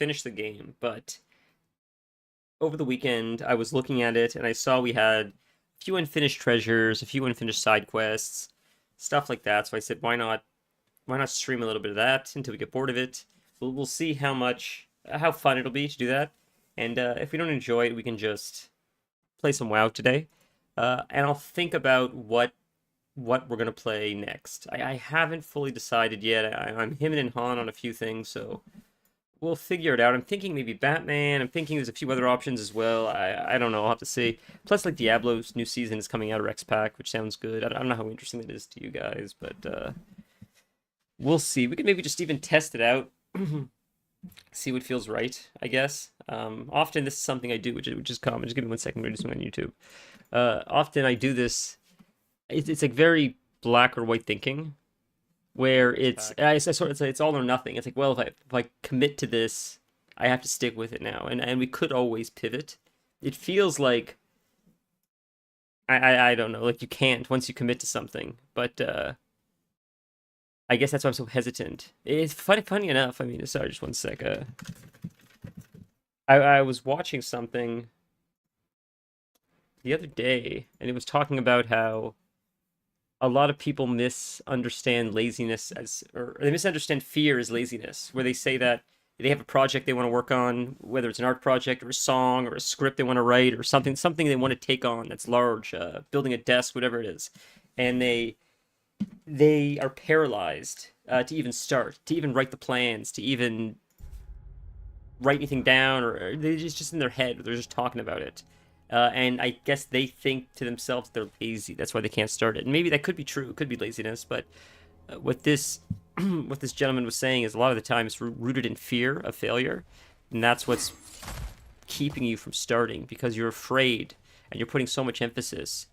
finish the game, but over the weekend I was looking at it and I saw we had a few unfinished treasures, a few unfinished side quests, stuff like that. So I said, why not stream a little bit of that until we get bored of it? We'll see how fun it'll be to do that. And if we don't enjoy it, we can just play some WoW today. And I'll think about what we're gonna play next. I haven't fully decided yet. I'm hemming and hawing on a few things, so we'll figure it out. I'm thinking maybe Batman. I'm thinking there's a few other options as well. I don't know. I'll have to see. Plus, like Diablo's new season is coming out, or X Pack, which sounds good. I don't know how interesting it is to you guys, but we'll see. We could maybe just even test it out, see what feels right, I guess. Often this is something I do, which is common. Just give me 1 second. We're just doing on YouTube. Often I do this. It's like very black or white thinking, where I sort of say it's all or nothing. It's like, well, if I commit to this, I have to stick with it now, and we could always pivot. It feels like I don't know, like you can't once you commit to something, but I guess that's why I'm so hesitant. It's funny enough. I mean, sorry, just 1 sec. I was watching something the other day, and it was talking about how a lot of people misunderstand laziness or they misunderstand fear as laziness, where they say that they have a project they want to work on, whether it's an art project or a song or a script they want to write or something they want to take on that's large, building a desk, whatever it is, and they are paralyzed to even start, to even write the plans, to even write anything down, or they're just in their head, they're just talking about it. And I guess they think to themselves they're lazy. That's why they can't start it. And maybe that could be true. It could be laziness. But what this what this gentleman was saying is a lot of the time it's rooted in fear of failure, and that's what's keeping you from starting, because you're afraid and you're putting so much emphasis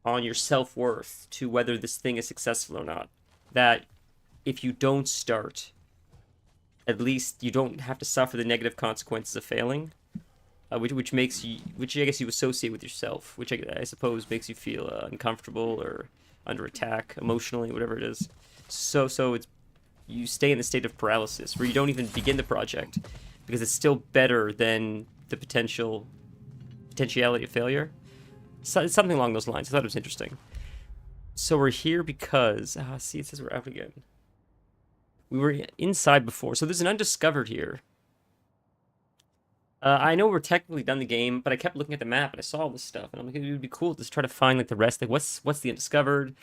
on your self-worth to whether this thing is successful or not, that if you don't start, at least you don't have to suffer the negative consequences of failing. Which makes you, which I guess you associate with yourself, which I suppose makes you feel uncomfortable or under attack emotionally, whatever it is. So it's, you stay in the state of paralysis where you don't even begin the project because it's still better than the potentiality of failure. So it's something along those lines. I thought it was interesting. So we're here because see, it says we're out again. We were inside before, so there's an undiscovered here. I know we're technically done the game, but I kept looking at the map and I saw all this stuff, and I'm like, it would be cool to just try to find like the rest. Like, what's the undiscovered?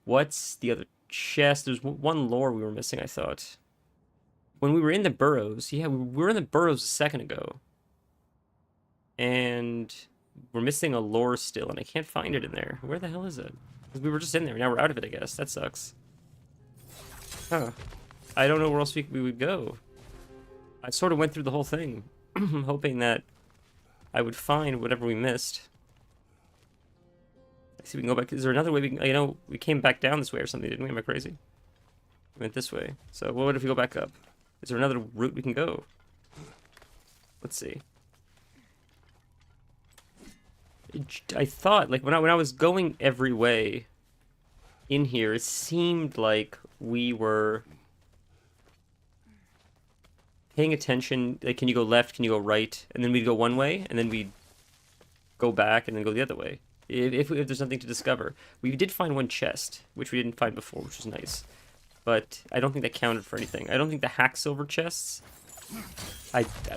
What's the other chest? There's one lore we were missing, I thought. When we were in the burrows, yeah, we were in the burrows a second ago, and we're missing a lore still, and I can't find it in there. Where the hell is it? Because we were just in there. Now we're out of it, I guess. That sucks. Huh. I don't know where else we would go. I sort of went through the whole thing, hoping that I would find whatever we missed. I see we can go back. Is there another way we can, you know, we came back down this way or something, didn't we? Am I crazy? We went this way. So what if we go back up? Is there another route we can go? Let's see. I thought, like, when I was going every way in here, it seemed like we were paying attention. Like, can you go left? Can you go right? And then we'd go one way, and then we'd go back and then go the other way. If there's something to discover. We did find one chest, which we didn't find before, which was nice. But I don't think that counted for anything. I don't think the hack silver chests,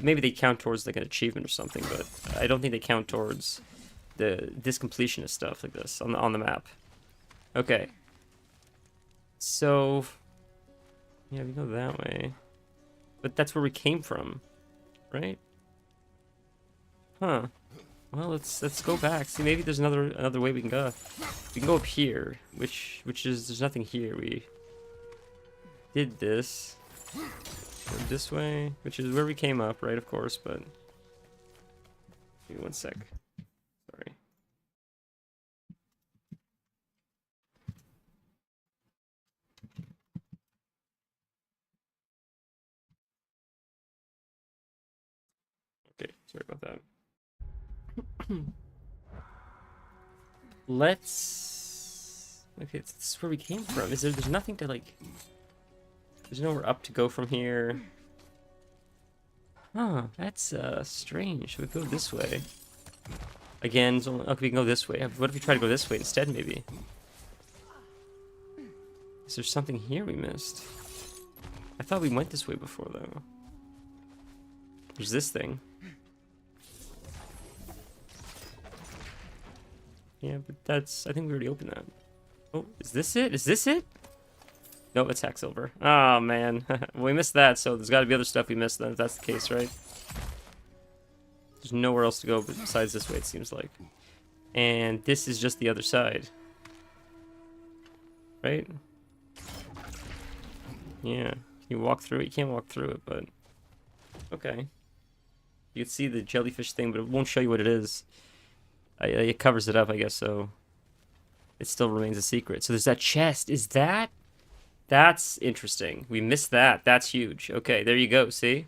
maybe they count towards like an achievement or something, but I don't think they count towards this completionist stuff like this on the map. Okay. So yeah, we go that way. But that's where we came from, right? Huh. Well, let's go back. See, maybe there's another way we can go. We can go up here, which is, there's nothing here. We did this. Go this way, which is where we came up, right? Of course, but give me 1 sec. Sorry. Okay, sorry about that. Let's... Okay, this is where we came from. There's nothing to, like... There's nowhere up to go from here. Huh, that's strange. We go this way. Again, okay, we can go this way. What if we try to go this way instead, maybe? Is there something here we missed? I thought we went this way before, though. There's this thing. Yeah, but that's... I think we already opened that. Oh, is this it? Is this it? No, it's Hacksilver. Oh, man. Well, we missed that, so there's got to be other stuff we missed then, if that's the case, right? There's nowhere else to go besides this way, it seems like. And this is just the other side. Right? Yeah. Can you walk through it? You can't walk through it, but... Okay. You can see the jellyfish thing, but it won't show you what it is. It covers it up, I guess, so... It still remains a secret. So there's that chest. Is that... That's interesting. We missed that. That's huge. Okay, there you go, see?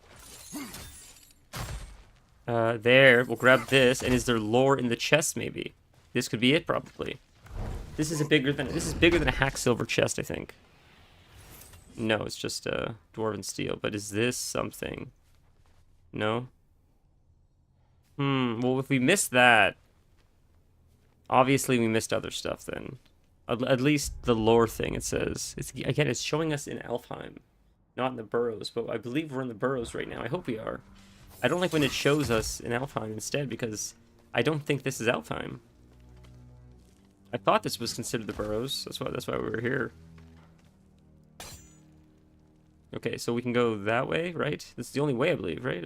There. We'll grab this. And is there lore in the chest, maybe? This could be it, probably. This is bigger than a Hacksilver chest, I think. No, it's just Dwarven Steel. But is this something? No? Well, if we missed that... Obviously, we missed other stuff, then. At least the lore thing, it says. Again, it's showing us in Alfheim. Not in the Burrows, but I believe we're in the Burrows right now. I hope we are. I don't like when it shows us in Alfheim instead, because I don't think this is Alfheim. I thought this was considered the Burrows. That's why we were here. Okay, so we can go that way, right? This is the only way, I believe, right?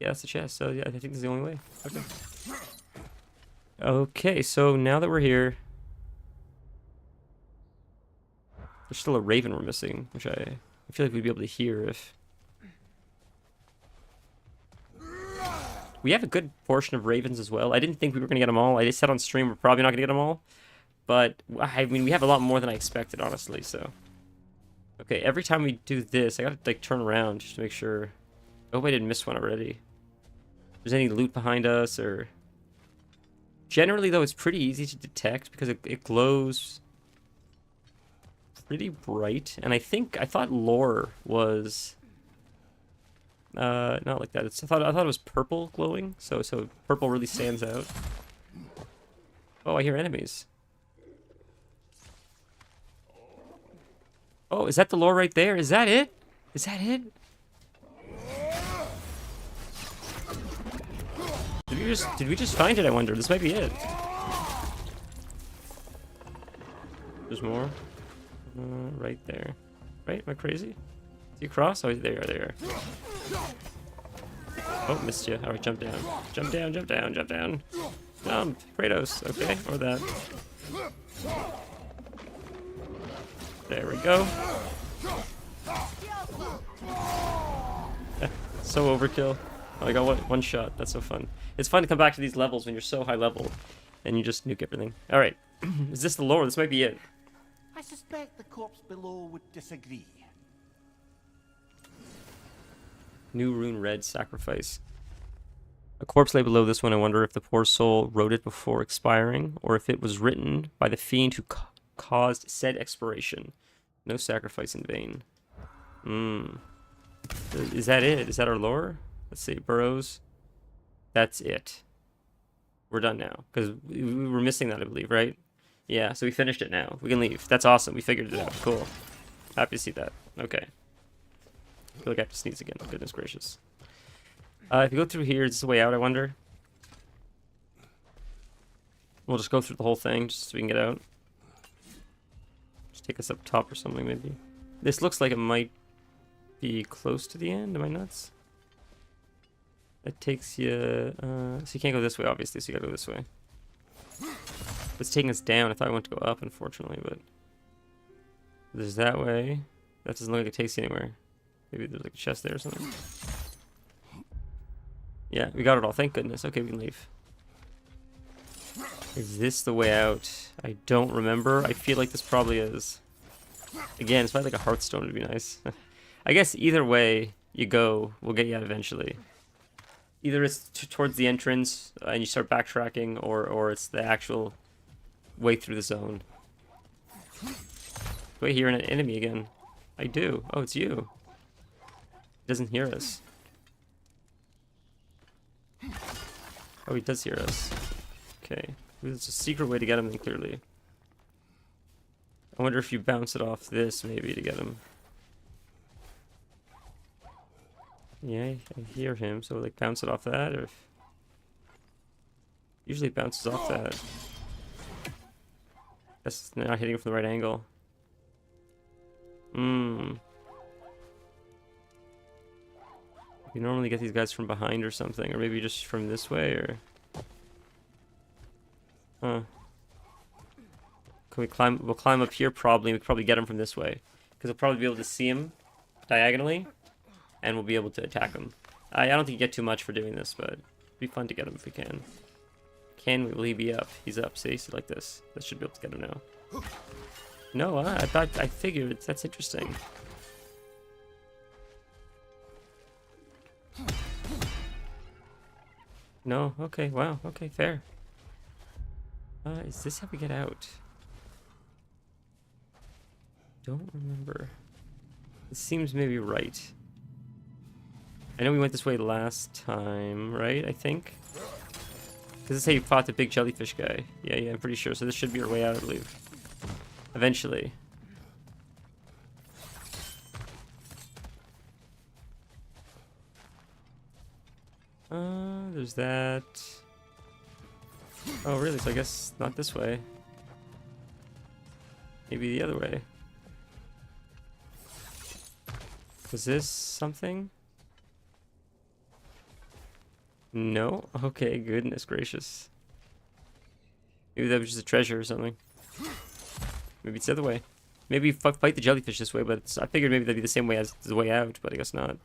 Yeah, that's the chest. So yeah, I think this is the only way. Okay. Okay, so now that we're here, there's still a raven we're missing, which I feel like we'd be able to hear if... We have a good portion of ravens as well. I didn't think we were going to get them all. I just said on stream we're probably not going to get them all. But, I mean, we have a lot more than I expected, honestly, so... Okay, every time we do this, I gotta, like, turn around just to make sure... I hope I didn't miss one already. If there's any loot behind us, or... Generally, though, it's pretty easy to detect because it glows pretty bright. And I thought lore was not like that. I thought it was purple glowing, so purple really stands out. Oh, I hear enemies. Oh, is that the lore right there? Is that it? Is that it? Did we just find it, I wonder? This might be it. There's more. Right there. Right? Am I crazy? Is he cross? Oh, there you are. Oh, missed you. Alright, jump down. Jump down, jump down, jump down. Jump! Kratos, okay? Or that. There we go. So overkill. Oh, I got one shot. That's so fun. It's fun to come back to these levels when you're so high level and you just nuke everything. Alright. Is this the lore? This might be it. I suspect the corpse below would disagree. New Rune Red Sacrifice. A corpse lay below this one. I wonder if the poor soul wrote it before expiring, or if it was written by the fiend who caused said expiration. No sacrifice in vain. Is that it? Is that our lore? Let's see. Burrows. That's it. We're done now. Because we were missing that, I believe, right? Yeah, so we finished it now. We can leave. That's awesome. We figured it out. Cool. Happy to see that. Okay. I feel like I have to sneeze again. Goodness gracious. If you go through here, is this the way out, I wonder? We'll just go through the whole thing just so we can get out. Just take us up top or something, maybe. This looks like it might be close to the end. Am I nuts? That takes you... so you can't go this way, obviously, so you gotta go this way. It's taking us down. I thought I went to go up, unfortunately, but... There's that way. That doesn't look like it takes you anywhere. Maybe there's like a chest there or something. Yeah, we got it all. Thank goodness. Okay, we can leave. Is this the way out? I don't remember. I feel like this probably is. Again, it's probably like a Hearthstone would be nice. I guess either way you go, we'll get you out eventually. Either it's towards the entrance and you start backtracking, or it's the actual way through the zone. Do I hear an enemy again? I do. Oh, it's you. It doesn't hear us. Oh, he does hear us. Okay. There's a secret way to get him then, clearly. I wonder if you bounce it off this, maybe, to get him. Yeah, I hear him, so like bounce it off that, or... Usually it bounces off that. That's not hitting it from the right angle. You normally get these guys from behind or something, or maybe just from this way, or... Huh. Can we climb? We'll climb up here probably. We could probably get him from this way. Because we'll probably be able to see him diagonally. And we'll be able to attack him. I don't think you get too much for doing this, but it'd be fun to get him if we can. Can we? Will he be up? He's up. See like this. That should be able to get him now. No, I figured. That's interesting. No? Okay, wow. Okay, fair. Is this how we get out? Don't remember. It seems maybe right. I know we went this way last time, right? I think. This is how you fought the big jellyfish guy. Yeah, I'm pretty sure. So this should be our way out, I believe. Eventually. There's that. Oh, really? So I guess not this way. Maybe the other way. Was this something? No? Okay, goodness gracious. Maybe that was just a treasure or something. Maybe it's the other way. Maybe fight the jellyfish this way, but I figured maybe that'd be the same way as the way out, but I guess not.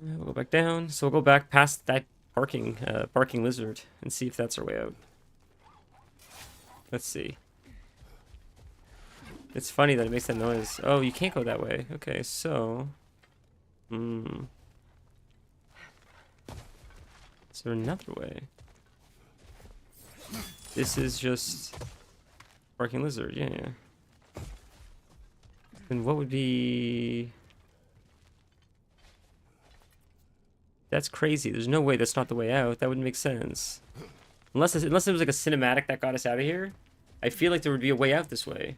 We'll go back down. So we'll go back past that barking lizard and see if that's our way out. Let's see. It's funny that it makes that noise. Oh, you can't go that way. Okay, so... Is there another way? This is just... barking lizard, yeah. And what would be... That's crazy. There's no way that's not the way out. That wouldn't make sense. Unless it was like a cinematic that got us out of here. I feel like there would be a way out this way.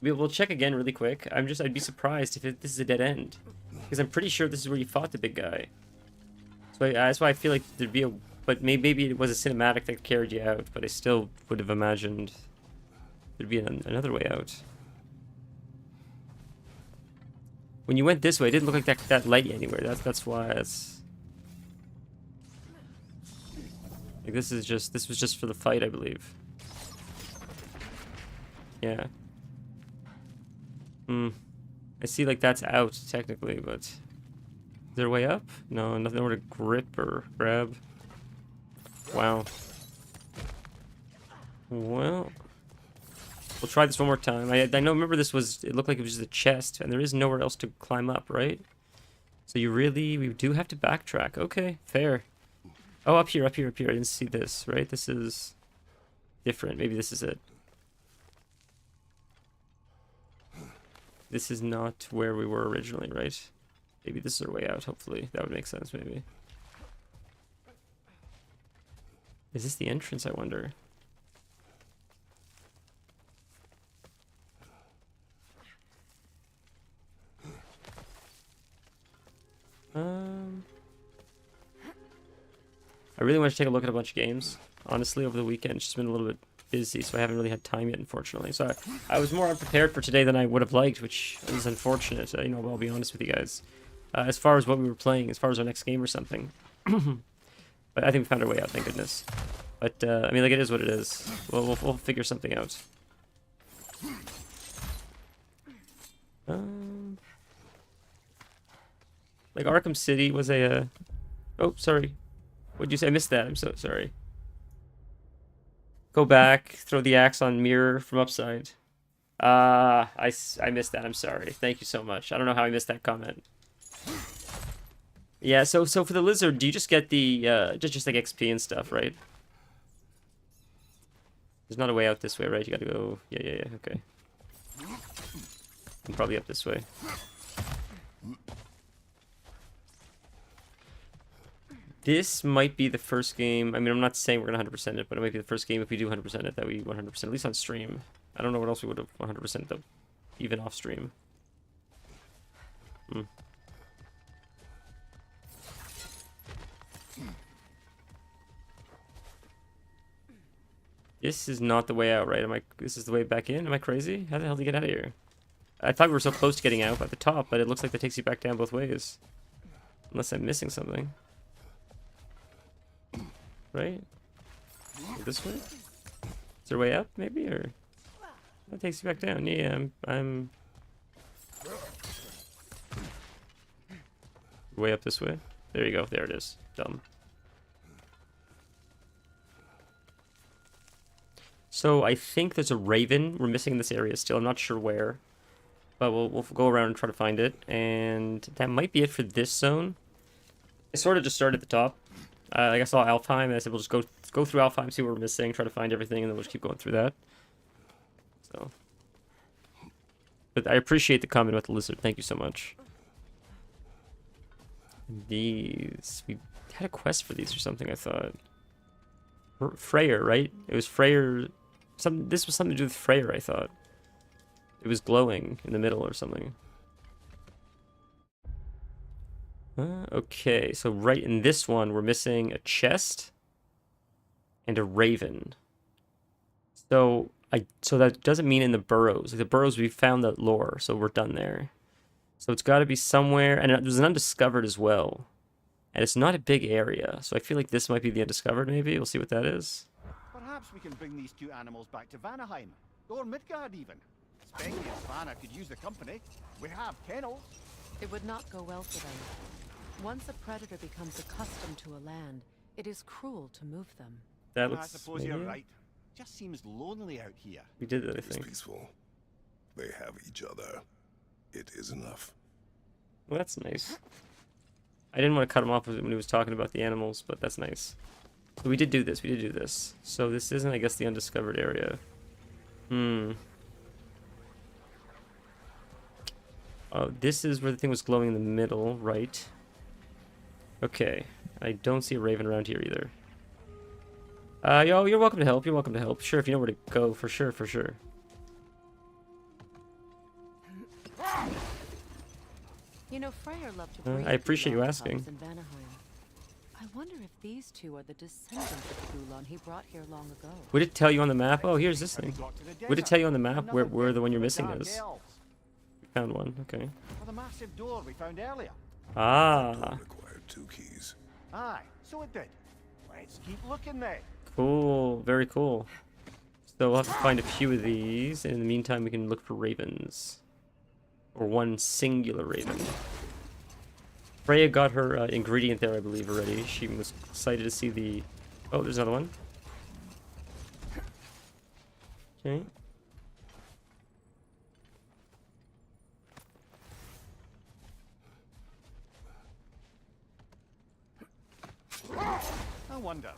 We'll check again really quick. I'd be surprised if this is a dead end. Because I'm pretty sure this is where you fought the big guy. So that's why I feel like there'd be a... But maybe it was a cinematic that carried you out. But I still would have imagined there'd be another way out. When you went this way, it didn't look like that led you anywhere. That's why it's... Like this was just for the fight, I believe. Yeah. I see like that's out technically, but is there a way up? No, nothing more to grip or grab. Wow. Well, we'll try this one more time. I know. Remember, it looked like it was just a chest, and there is nowhere else to climb up, right? So we do have to backtrack. Okay, fair. Oh, up here. I didn't see this, right? This is different. Maybe this is it. This is not where we were originally, right? Maybe this is our way out, hopefully. That would make sense, maybe. Is this the entrance, I wonder? I really want to take a look at a bunch of games, honestly, over the weekend. It's just been a little bit busy, so I haven't really had time yet, unfortunately. So I was more unprepared for today than I would have liked, which is unfortunate. I'll be honest with you guys. As far as what we were playing, as far as our next game or something. But I think we found our way out, thank goodness. But, I mean, like, it is what it is. We'll figure something out. Like, Arkham City was a... Oh, sorry. What'd you say? I missed that. I'm so sorry. Go back. Throw the axe on mirror from upside. I missed that. I'm sorry. Thank you so much. I don't know how I missed that comment. Yeah, so for the lizard, do you just get the, just like XP and stuff, right? There's not a way out this way, right? You gotta go... Yeah, okay. I'm probably up this way. This might be the first game. I mean, I'm not saying we're gonna 100% it, but it might be the first game if we do 100% it that we 100% at least on stream. I don't know what else we would have 100% though, even off stream. Hmm. This is not the way out, right? This is the way back in? Am I crazy? How the hell did you get out of here? I thought we were so close to getting out at the top, but it looks like that takes you back down both ways. Unless I'm missing something. Right? This way? Is there a way up, maybe? Or that takes you back down. Yeah, I'm way up this way. There you go. There it is. Dumb. So I think there's a raven we're missing in this area still. I'm not sure where, but we'll go around and try to find it. And that might be it for this zone. I sort of just started at the top. I guess I saw Alfheim, and I said we'll just go through Alfheim, see what we're missing, try to find everything, and then we'll just keep going through that. So, but I appreciate the comment about the lizard. Thank you so much. These, we had a quest for these or something. I thought Freyr, right? It was Freyr. This was something to do with Freyr. I thought it was glowing in the middle or something. Okay, so right in this one, we're missing a chest and a raven. So that doesn't mean in the burrows. Like the burrows, we found that lore, so we're done there. So it's got to be somewhere, and there's an undiscovered as well. And it's not a big area, so I feel like this might be the undiscovered, maybe. We'll see what that is. Perhaps we can bring these two animals back to Vanaheim, or Midgard even. Specky and Svanna could use the company. We have kennels. It would not go well for them. Once a predator becomes accustomed to a land, it is cruel to move them. That I looks suppose maybe? you're right. Just seems lonely out here. We did it, I It's think. peaceful. They have each other. It is enough. Well, that's nice. I didn't want to cut him off when he was talking about the animals, but that's nice. So we did do this. We did do this. So this isn't, I guess, the undiscovered area. Oh, this is where the thing was glowing in the middle, right? Okay. I don't see a raven around here either. Yo, you're welcome to help. You're welcome to help. Sure, if you know where to go, for sure, for sure. You know, Freyr loved to breed I appreciate you Gulan asking. cubs in Vanaheim. I wonder if these two are the descendants of the Gulan he brought here long ago. Would it tell you on the map? Oh, here's this thing. Got to the Would it desert. tell you on the map Another where the one you're gift missing from the is? Dark Elves. We found one. Okay. Or the massive door we found earlier. Ah, Required 2 keys. Aye, so it did. Let's keep looking then. cool. Very cool. So we'll have to find a few of these. And in the meantime, we can look for ravens. Or one singular raven. Freya got her ingredient there, I believe, already. She was excited to see the... Oh, there's another one. Okay. I wonder,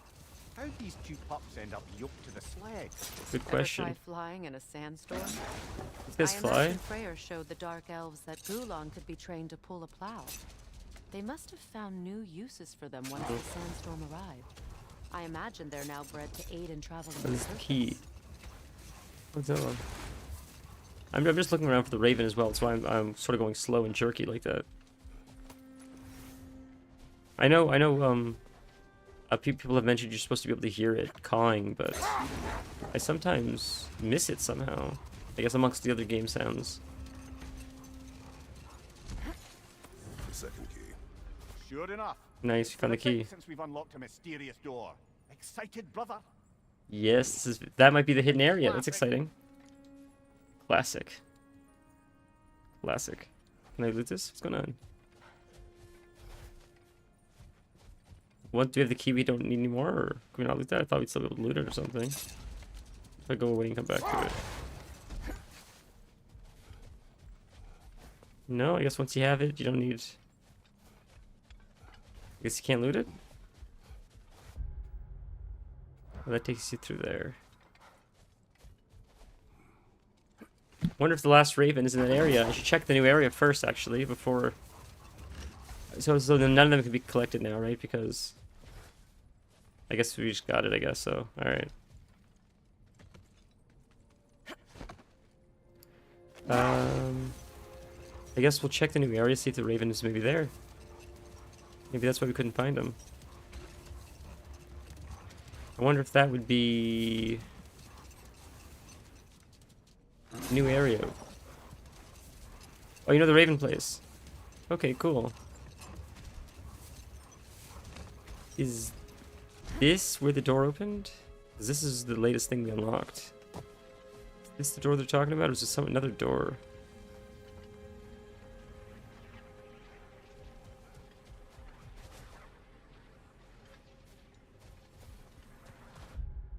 how'd these two pups end up yoked to the sled? Good Ever question. try flying in a sandstorm? Let's guys I fly. imagine Freyr showed the Dark Elves that Gulan could be trained to pull a plow. They must have found new uses for them once the sandstorm arrived. I imagine they're now bred to aid in traveling. What in is the circles. key? What's that one? I'm just looking around for the raven as well. That's why I'm sort of going slow and jerky like that. I know, people have mentioned you're supposed to be able to hear it cawing, but I sometimes miss it somehow. I guess amongst the other game sounds. The second key. Sure enough. Nice, you found the Been a bit key. Since we've unlocked a mysterious door. Excited, brother? Yes, that might be the hidden area. That's exciting. Classic. Classic. Can I loot this? What's going on? What, do we have the key we don't need anymore, or can we not loot that? I thought we'd still be able to loot it or something. If I go away and come back to it. No, I guess once you have it, you don't need... I guess you can't loot it? Well, that takes you through there. Wonder if the last raven is in that area. I should check the new area first, actually, before... So then none of them can be collected now, right? Because I guess we just got it, I guess so. Alright. I guess we'll check the new area, see if the Raven is maybe there. Maybe that's why we couldn't find him. I wonder if that would be... new area. Oh, you know the Raven place. Okay, cool. Is this where the door opened? 'Cause this is the latest thing we unlocked. Is this the door they're talking about, or is this another door?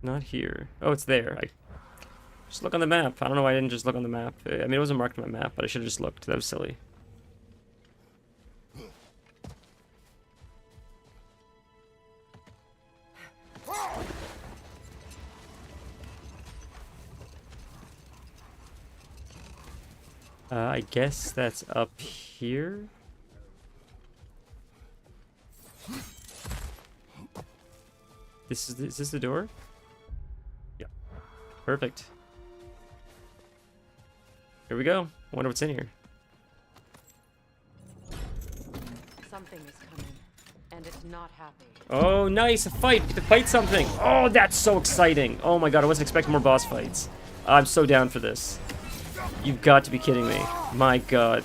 Not here. Oh, it's there. I just look on the map. I don't know why I didn't just look on the map. I mean, it wasn't marked on my map, but I should have just looked. That was silly. I guess that's up here. Is this the door? Yeah. Perfect. Here we go. Wonder what's in here. Something is coming, and it's not happy. Oh, nice! A fight! We get to fight something! Oh, that's so exciting! Oh my god, I wasn't expecting more boss fights. I'm so down for this. You've got to be kidding me. My god.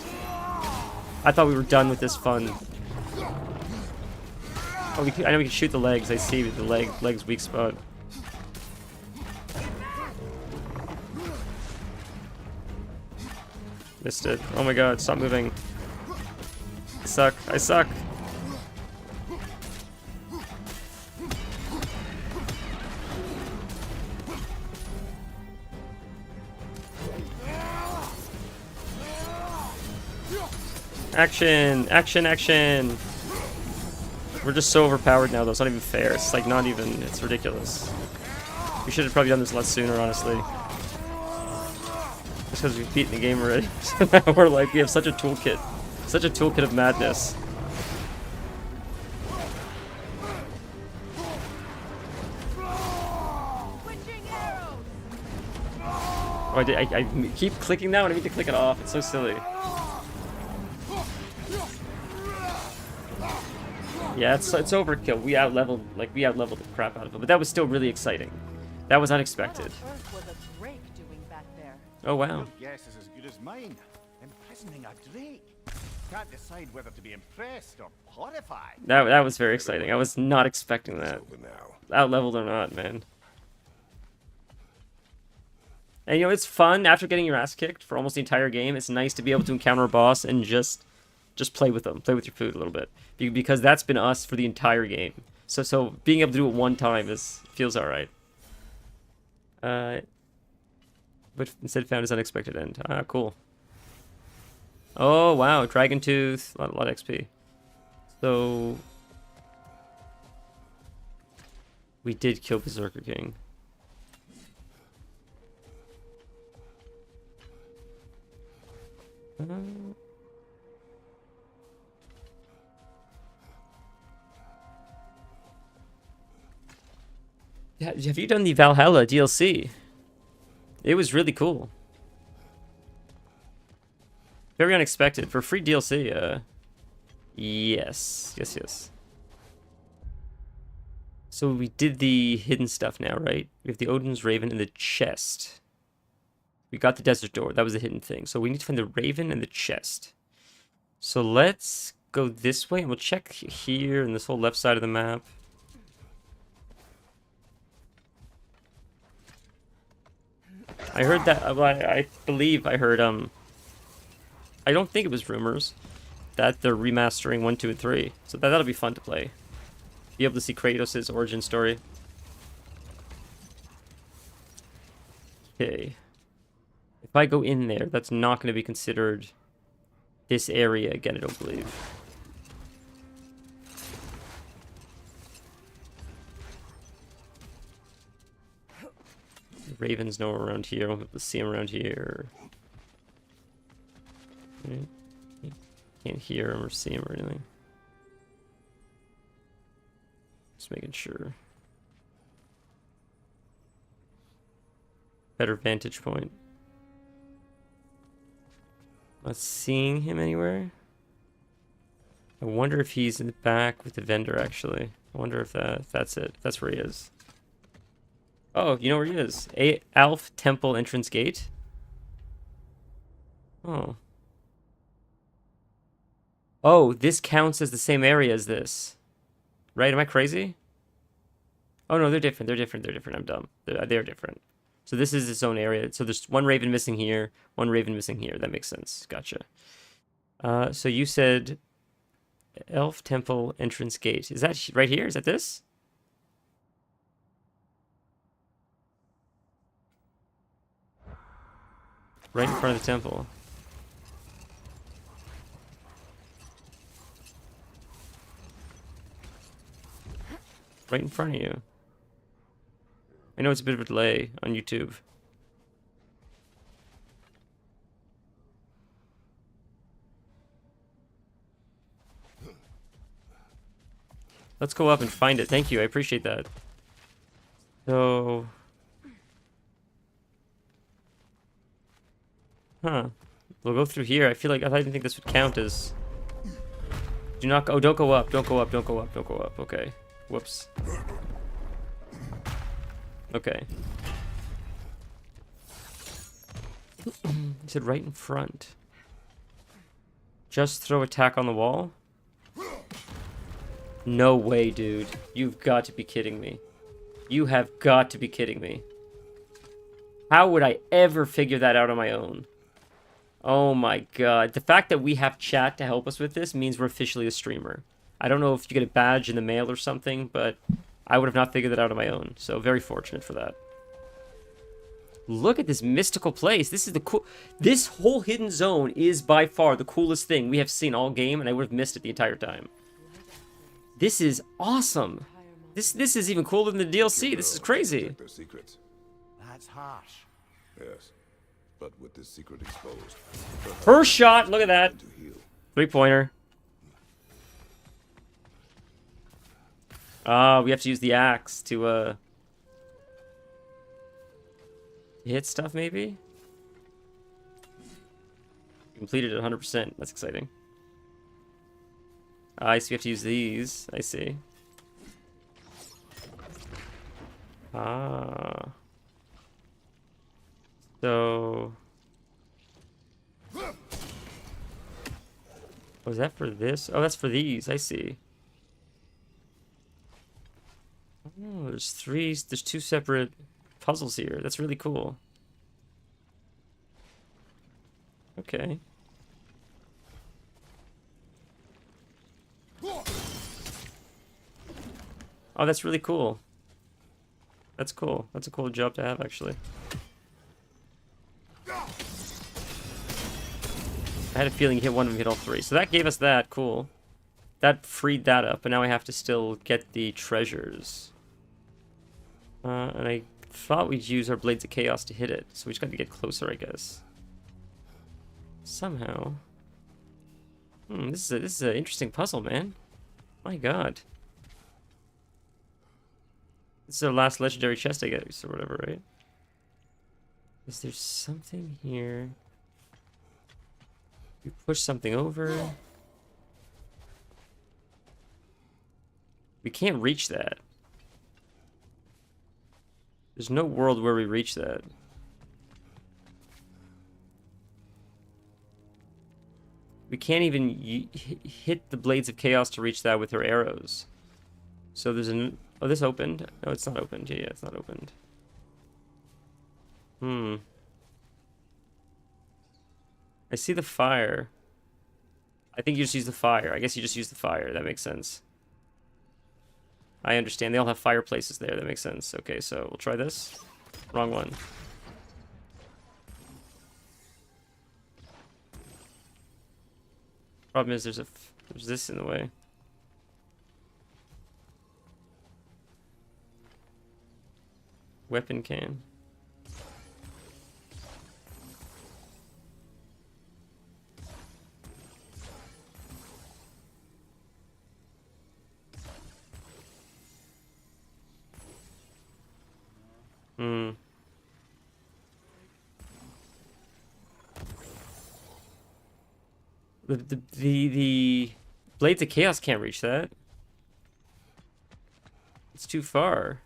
I thought we were done with this fun. Oh, I know we can shoot the legs. I see the leg's weak spot. Missed it. Oh my god, stop moving. I suck. I suck. Action! Action, action! We're just so overpowered now, though. It's not even fair. It's like not even... It's ridiculous. We should have probably done this a lot sooner, honestly. Just because we've beaten the game already. So now we're like, we have such a toolkit. Such a toolkit of madness. Oh, I keep clicking now and I need to click it off. It's so silly. Yeah, it's overkill. We outleveled the crap out of it, but that was still really exciting. That was unexpected. What on earth was a drake doing back there? Oh wow. Your guess is as good as mine. Imprisoning a drake. Can't decide whether to be impressed or horrified. That was very exciting. I was not expecting that. Over now. Outleveled or not, man. And you know, it's fun after getting your ass kicked for almost the entire game. It's nice to be able to encounter a boss and just play with them, play with your food a little bit, because that's been us for the entire game. So being able to do it one time feels all right. But instead found his unexpected end. Ah, cool. Oh wow, Dragon Tooth, a lot of XP. So we did kill Berserker King. Have you done the Valhalla DLC? It was really cool. Very unexpected. For free DLC, yes. So we did the hidden stuff now, right? We have the Odin's Raven in the chest. We got the desert door. That was the hidden thing. So we need to find the Raven and the chest. So let's go this way, and we'll check here in this whole left side of the map. I heard that, well, I believe I heard, I don't think it was rumors that they're remastering 1, 2, and 3. So that'll be fun to play. Be able to see Kratos' origin story. Okay. If I go in there, that's not going to be considered this area again, I don't believe. The Raven's nowhere around here. I won't be able to see him around here. Can't hear him or see him or anything. Just making sure. better vantage point. Not seeing him anywhere. I wonder if he's in the back with the vendor, actually. I wonder if that's it. That's where he is. Oh, you know where he is. Alf Temple entrance gate. Oh. Oh, this counts as the same area as this. Right? Am I crazy? Oh, no, they're different. They're different. They're different. I'm dumb. They're different. So this is its own area. So there's one raven missing here, one raven missing here. That makes sense. Gotcha. So you said Elf Temple entrance gate. Is that right here? Is that this? Right in front of the temple. Right in front of you. I know it's a bit of a delay on YouTube. Let's go up and find it. Thank you. I appreciate that. So... Huh. We'll go through here. I didn't think this would count as... Do not go... Oh, don't go up. Don't go up. Don't go up. Don't go up. Okay. Whoops. Okay. He said right in front. Just throw attack on the wall? No way, dude. You've got to be kidding me. You have got to be kidding me. How would I ever figure that out on my own? Oh my god. The fact that we have chat to help us with this means we're officially a streamer. I don't know if you get a badge in the mail or something, but I would have not figured that out on my own. So very fortunate for that. Look at this mystical place. This is the cool... This whole hidden zone is by far the coolest thing we have seen all game, and I would have missed it the entire time. This is awesome. This is even cooler than the DLC. This is crazy. Their secrets. That's harsh. Yes. But with this secret exposed, First shot. Look at that. to heal. 3-pointer. We have to use the axe to hit stuff, maybe? Completed it 100%. That's exciting. I see we have to use these. I see. Ah. So... Was that for this? Oh, that's for these. I see. Oh, there's two separate puzzles here. That's really cool. Okay. Oh, that's really cool. That's cool. That's a cool job to have, actually. I had a feeling you hit one of them, hit all three. So that gave us that. Cool. That freed that up, but now I have to still get the treasures. And I thought we'd use our Blades of Chaos to hit it, so we just got to get closer, I guess. Somehow. This is an interesting puzzle, man. My god. This is our last legendary chest, I guess, or whatever, right? Is there something here? You push something over. We can't reach that. There's no world where we reach that. We can't even hit the Blades of Chaos to reach that with her arrows. So there's an... Oh, this opened? No, it's not opened. Yeah, it's not opened. I see the fire. I think you just use the fire. I guess you just use the fire. That makes sense. I understand. They all have fireplaces there. That makes sense. Okay, so we'll try this. Wrong one. Problem is there's this in the way. Weapon can. The Blades of Chaos can't reach that. It's too far.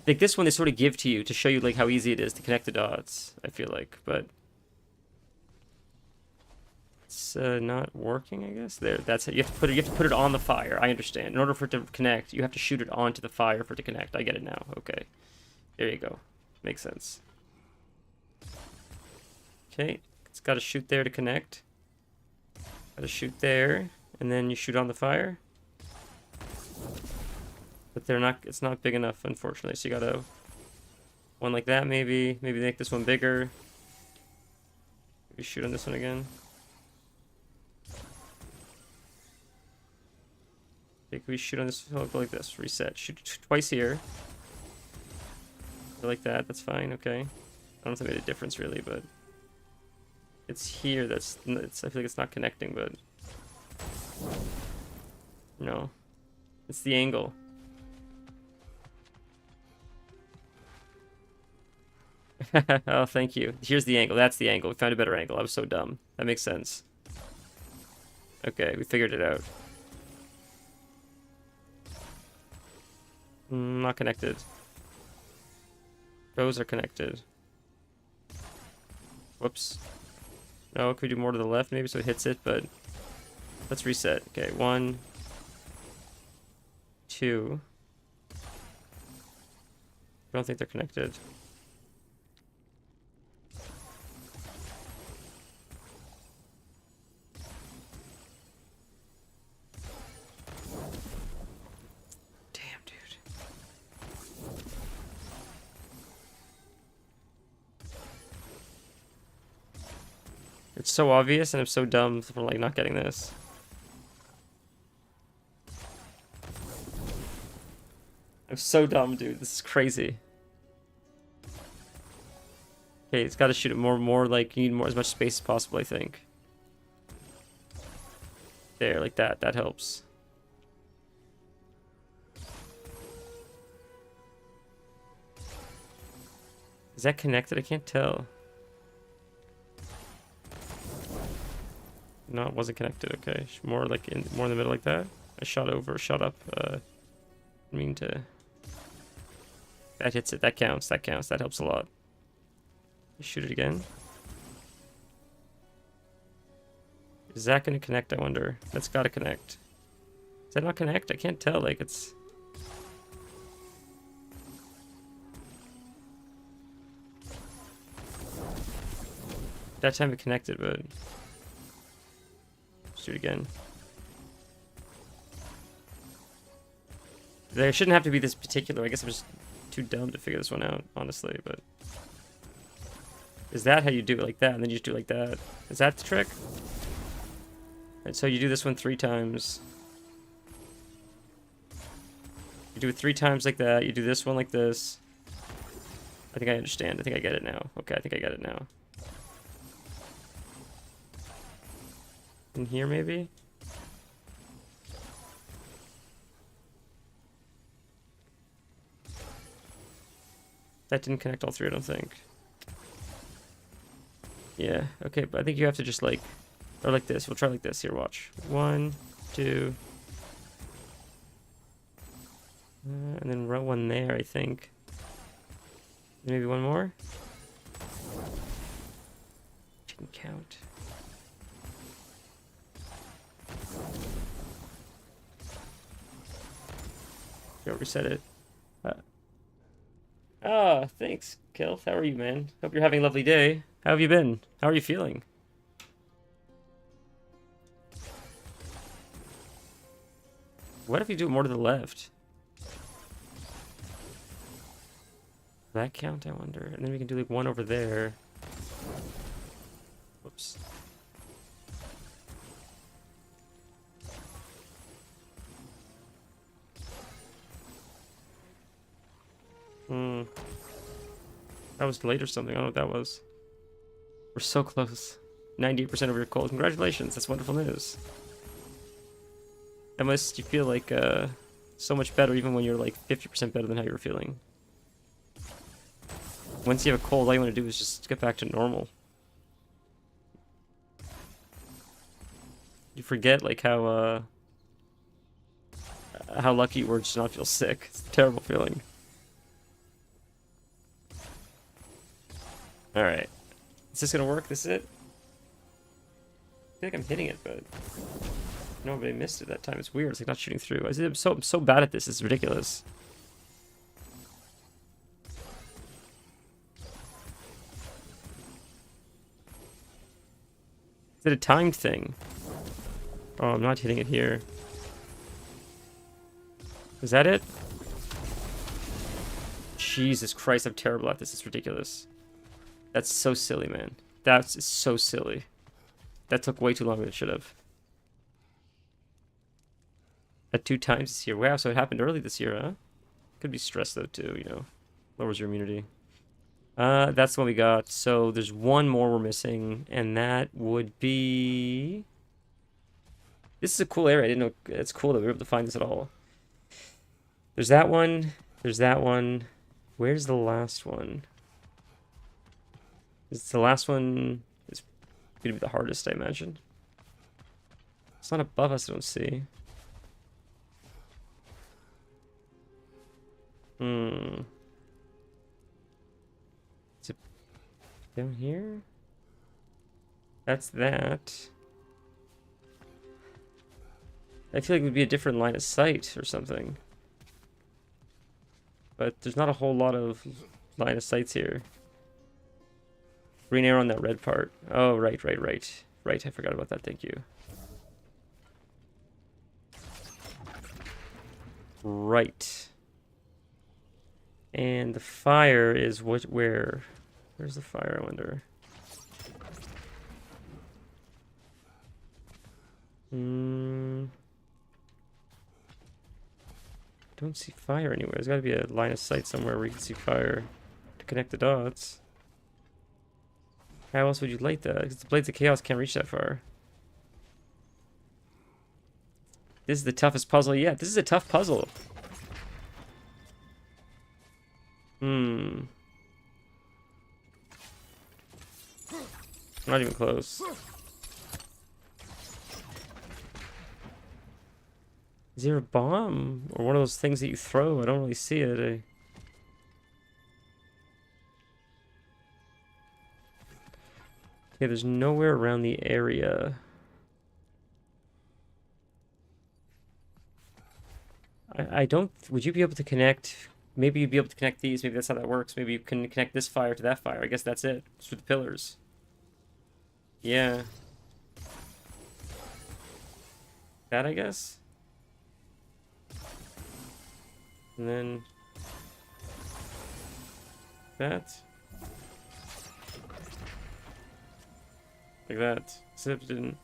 Like this one, they sort of give to you to show you like how easy it is to connect the dots. I feel like, but it's not working. I guess there. That's it. You have to put it. You have to put it on the fire. I understand. In order for it to connect, you have to shoot it onto the fire for it to connect. I get it now. Okay, there you go. Makes sense. Okay, it's got to shoot there to connect. Got to shoot there, and then you shoot on the fire. But they're not. It's not big enough, unfortunately. So you gotta one like that, maybe. Maybe make this one bigger. Maybe shoot on this one again. Okay, can we shoot on this? Oh, go like this. Reset. Shoot twice here. Go like that. That's fine. Okay. I don't know if that made a difference really, but it's here. That's. It's. I feel like it's not connecting, but no. It's the angle. Oh, thank you. Here's the angle. That's the angle. We found a better angle. I was so dumb. That makes sense. Okay, we figured it out. Not connected. Those are connected. Whoops. No, could we do more to the left maybe so it hits it, but let's reset. Okay, 1, 2. I don't think they're connected. It's so obvious, and I'm so dumb for like not getting this. I'm so dumb, dude. This is crazy. Okay, it's got to shoot it more. Like you need more, as much space as possible. I think. There, like that. That helps. Is that connected? I can't tell. No, it wasn't connected. Okay, more like more in the middle like that. I shot up. I mean to. That hits it. That counts. That counts. That helps a lot. Shoot it again. Is that going to connect? I wonder. That's got to connect. Does that not connect? I can't tell. Like it's. That time it connected, but. Let's do it again. There shouldn't have to be this particular. I guess I'm just too dumb to figure this one out, honestly, but. Is that how you do it like that? And then you just do it like that. Is that the trick? And so you do this one 3 times. You do it 3 times like that. You do this one like this. I think I understand. I think I get it now. Okay, I think I get it now. In here, maybe? That didn't connect all 3, I don't think. Yeah, okay, but I think you have to just like, or like this. We'll try like this. Here, watch. 1, 2. And then row one there, I think. Maybe one more? Didn't count. Go reset it. Thanks, Kilth. How are you, man? Hope you're having a lovely day. How have you been? How are you feeling? What if you do it more to the left? That count, I wonder. And then we can do like one over there. Whoops. That was late or something. I don't know what that was. We're so close. 98% of your goal. Congratulations. That's wonderful news. That must you feel like so much better even when you're like 50% better than how you were feeling. Once you have a cold, all you want to do is just get back to normal. You forget like how lucky you were just not feel sick. It's a terrible feeling. All right, is this gonna work? This is it. I feel like I'm hitting it, but nobody missed it that time. It's weird. It's like not shooting through. I'm so bad at this. It's ridiculous. Is it a timed thing? Oh, I'm not hitting it here. Is that it? Jesus Christ, I'm terrible at this. It's ridiculous. That's so silly, man. That's so silly. That took way too long than it should have. At 2 times this year. Wow, so it happened early this year, huh? Could be stress, though, too, you know. Lowers your immunity. That's what we got. So there's one more we're missing, and that would be... This is a cool area. I didn't know... It's cool that we were able to find this at all. There's that one. There's that one. Where's the last one? Is the last one is going to be the hardest, I imagine. It's not above us, I don't see. Is it down here? That's that. I feel like it would be a different line of sight or something. But there's not a whole lot of line of sights here. Green arrow on that red part. Oh, right. Right, I forgot about that. Thank you. Right. And the fire is what? Where? Where's the fire, I wonder? Don't see fire anywhere. There's got to be a line of sight somewhere where you can see fire to connect the dots. How else would you light that? Because the Blades of Chaos can't reach that far. This is the toughest puzzle yet. This is a tough puzzle. Not even close. Is there a bomb? Or one of those things that you throw? I don't really see it. Okay, there's nowhere around the area. I don't... Would you be able to connect... Maybe you'd be able to connect these. Maybe that's how that works. Maybe you can connect this fire to that fire. I guess that's it. It's with the pillars. Yeah. That, I guess? And then... that. Like that. Except it didn't...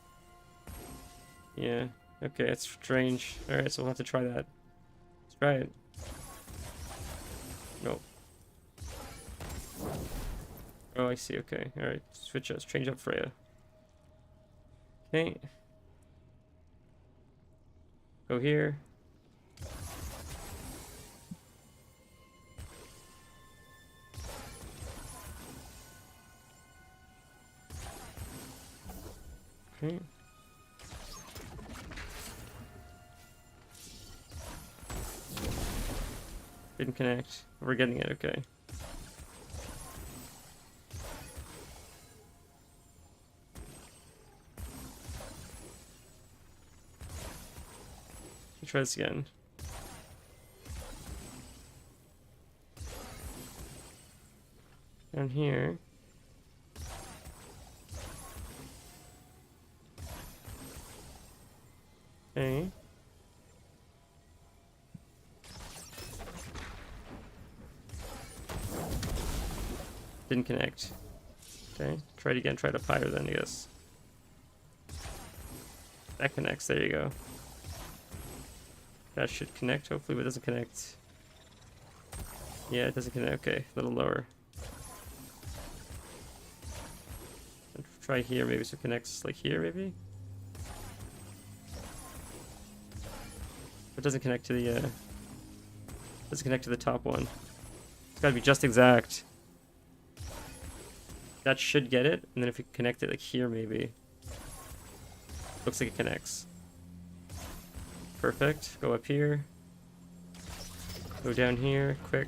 Yeah. Okay, it's strange. Alright, so we'll have to try that. Let's try it. Nope. Oh, I see. Okay. Alright. Switch us. Change up Freya. Okay. Go here. Okay. Didn't connect. We're getting it, okay. Let's try this again. Down here. Okay. Didn't connect. Okay, try it again. Try it up higher then, I guess. That connects. There you go. That should connect, hopefully, but it doesn't connect. Yeah, it doesn't connect. Okay, a little lower. Try here, maybe, so it connects like here, maybe? It doesn't connect to the, doesn't connect to the top one. It's gotta be just exact. That should get it, and then if we connect it like here, maybe. Looks like it connects. Perfect. Go up here. Go down here, quick.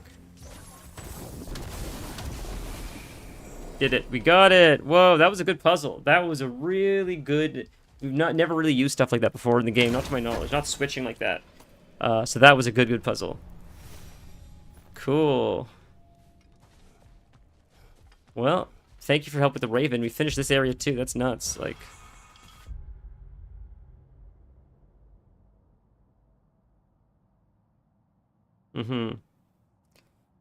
Did it. We got it. Whoa, that was a good puzzle. That was a really good... We've never really used stuff like that before in the game, not to my knowledge. Not switching like that. So that was a good puzzle. Cool. Well, thank you for help with the Raven. We finished this area too. That's nuts. Like... Mm-hmm.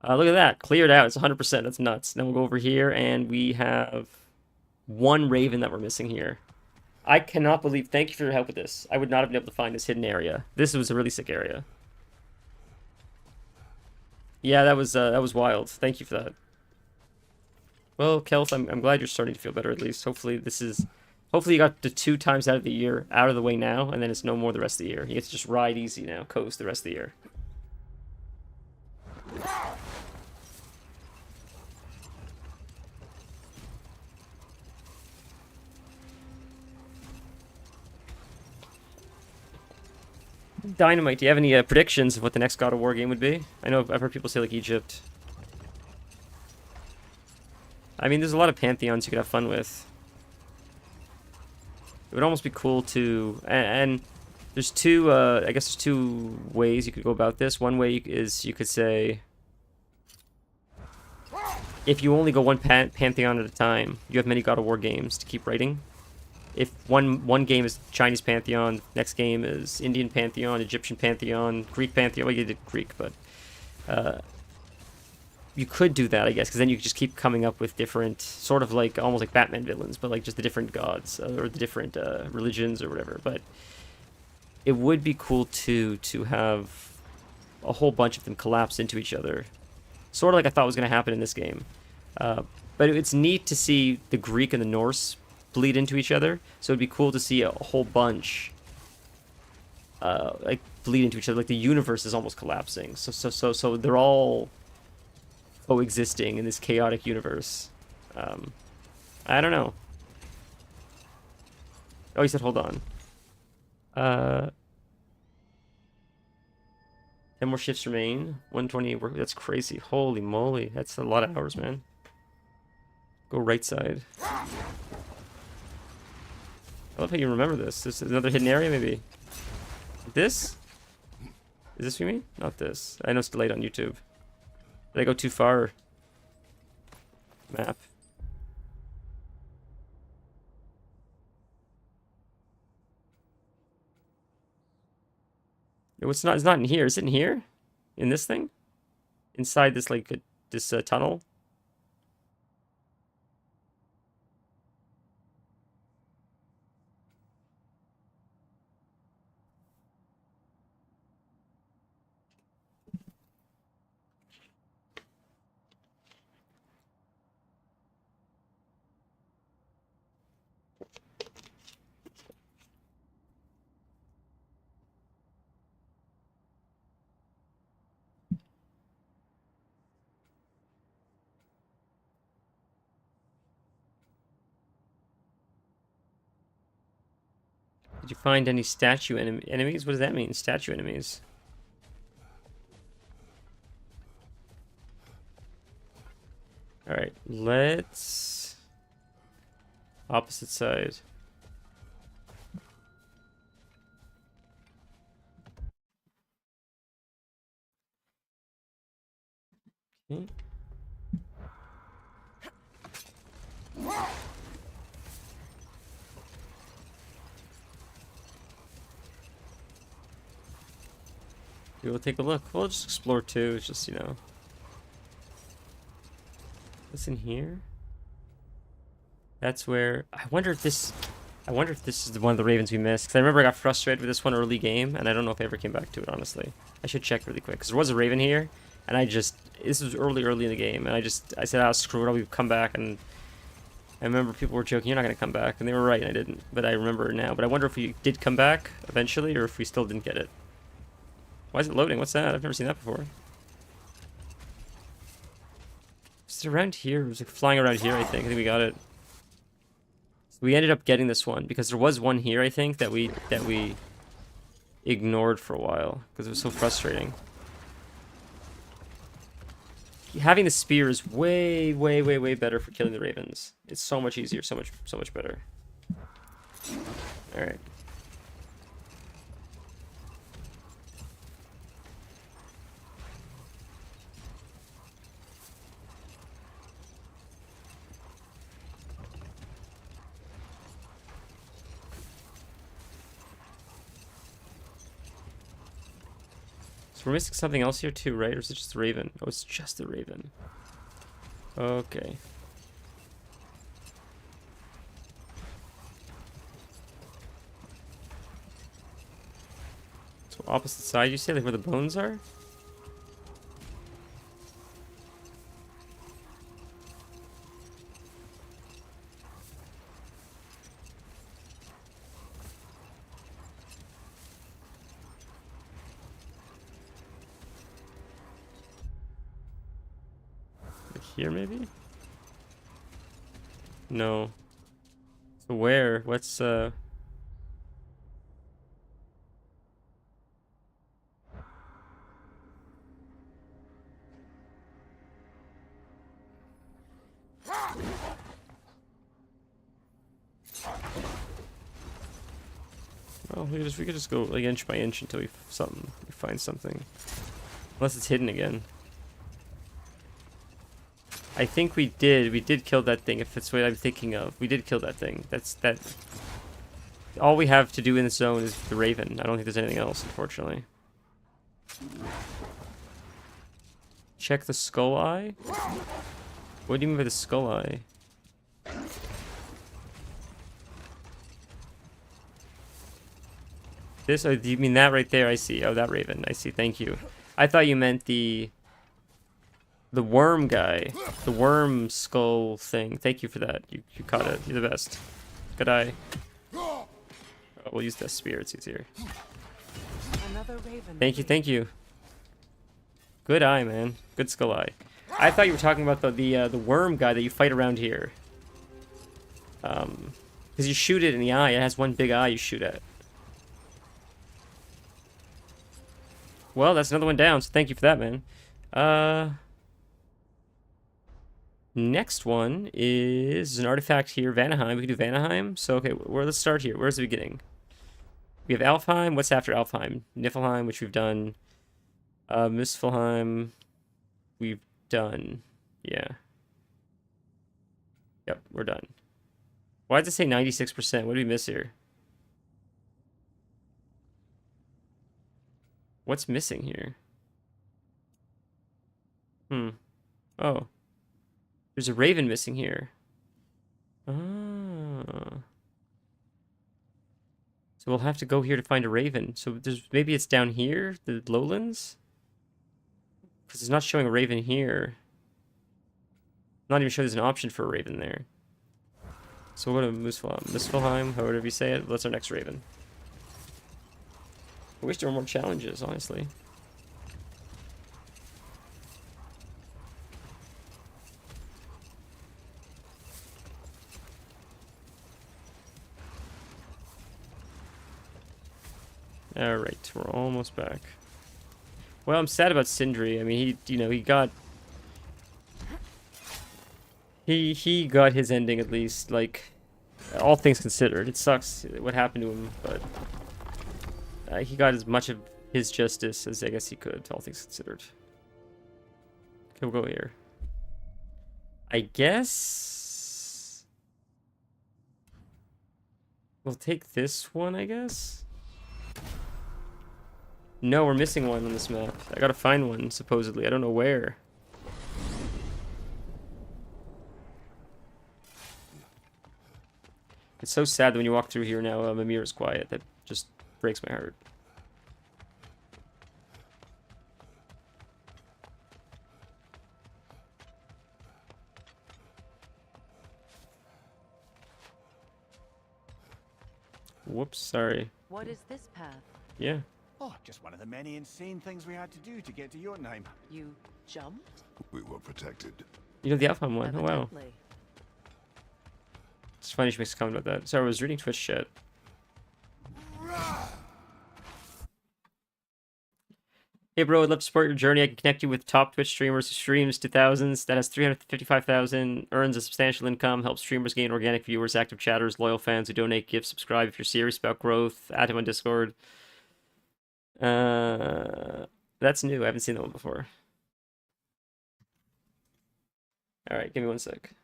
Look at that. Cleared out. It's 100%. That's nuts. Then we'll go over here, and we have one Raven that we're missing here. I cannot believe... Thank you for your help with this. I would not have been able to find this hidden area. This was a really sick area. Yeah, that was wild. Thank you for that. Well, Kelth, I'm glad you're starting to feel better at least. Hopefully this is... Hopefully you got the 2 times out of the year out of the way now, and then it's no more the rest of the year. You get to just ride easy now. Coast the rest of the year. Dynamite, do you have any predictions of what the next God of War game would be? I know I've heard people say like Egypt. I mean, there's a lot of pantheons you could have fun with. It would almost be cool to... And there's two, I guess there's 2 ways you could go about this. One way is you could say... If you only go one pantheon at a time, you have many God of War games to keep writing. If one game is Chinese pantheon, next game is Indian pantheon, Egyptian pantheon, Greek pantheon. Well, you did Greek, but you could do that, I guess, because then you could just keep coming up with different, sort of like almost like Batman villains, but like just the different gods or the different religions or whatever. But it would be cool to have a whole bunch of them collapse into each other, sort of like I thought was going to happen in this game. But it's neat to see the Greek and the Norse bleed into each other, so it'd be cool to see a whole bunch like bleed into each other. Like the universe is almost collapsing, so they're all coexisting in this chaotic universe. I don't know. Oh, he said hold on. 10 more shifts remain. 120 work. That's crazy. Holy moly, that's a lot of hours, man. Go right side. I love how you remember this. This is another hidden area, maybe. This? Is this what you mean? Not this. I know it's delayed on YouTube. Did I go too far? Map. No, it's not in here. Is it in here? In this thing? Inside this, like, this tunnel? Did you find any statue enemies? What does that mean? Statue enemies. Alright, let's... Opposite side. Okay. We'll take a look. We'll just explore too. It's just, you know. What's in here? That's where... I wonder if this is one of the ravens we missed. Because I remember I got frustrated with this one early game, and I don't know if I ever came back to it, honestly. I should check really quick. Because there was a raven here, and I just... This was early in the game, and I said, oh, screw it, I'll come back, and... I remember people were joking, you're not going to come back, and they were right, and I didn't. But I remember now. But I wonder if we did come back eventually, or if we still didn't get it. Why is it loading? What's that? I've never seen that before. Is it around here? It was like flying around here, I think. I think we got it. We ended up getting this one because there was one here, I think, that we ignored for a while because it was so frustrating. Having the spear is way, way, way, way better for killing the ravens. It's so much easier, so much better. All right. So we're missing something else here too, right? Or is it just the raven? Oh, it's just the raven. Okay. So opposite side, you say, like where the bones are? Like here, maybe? No. So where? What's Well, we could just go like inch by inch until we find something. Unless it's hidden again. I think we did kill that thing, if it's what I'm thinking of. We did kill that thing. That. All we have to do in this zone is the raven. I don't think there's anything else, unfortunately. Check the skull eye? What do you mean by the skull eye? This? Oh, do you mean that right there? I see. Oh, that raven. I see. Thank you. I thought you meant the worm guy. The worm skull thing. Thank you for that. You caught it. You're the best. Good eye. Oh, we'll use that spear. It's easier. Another raven. Thank you. Good eye, man. Good skull eye. I thought you were talking about the worm guy that you fight around here. Because you shoot it in the eye. It has one big eye you shoot at. Well, that's another one down, so thank you for that, man. Next one is an artifact here, Vanaheim. We can do Vanaheim. So, okay, let's start here. Where's the beginning? We have Alfheim. What's after Alfheim? Niflheim, which we've done. Muspelheim, we've done. Yeah. Yep, we're done. Why does it say 96%? What did we miss here? What's missing here? Oh. There's a raven missing here. Ah. So we'll have to go here to find a raven. So maybe it's down here, the lowlands? Because it's not showing a raven here. Not even sure there's an option for a raven there. So we'll go to Muspelheim, however you say it. That's our next raven. I wish there were more challenges, honestly. Alright, we're almost back. Well, I'm sad about Sindri. I mean, he got his ending at least, like, all things considered. It sucks what happened to him, but he got as much of his justice as I guess he could, all things considered. Okay, we'll go here. I guess we'll take this one, I guess. No, we're missing one on this map. I gotta find one, supposedly. I don't know where. It's so sad that when you walk through here now, Mimir is quiet. That just breaks my heart. Whoops, sorry. What is this path? Yeah. Oh, just one of the many insane things we had to do to get to Jotunheim. You jumped? We were protected. You know the Alfheim one. Oh, wow. Evidently. It's funny she makes a comment about that. Sorry, I was reading Twitch chat. Hey bro, I'd love to support your journey. I can connect you with top Twitch streamers who streams to thousands. That has 355,000, earns a substantial income, helps streamers gain organic viewers, active chatters, loyal fans who donate, give, subscribe if you're serious about growth. Add him on Discord. That's new. I haven't seen that one before. Alright, give me 1 sec.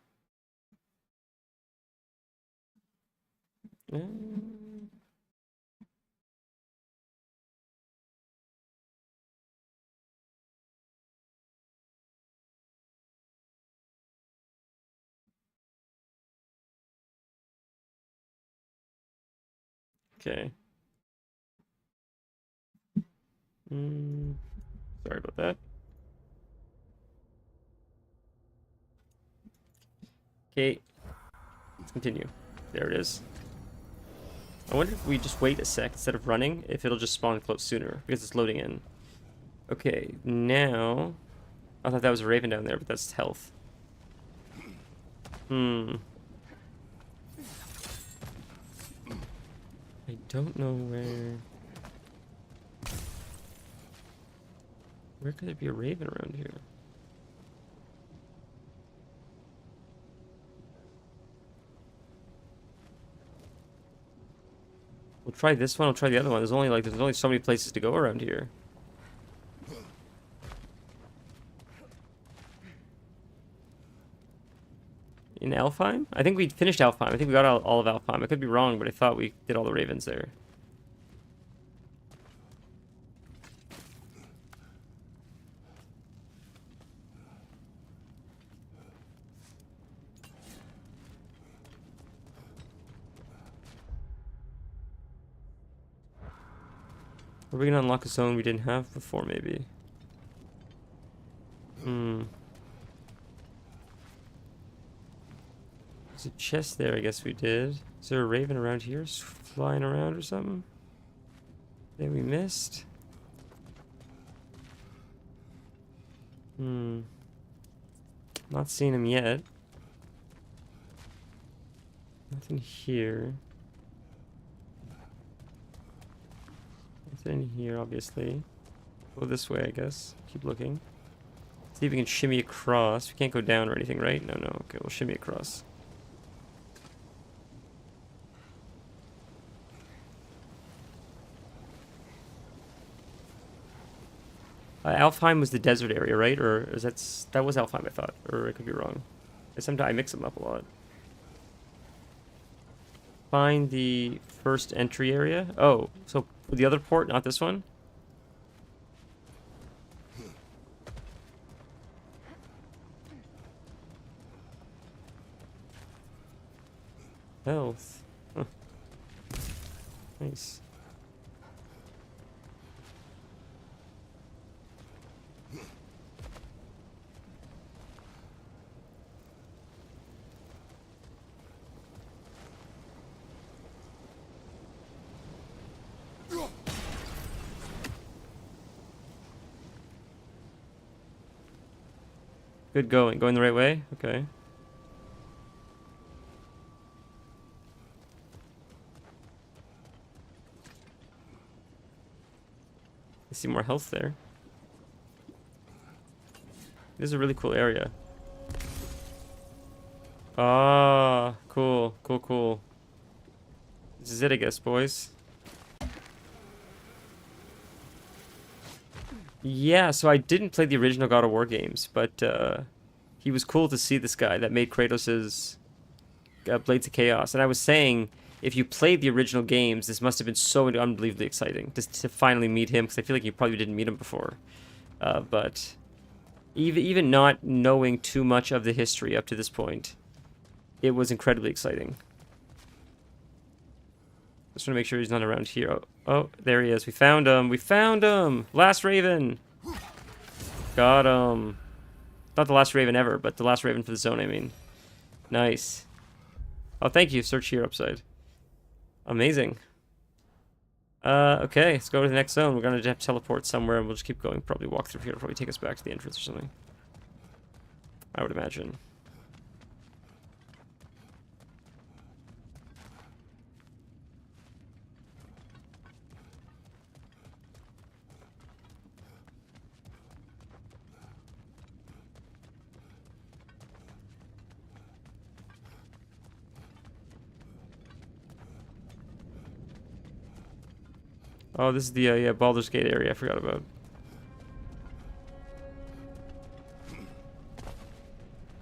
Okay. Sorry about that. Okay. Let's continue. There it is. I wonder if we just wait a sec instead of running, if it'll just spawn close sooner, because it's loading in. Okay, now... I thought that was a raven down there, but that's health. I don't know where... Where could there be a raven around here? We'll try this one, we'll try the other one. There's only so many places to go around here. In Alfheim? I think we finished Alfheim. I think we got all of Alfheim. I could be wrong, but I thought we did all the ravens there. Are we gonna unlock a zone we didn't have before, maybe? There's a chest there, I guess we did. Is there a raven around here flying around or something? That we missed? Not seeing him yet. Nothing here. Nothing here, obviously. Go this way, I guess. Keep looking. See if we can shimmy across. We can't go down or anything, right? No. Okay, we'll shimmy across. Alfheim was the desert area, right? Or is that was Alfheim, I thought. Or I could be wrong. Sometimes I mix them up a lot. Find the first entry area. Oh, so the other port, not this one? Health. Huh. Nice. Good going. Going the right way? Okay. I see more health there. This is a really cool area. Ah, cool. Cool. This is it, I guess, boys. Yeah, so I didn't play the original God of War games, but he was cool to see this guy that made Kratos' Blades of Chaos. And I was saying, if you played the original games, this must have been so unbelievably exciting just to finally meet him, because I feel like you probably didn't meet him before. But even not knowing too much of the history up to this point, it was incredibly exciting. Just want to make sure he's not around here. Oh, there he is. We found him. We found him. Last Raven. Got him. Not the last Raven ever, but the last Raven for the zone, I mean. Nice. Oh, thank you. Search here upside. Amazing. Okay, let's go to the next zone. We're going to have to teleport somewhere, and we'll just keep going. Probably walk through here. It'll probably take us back to the entrance or something. I would imagine. Oh, this is the yeah, Baldur's Gate area I forgot about.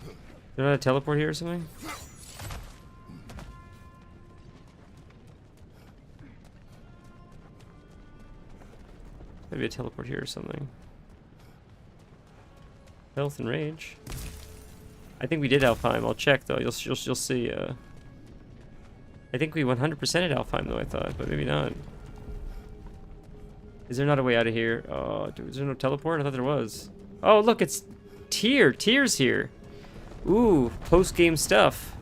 Is there not a teleport here or something? Maybe a teleport here or something. Health and rage. I think we did Alfheim. I'll check though. You'll see. I think we 100%ed Alfheim though. I thought, but maybe not. Is there not a way out of here? Oh, dude, is there no teleport? I thought there was. Oh, look, it's Tyr. Tyr's here. Ooh, post-game stuff.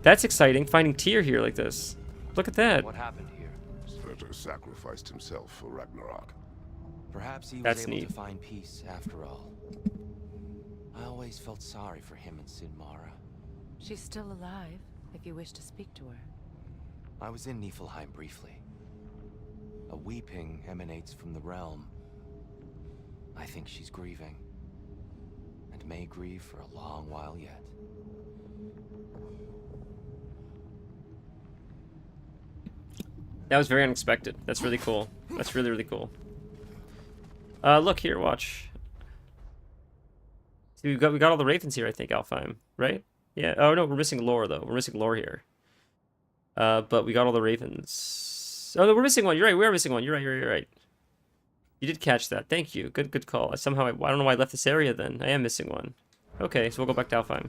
That's exciting. Finding Tyr here like this. Look at that. What happened here? Surtur sacrificed himself for Ragnarok. Perhaps he was That's able neat. to find peace after all. I always felt sorry for him and Sinmara. She's still alive, if you wish to speak to her. I was in Niflheim briefly. A weeping emanates from the realm. I think she's grieving. And may grieve for a long while yet. That was very unexpected. That's really cool. That's really, really cool. Look here, watch. See, we got all the ravens here, I think, Alfheim, right? Yeah. Oh no, we're missing lore though. We're missing lore here. But we got all the ravens. Oh no, we're missing one. You're right. We are missing one. You're right. You're right. You did catch that. Thank you. Good call. Somehow I don't know why I left this area then. I am missing one. Okay, so we'll go back to Alfheim.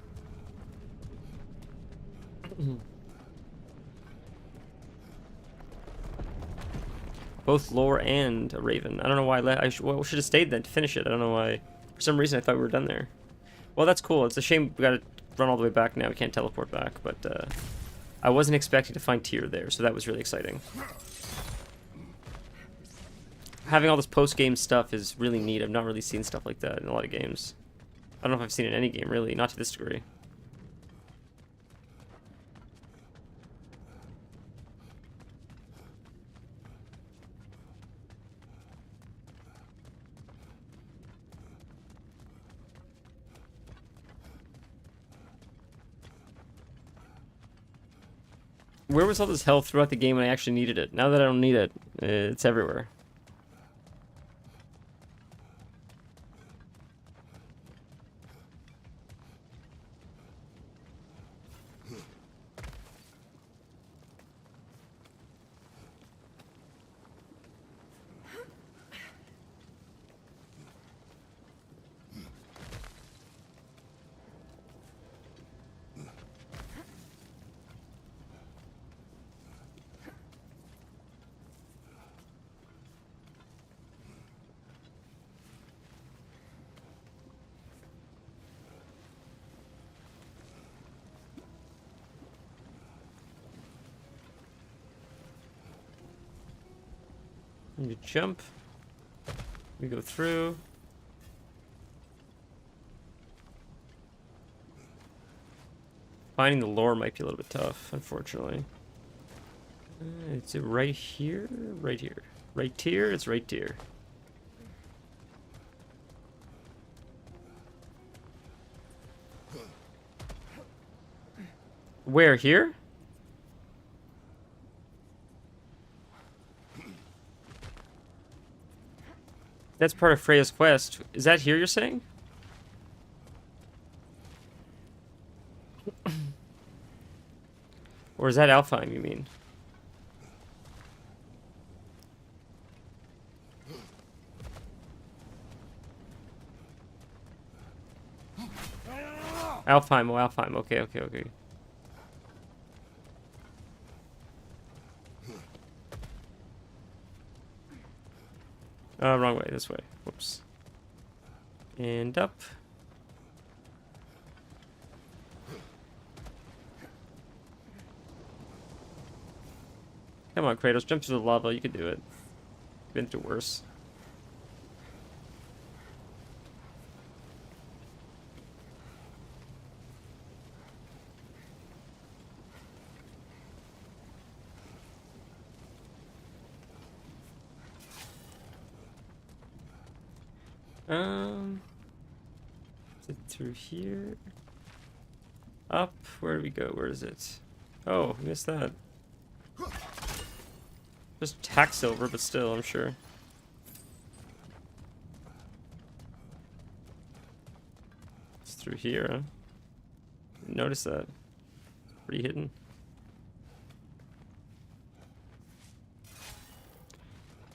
Both lore and a raven. I don't know why I left. I should have stayed then to finish it. I don't know why. For some reason I thought we were done there. Well, that's cool. It's a shame we gotta run all the way back now. We can't teleport back, but I wasn't expecting to find Tyr there, so that was really exciting. Having all this post-game stuff is really neat. I've not really seen stuff like that in a lot of games. I don't know if I've seen it in any game, really. Not to this degree. Where was all this health throughout the game when I actually needed it? Now that I don't need it, it's everywhere. You jump. We go through. Finding the lore might be a little bit tough, unfortunately. Is it right here? Right here. Right here? It's right here. Where? Here? That's part of Freya's quest. Is that here you're saying? Or is that Alfheim you mean? Alfheim, oh Alfheim. Okay, okay, okay. Wrong way, this way. Whoops. And up. Come on, Kratos, jump through the lava. You can do it. Been through worse. Is it through here? Up? Where do we go? Where is it? Oh, missed that. Just tack silver, but still, I'm sure. It's through here, huh? Didn't notice that. Pretty hidden.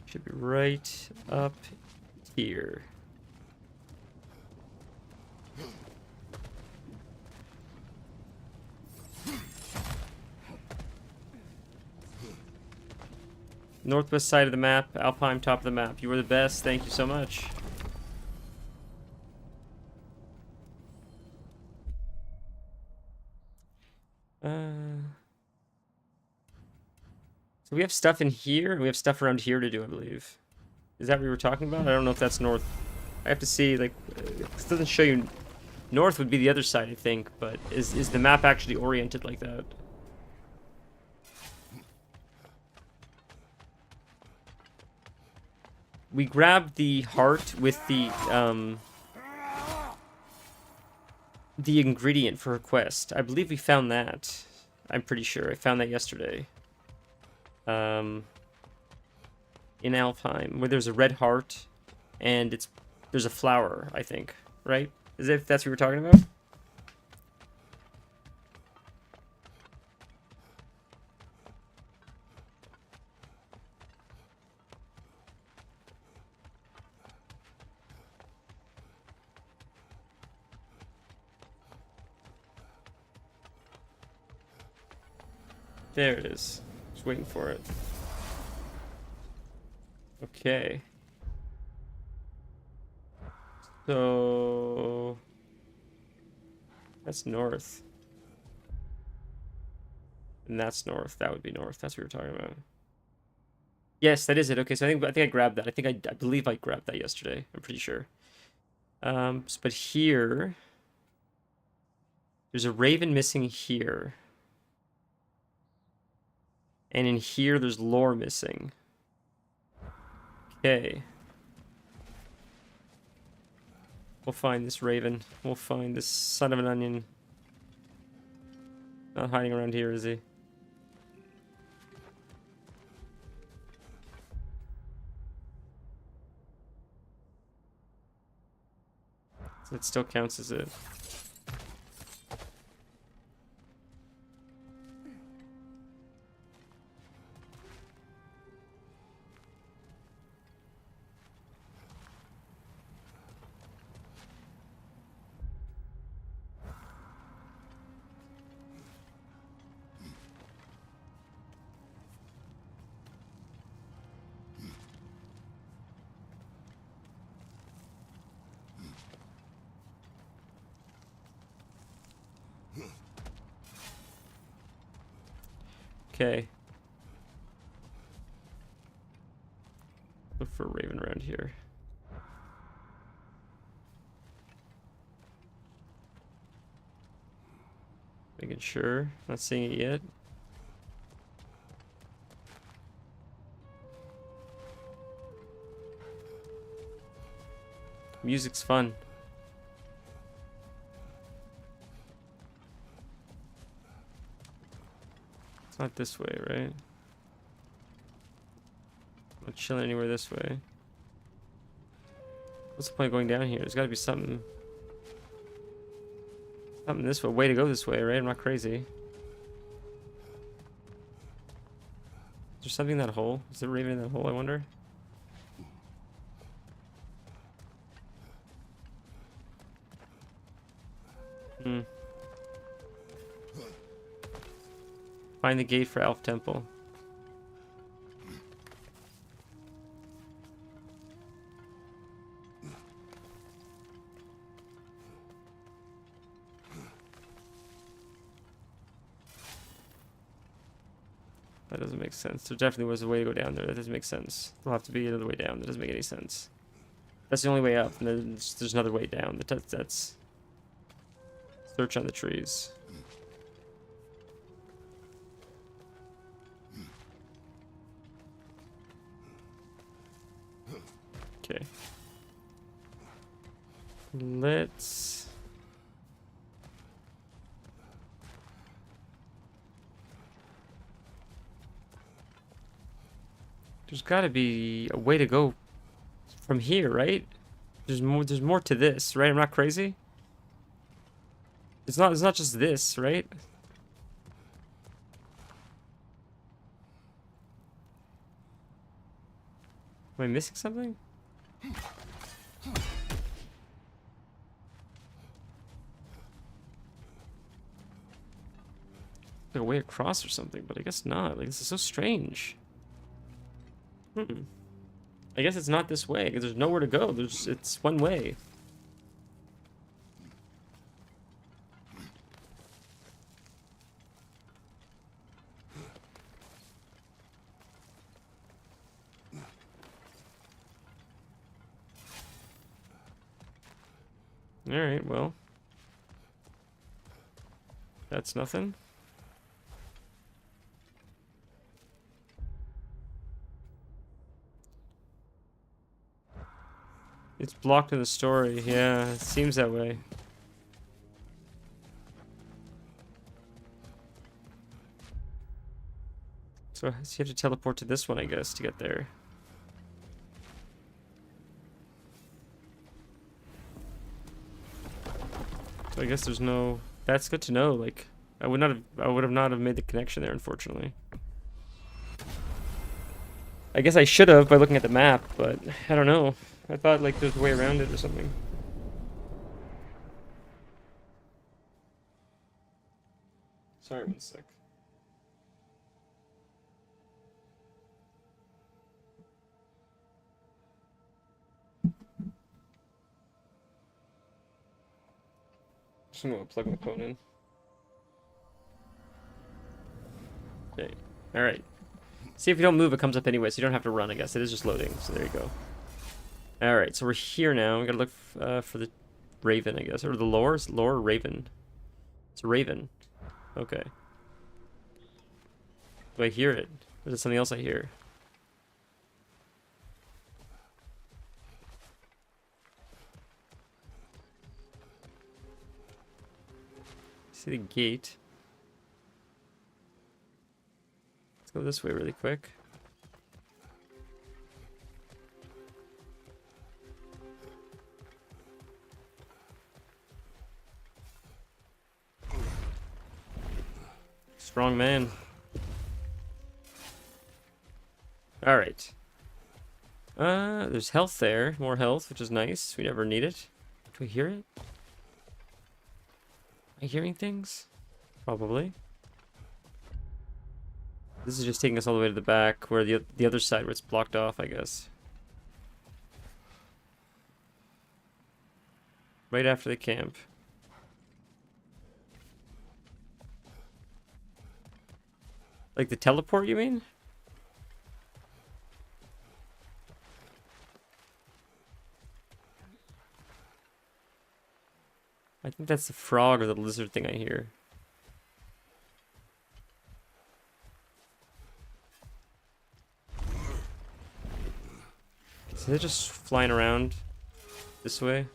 Should be right up here. Northwest side of the map, Alpine top of the map. You were the best. Thank you so much. So we have stuff in here, and we have stuff around here to do, I believe. Is that what we were talking about? I don't know if that's north. I have to see, like, this doesn't show you. North would be the other side, I think, but is the map actually oriented like that? We grabbed the heart with the ingredient for her quest. I believe we found that. I'm pretty sure. I found that yesterday. In Alfheim, where there's a red heart, and there's a flower, I think. Right? Is it, if that's what we're talking about? There it is. Just waiting for it. Okay. So that's north. And that's north. That would be north. That's what we were talking about. Yes, that is it. Okay, so I think I grabbed that. I believe I grabbed that yesterday. I'm pretty sure. But here there's a raven missing here. And in here, there's lore missing. Okay. We'll find this raven. We'll find this son of an onion. Not hiding around here, is he? So it still counts as it. Okay. Look for a raven around here. Making sure. Not seeing it yet. Music's fun. It's not this way, right? I'm not chilling anywhere this way. What's the point of going down here? There's gotta be something. Something this way. Way to go this way, right? I'm not crazy. Is there something in that hole? Is there a raven in that hole, I wonder? Find the gate for Elf Temple. That doesn't make sense. There definitely was a way to go down there. That doesn't make sense. There'll have to be another way down. That doesn't make any sense. That's the only way up, and then there's another way down. That's search on the trees. Okay. Let's... There's got to be a way to go from here, right? There's more to this, right? I'm not crazy? It's not just this, right? Am I missing something? Like a way across or something, but I guess not. Like, this is so strange. I guess it's not this way, because there's nowhere to go. It's one way. Alright, well. That's nothing. It's blocked in the story. Yeah, it seems that way. So you have to teleport to this one, I guess, to get there. So I guess there's no... That's good to know. Like, I would not have made the connection there, unfortunately. I guess I should have by looking at the map, but I don't know. I thought like there's a way around it or something. Sorry, 1 sec. Just gonna plug my phone in. Okay. Alright. See, if you don't move, it comes up anyway, so you don't have to run, I guess. It is just loading, so there you go. Alright, so we're here now. We gotta look for the Raven, I guess. Or the lore? Is it lore or Raven? It's a Raven. Okay. Do I hear it? Or is it something else I hear? See the gate. Let's go this way really quick. Strong man. Alright. There's health there. More health, which is nice. We never need it. Do I hear it? Am I hearing things? Probably. This is just taking us all the way to the back, where the other side where it's blocked off, I guess. Right after the camp. Like the teleport, you mean? I think that's the frog or the lizard thing I hear. So they're just flying around this way.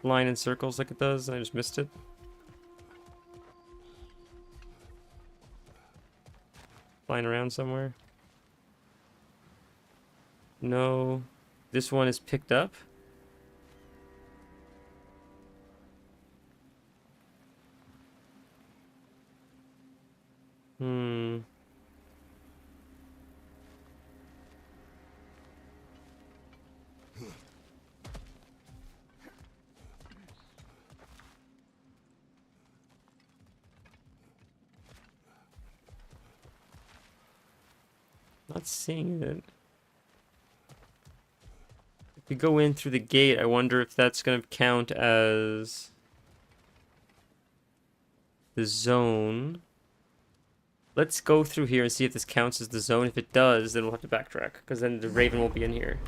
Flying in circles like it does, and I just missed it. Flying around somewhere. No. This one is picked up. Not seeing it. If we go in through the gate, I wonder if that's going to count as the zone. Let's go through here and see if this counts as the zone. If it does, then we'll have to backtrack, because then the Raven won't be in here.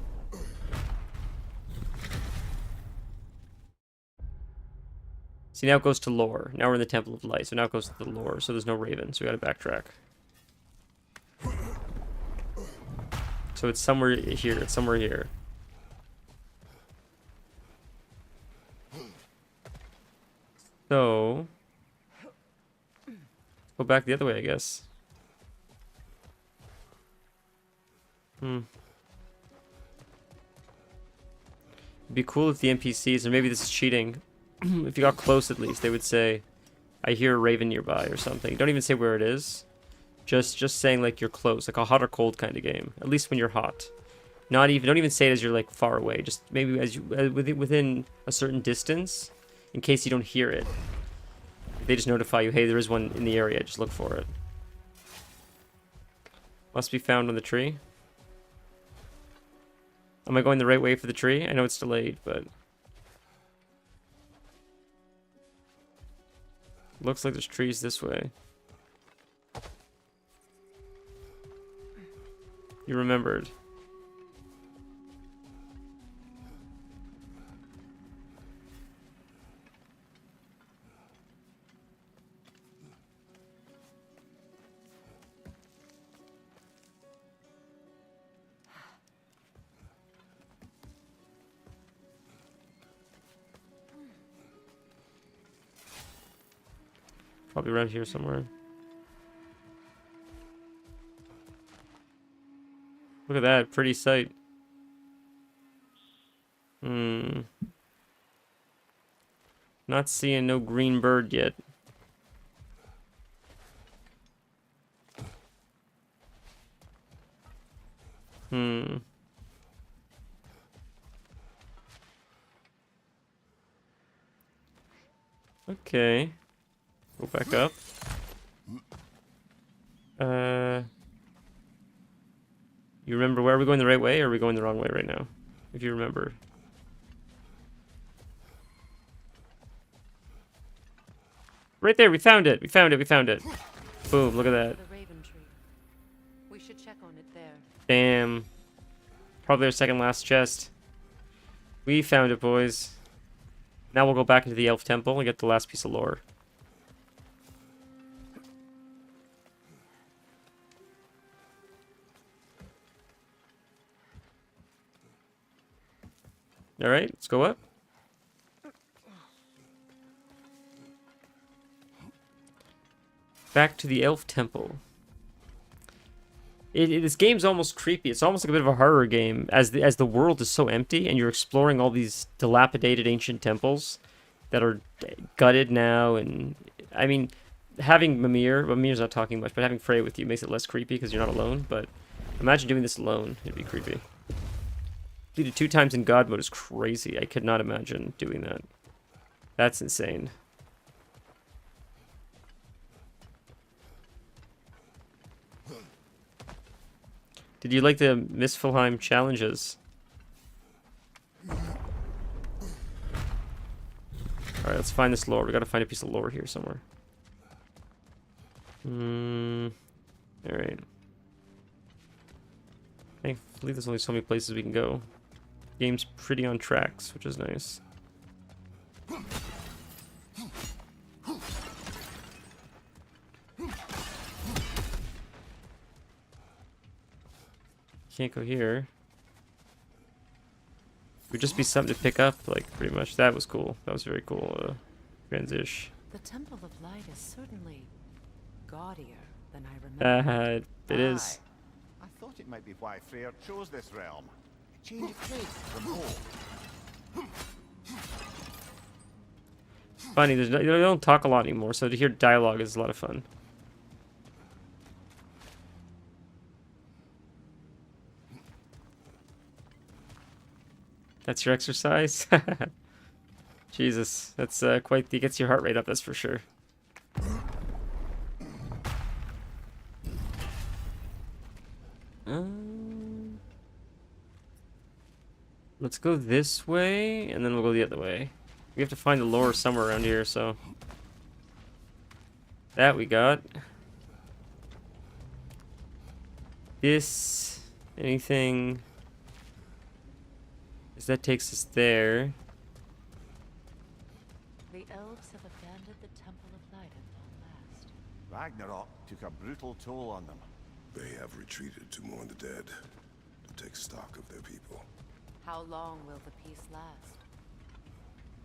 See, now it goes to lore. Now we're in the Temple of Light, so now it goes to the lore, so there's no Raven, so we gotta backtrack. So it's somewhere here, it's somewhere here. So... go back the other way, I guess. It'd be cool if the NPCs, or maybe this is cheating, if you got close at least, they would say, I hear a raven nearby or something. Don't even say where it is. Just saying like you're close, like a hot or cold kind of game. At least when you're hot. Don't even say it as you're like far away. Just maybe as you within a certain distance, in case you don't hear it. They just notify you, hey, there is one in the area. Just look for it. Must be found on the tree. Am I going the right way for the tree? I know it's delayed, but looks like there's trees this way. You remembered. Probably around here somewhere. Look at that, pretty sight. Not seeing no green bird yet. Okay. Go back up. You remember where? Are we going the right way, or are we going the wrong way right now? If you remember. Right there, we found it! We found it, we found it. Boom, look at that. The Raven Tree. We should check on it there. Damn. Probably our second last chest. We found it, boys. Now we'll go back into the Elf Temple and get the last piece of lore. Alright, let's go up. Back to the Elf Temple. This game's almost creepy. It's almost like a bit of a horror game, as the world is so empty and you're exploring all these dilapidated ancient temples that are gutted now. And I mean, having Mimir's not talking much, but having Freya with you makes it less creepy because you're not alone. But imagine doing this alone; it'd be creepy. Completed 2 times in God mode is crazy. I could not imagine doing that. That's insane. Did you like the Muspelheim challenges? Alright, let's find this lore. We gotta find a piece of lore here somewhere. Alright. Thankfully, there's only so many places we can go. Game's pretty on tracks, which is nice. Can't go here. Would just be something to pick up, like, pretty much. That was cool. That was very cool. Transition. The Temple of Light is certainly gaudier than I remember. It is. I thought it might be why Freyr chose this realm. A change of place from home. Funny, they don't talk a lot anymore, so to hear dialogue is a lot of fun. That's your exercise? Jesus, that's quite... It gets your heart rate up, that's for sure. Let's go this way, and then we'll go the other way. We have to find the lore somewhere around here, so... That we got. This... Anything... That takes us there. The elves have abandoned the Temple of Light at long last. Ragnarok took a brutal toll on them. They have retreated to mourn the dead, to take stock of their people. How long will the peace last?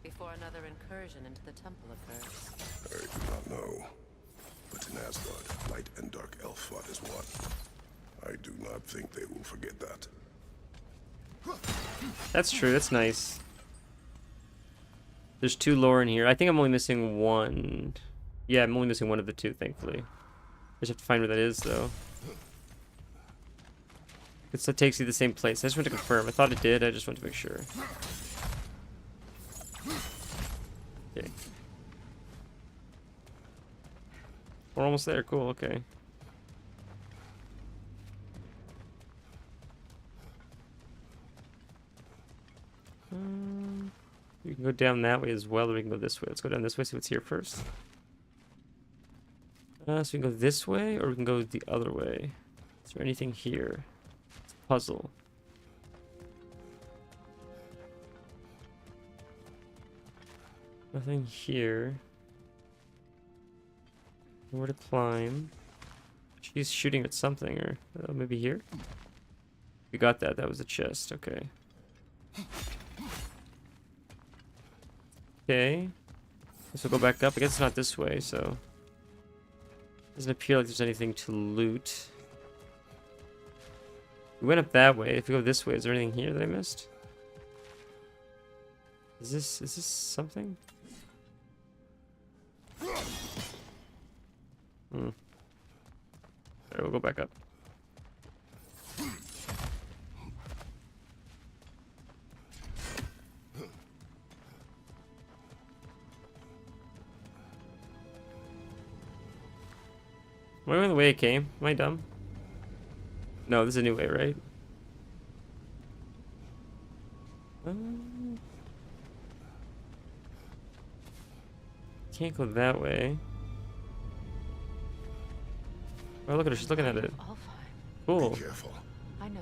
Before another incursion into the temple occurs. I do not know. But in Asgard, light and dark elf fought as one. I do not think they will forget that. That's true. That's nice. There's 2 lore in here. I think I'm only missing 1. Yeah, I'm only missing 1 of the 2, thankfully. I just have to find where that is, though. It still takes you to the same place. I just want to confirm. I thought it did. I just want to make sure. Okay. We're almost there. Cool. Okay. We can go down that way as well, or we can go this way. Let's go down this way, see what's here first. So we can go this way, or we can go the other way. Is there anything here? It's a puzzle. Nothing here. Where to climb? She's shooting at something, or maybe here? We got that. That was a chest. Okay. Okay. Guess we'll go back up. I guess it's not this way, so... Doesn't appear like there's anything to loot. We went up that way. If we go this way, is there anything here that I missed? Is this something? Alright, we'll go back up. Am I going the way it came? Am I dumb? No, this is a new way, right? Can't go that way. Oh, look at her. She's looking at it. All fine. Cool. Be careful. I know.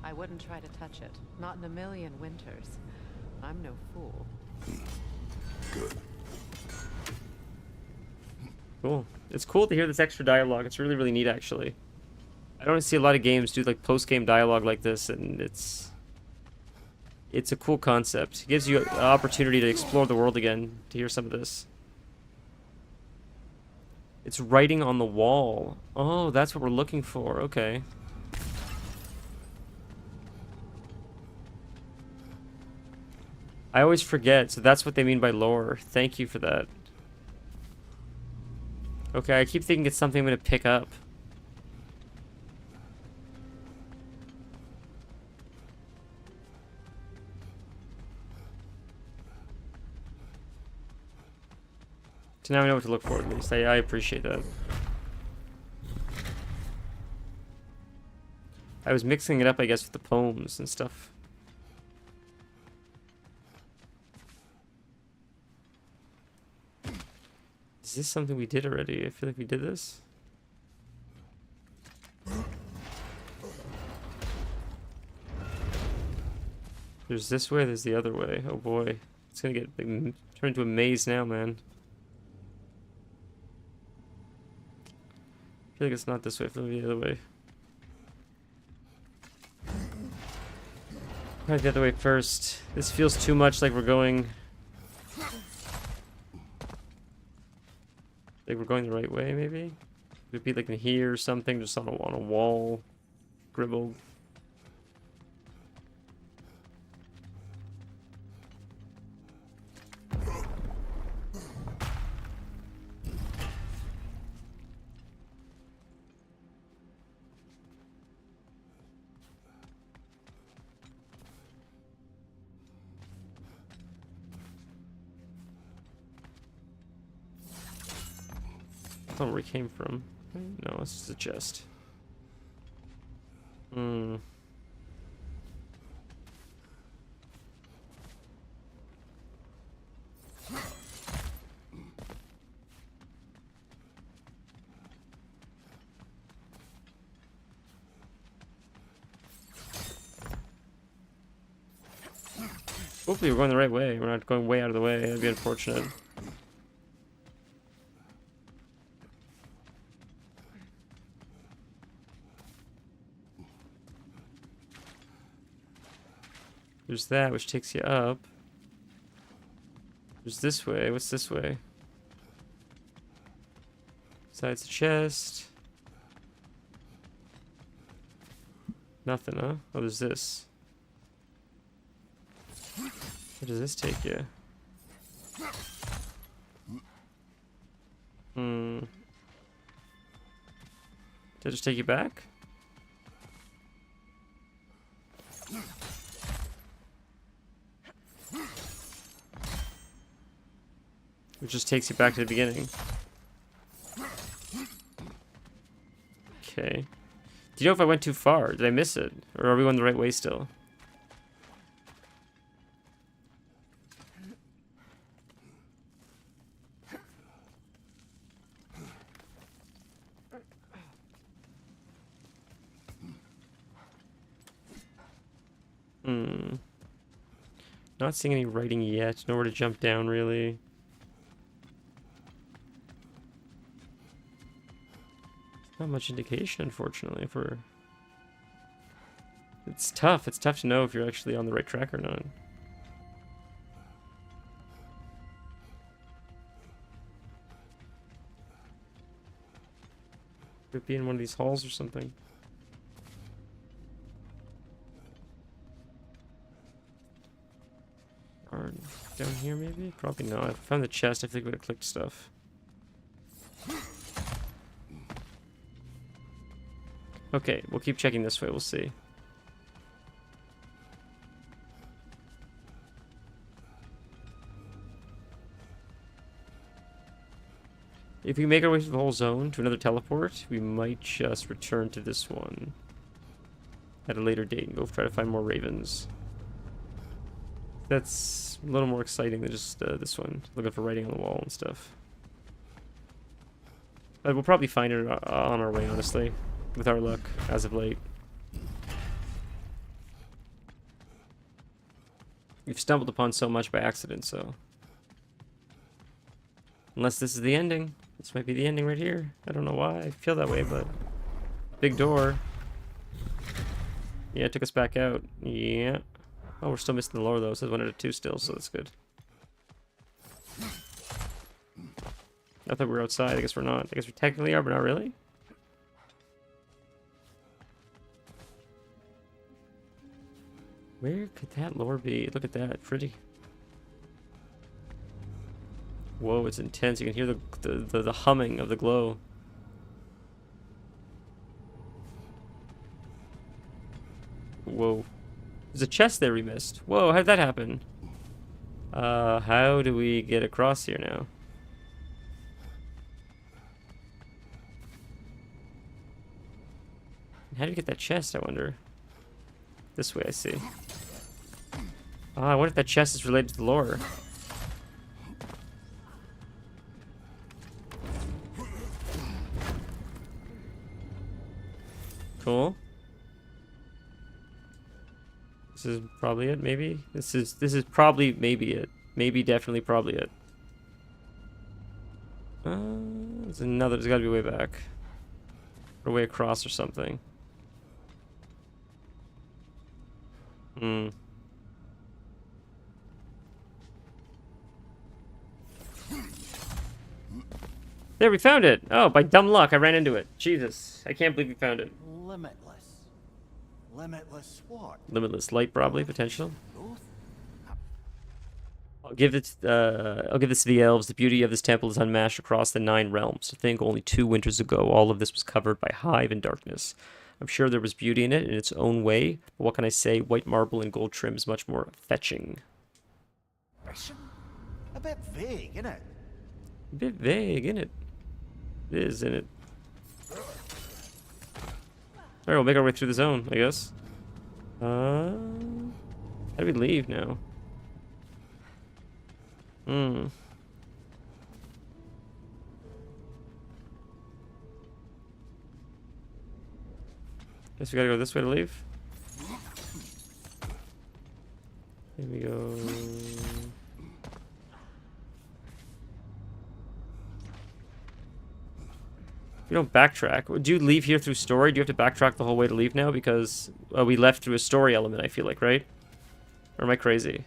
I wouldn't try to touch it. Not in a million winters. I'm no fool. Good. Cool. It's cool to hear this extra dialogue. It's really, really neat, actually. I don't see a lot of games do like post-game dialogue like this, and it's a cool concept. It gives you an opportunity to explore the world again, to hear some of this. It's writing on the wall. Oh, that's what we're looking for. Okay. I always forget, so that's what they mean by lore. Thank you for that. Okay, I keep thinking it's something I'm going to pick up. So now I know what to look for, at least. I appreciate that. I was mixing it up, I guess, with the poems and stuff. Is this something we did already? I feel like we did this. There's this way, there's the other way. Oh boy. It's gonna get like, turned into a maze now, man. I feel like it's not this way, I feel like the other way. Try the other way first. This feels too much like we're going... Like we're going the right way, maybe? Could it be like in here or something, just on a wall, scribbled? I don't know where he came from. No, it's just a chest. Hmm. Hopefully we're going the right way. We're not going way out of the way. That'd be unfortunate. There's that, which takes you up. There's this way. What's this way? Besides the chest. Nothing, huh? Oh, there's this. Where does this take you? Hmm. Did it just take you back? It just takes you back to the beginning. Okay. Do you know if I went too far? Did I miss it? Or are we going the right way still? Hmm. Not seeing any writing yet. Nowhere to jump down, really. Not much indication, unfortunately, for... It's tough. It's tough to know if you're actually on the right track or not. Could be in one of these halls or something. Or down here, maybe? Probably not. If I found the chest, I think we would have clicked stuff. Okay, we'll keep checking this way, we'll see. If we make our way through the whole zone to another teleport, we might just return to this one at a later date and go try to find more ravens. That's a little more exciting than just this one, looking for writing on the wall and stuff. But we'll probably find it on our way, honestly. With our luck, as of late. We've stumbled upon so much by accident, so... Unless this is the ending. This might be the ending right here. I don't know why I feel that way, but... Big door. Yeah, it took us back out. Yeah. Oh, we're still missing the lore, though. It says 1 out of 2 still, so that's good. I thought we were outside. I guess we're not. I guess we technically are, but not really. Where could that lore be? Look at that, pretty. Whoa, it's intense. You can hear the humming of the glow. Whoa. There's a chest there we missed. Whoa, how'd that happen? How do we get across here now? How do you get that chest, I wonder? This way, I see. Ah, I wonder if that chest is related to the lore. Cool. This is probably it, maybe? This is probably maybe it. Maybe, definitely, probably it. There's another, there's gotta be a way back. Or a way across or something. Hmm. There, we found it! Oh, by dumb luck, I ran into it. Jesus, I can't believe we found it. Limitless. Limitless what? Limitless light, probably, potential. Growth? I'll give this to the elves. The beauty of this temple is unmatched across the 9 realms. To think only 2 winters ago, all of this was covered by hive and darkness. I'm sure there was beauty in it in its own way, but what can I say? White marble and gold trim is much more fetching. A bit vague, isn't it? A bit vague, isn't it? It is, isn't it? Alright, we'll make our way through the zone, I guess. How do we leave now? Guess we gotta go this way to leave. Here we go. We don't backtrack. Do you leave here through story? Do you have to backtrack the whole way to leave now? Because we left through a story element, I feel like, right? Or am I crazy?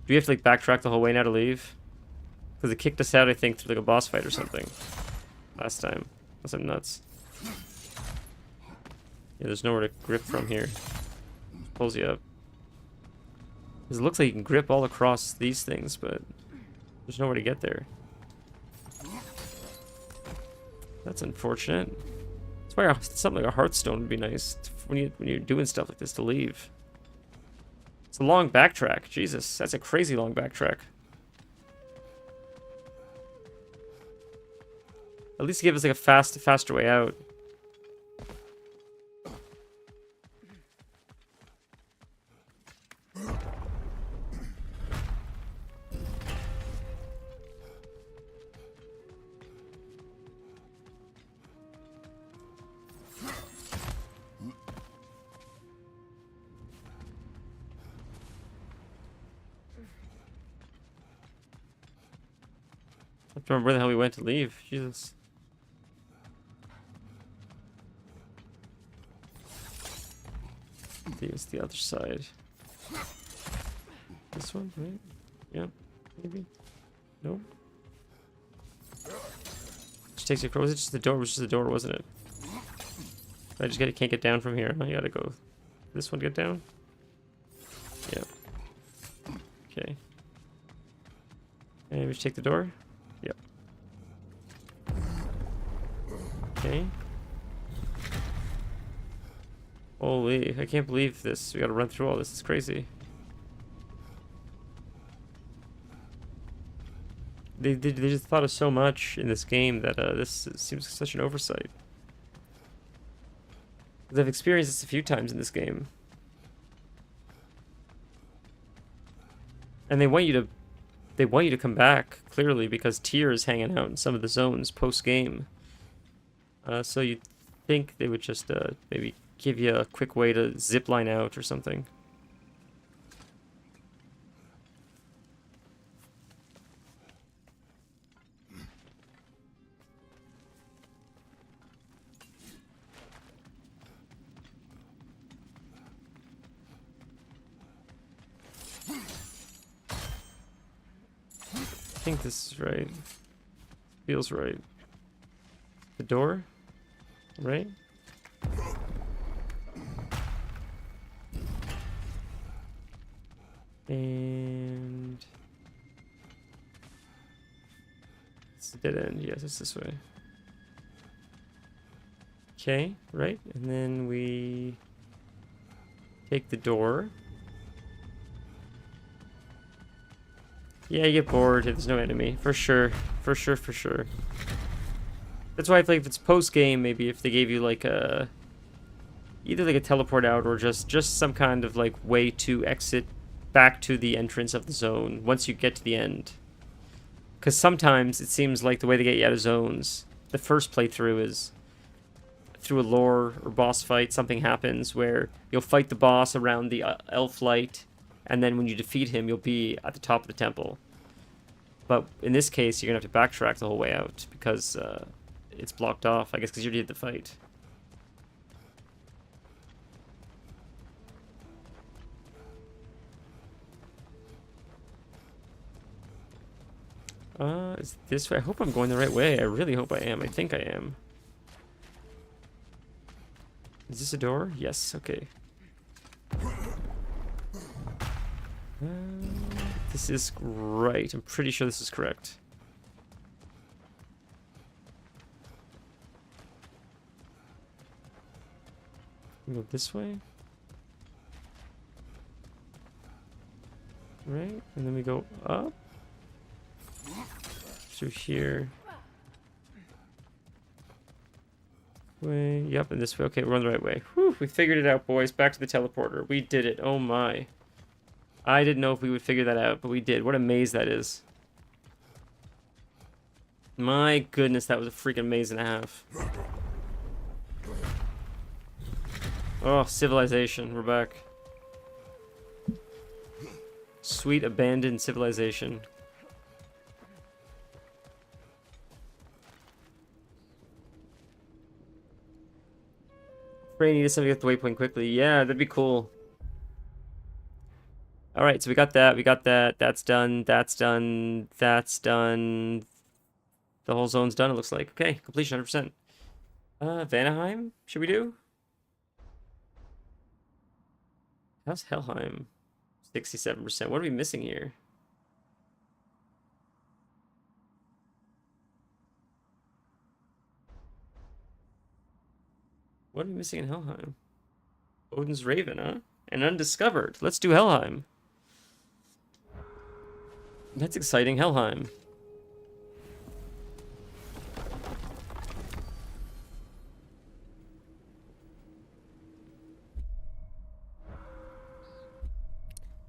Do we have to, like, backtrack the whole way now to leave? Because it kicked us out, I think, through, like, a boss fight or something. Last time. Unless I'm nuts. Yeah, there's nowhere to grip from here. Pulls you up. 'Cause it looks like you can grip all across these things, but there's nowhere to get there. That's unfortunate. That's why something like a Hearthstone would be nice when you're doing stuff like this to leave. It's a long backtrack. Jesus, that's a crazy long backtrack. At least give us like a faster way out. I have to remember where the hell we went to leave. Jesus. It's the other side. This one, right? Yeah, maybe. Nope. Which takes you across. Was it just the door? It was just the door, wasn't it? I just can't get down from here. I gotta go. This one get down? Yeah. Okay. And we just take the door? Yep. Okay. Holy, I can't believe this. We gotta run through all this. It's crazy. They just thought of so much in this game that this seems such an oversight. 'Cause I've experienced this a few times in this game. And they want you to come back, clearly, because Tyr is hanging out in some of the zones post-game. So you'd think they would just maybe give you a quick way to zip line out or something. I think this is right. Feels right. The door? Right? And it's a dead end. Yes, it's this way. Okay, right? And then we take the door. Yeah, you get bored if there's no enemy. For sure. For sure, for sure. That's why I feel like if it's post-game, maybe if they gave you like a... either like a teleport out or just some kind of like way to exit back to the entrance of the zone once you get to the end. Because sometimes it seems like the way they get you out of zones, the first playthrough is through a lore or boss fight, something happens where you'll fight the boss around the elf light, and then when you defeat him, you'll be at the top of the temple. But in this case, you're going to have to backtrack the whole way out because it's blocked off, I guess, because you already did the fight. Is this way? I hope I'm going the right way. I really hope I am. I think I am. Is this a door? Yes, okay. This is right. I'm pretty sure this is correct. Go this way. Right, and then we go up. Through here. Way, yep, and this way. Okay, we're on the right way. Whew, we figured it out, boys. Back to the teleporter. We did it. Oh my. I didn't know if we would figure that out, but we did. What a maze that is. My goodness, that was a freaking maze and a half. Oh, civilization. We're back. Sweet abandoned civilization. Ray needed something to get the waypoint quickly. Yeah, that'd be cool. Alright, so we got that, that's done, that's done, that's done. The whole zone's done, it looks like. Okay, completion 100%. Vanaheim? Should we do? How's Helheim? 67%. What are we missing here? What are we missing in Helheim? Odin's Raven, huh? And Undiscovered. Let's do Helheim. That's exciting, Helheim.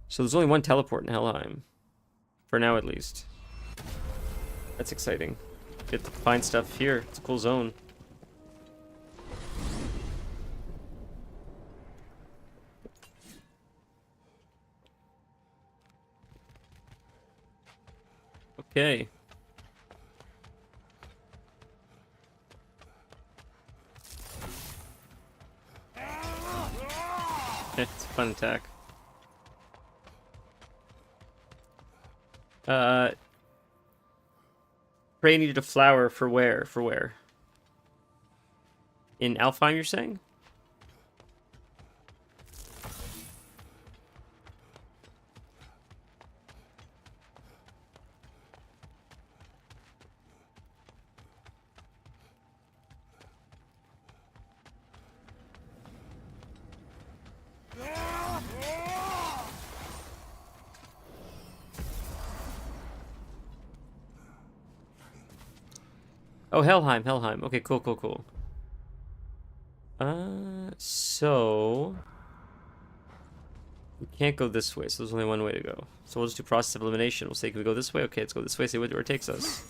So there's only one teleport in Helheim. For now, at least. That's exciting. Get to find stuff here. It's a cool zone. Okay. It's a fun attack. Prey needed a flower for where? For where? In Alfheim, you're saying? Oh, Helheim, Helheim. Okay, cool, cool, cool. So... we can't go this way, so there's only one way to go. So we'll just do process of elimination. We'll say, can we go this way? Okay, let's go this way, see where it takes us.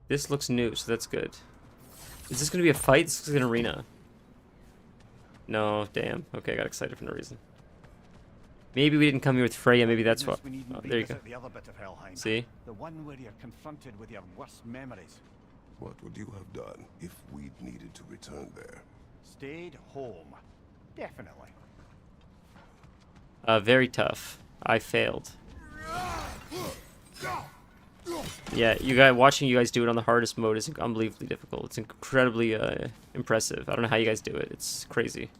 This looks new, so that's good. Is this going to be a fight? This is an arena. No, damn. Okay, I got excited for no reason. Maybe we didn't come here with Freya, maybe that's what... Oh, there you go. The other bit of Helheim. See? The one where you're confronted with your worst memories. What would you have done if we'd needed to return there? Stayed home. Definitely. Very tough. I failed. Yeah, watching you guys do it on the hardest mode is unbelievably difficult. It's incredibly impressive. I don't know how you guys do it. It's crazy.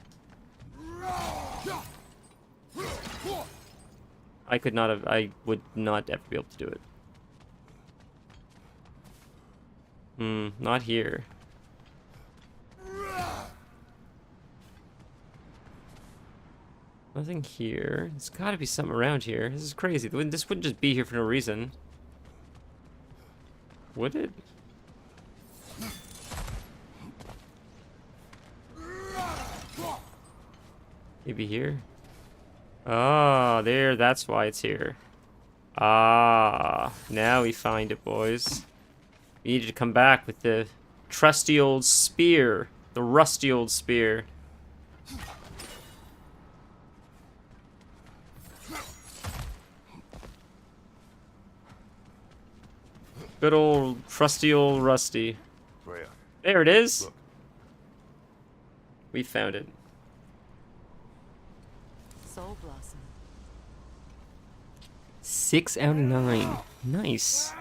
I would not ever be able to do it. Not here. Nothing here. There's gotta be something around here. This is crazy. This wouldn't just be here for no reason. Would it? Maybe here? Ah, there, that's why it's here. Ah, now we find it, boys. We needed to come back with the trusty old spear. The rusty old spear. Good old, trusty old Rusty. Freya, There it is. look. We found it. Soul Blossom. 6 out of 9. Nice.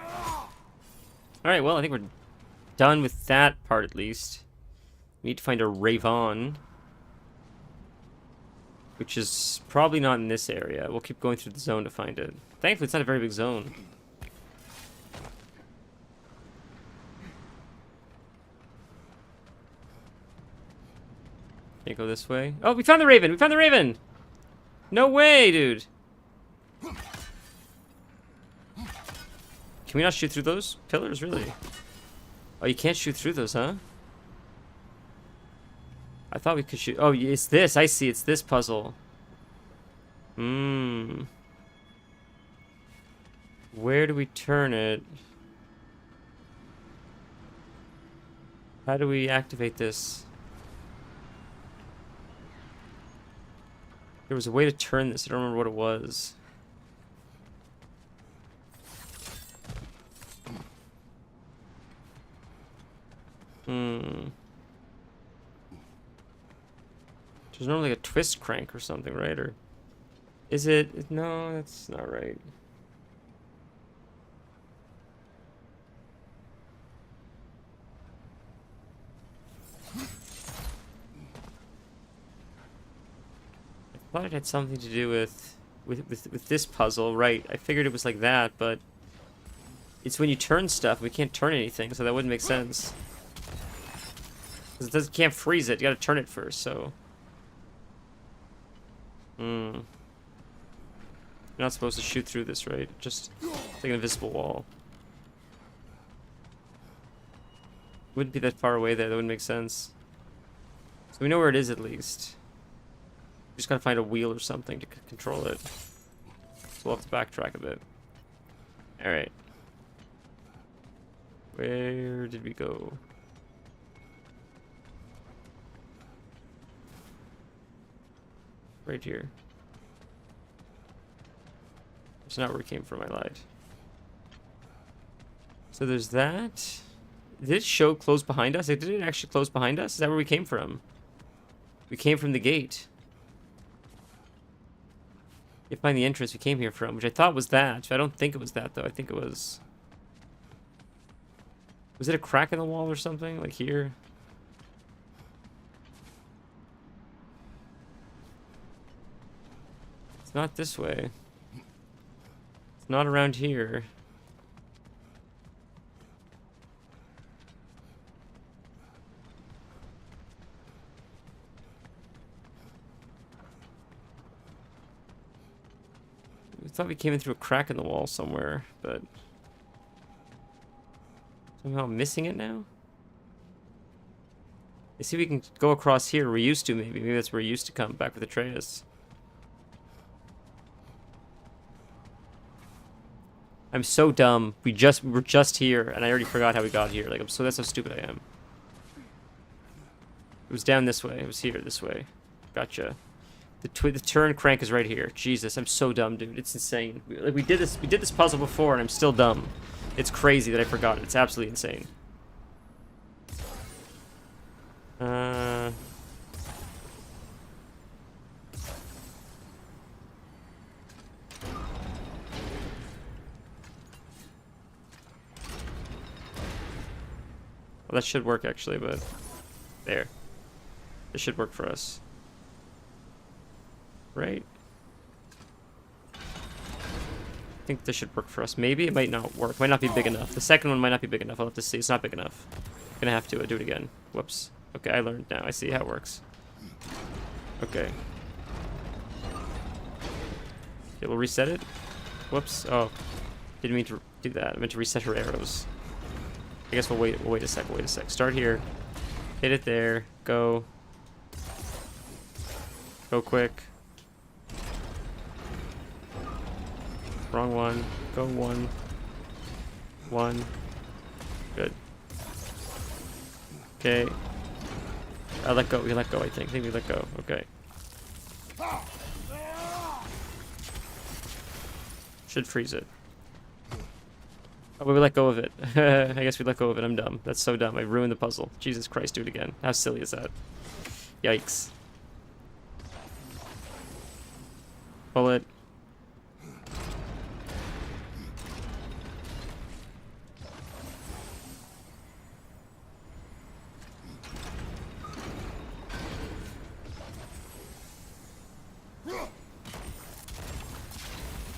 Alright, well, I think we're done with that part at least. We need to find a Raven. Which is probably not in this area. We'll keep going through the zone to find it. Thankfully, it's not a very big zone. Can't go this way. Oh, we found the Raven! We found the Raven! No way, dude! Can we not shoot through those pillars, really? Oh, you can't shoot through those, huh? I thought we could shoot... Oh, it's this. I see. It's this puzzle. Where do we turn it? How do we activate this? There was a way to turn this. I don't remember what it was. There's normally a twist crank or something, right? Or Is it? No, that's not right. I thought it had something to do with this puzzle, right? I figured it was like that, but it's when you turn stuff. We can't turn anything, so that wouldn't make sense. Because can't freeze it. You gotta turn it first, so. You're not supposed to shoot through this, right? Just like an invisible wall. Wouldn't be that far away there. That wouldn't make sense. So we know where it is at least. We just gotta find a wheel or something to control it. So we'll have to backtrack a bit. Alright. Where did we go? Right here. It's not where it came from, I lied. So there's that. Did it show close behind us? Did it actually close behind us? Is that where we came from? We came from the gate. You find the entrance we came here from, which I thought was that. I don't think it was that, though. I think it was... Was it a crack in the wall or something? Like here? It's not this way. It's not around here. I thought we came in through a crack in the wall somewhere, but... Somehow I'm missing it now? You see, we can go across here. We're used to, maybe. Maybe that's where we used to come, back with Atreus. I'm so dumb. We were just here, and I already forgot how we got here. Like, that's how stupid I am. It was down this way. It was here, this way. Gotcha. The turn crank is right here. Jesus, I'm so dumb, dude. It's insane. We did this puzzle before, and I'm still dumb. It's crazy that I forgot it. It's absolutely insane. Well, that should work, actually, but... There. This should work for us. Right? I think this should work for us. Maybe it might not work. Might not be big enough. The second one might not be big enough. I'll have to see. It's not big enough. Gonna have to do it again. Whoops. Okay, I learned now. I see how it works. Okay. Okay, we'll reset it. Whoops. Oh. Didn't mean to do that. I meant to reset her arrows. I guess we'll wait a sec. Wait a sec. Start here. Hit it there. Go. Go quick. Wrong one. Go one. One. Good. Okay. I let go. We let go, I think. I think we let go. Okay. Should freeze it. Oh, we let go of it. I guess we let go of it. I'm dumb. That's so dumb. I ruined the puzzle. Jesus Christ, do it again. How silly is that? Yikes. Pull it.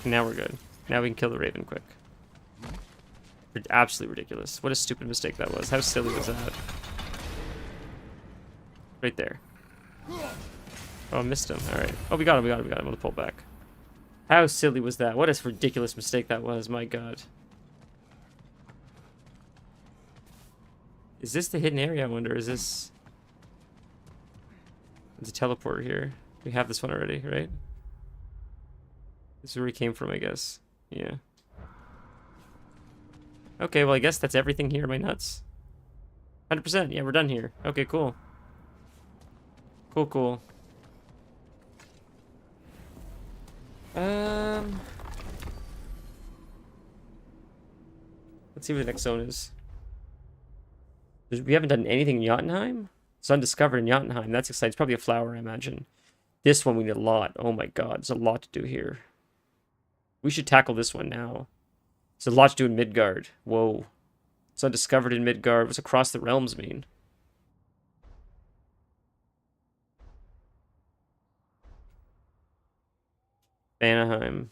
Now we're good. Now we can kill the Raven quick. Absolutely ridiculous. What a stupid mistake that was. How silly was that? Right there. Oh, I missed him. Alright. Oh, we got him. I'm gonna pull back. How silly was that? What a ridiculous mistake that was. My god. Is this the hidden area, I wonder? Is this... There's a teleporter here. We have this one already, right? This is where he came from, I guess. Yeah. Okay, well, I guess that's everything here. Am I nuts? 100%. Yeah, we're done here. Okay, cool. Cool. Let's see what the next zone is. We haven't done anything in Jotunheim? It's undiscovered in Jotunheim. That's exciting. It's probably a flower, I imagine. This one we need a lot. Oh my god, there's a lot to do here. We should tackle this one now. There's a lot to do in Midgard. Whoa. It's undiscovered in Midgard. What's across the realms mean? Vanaheim.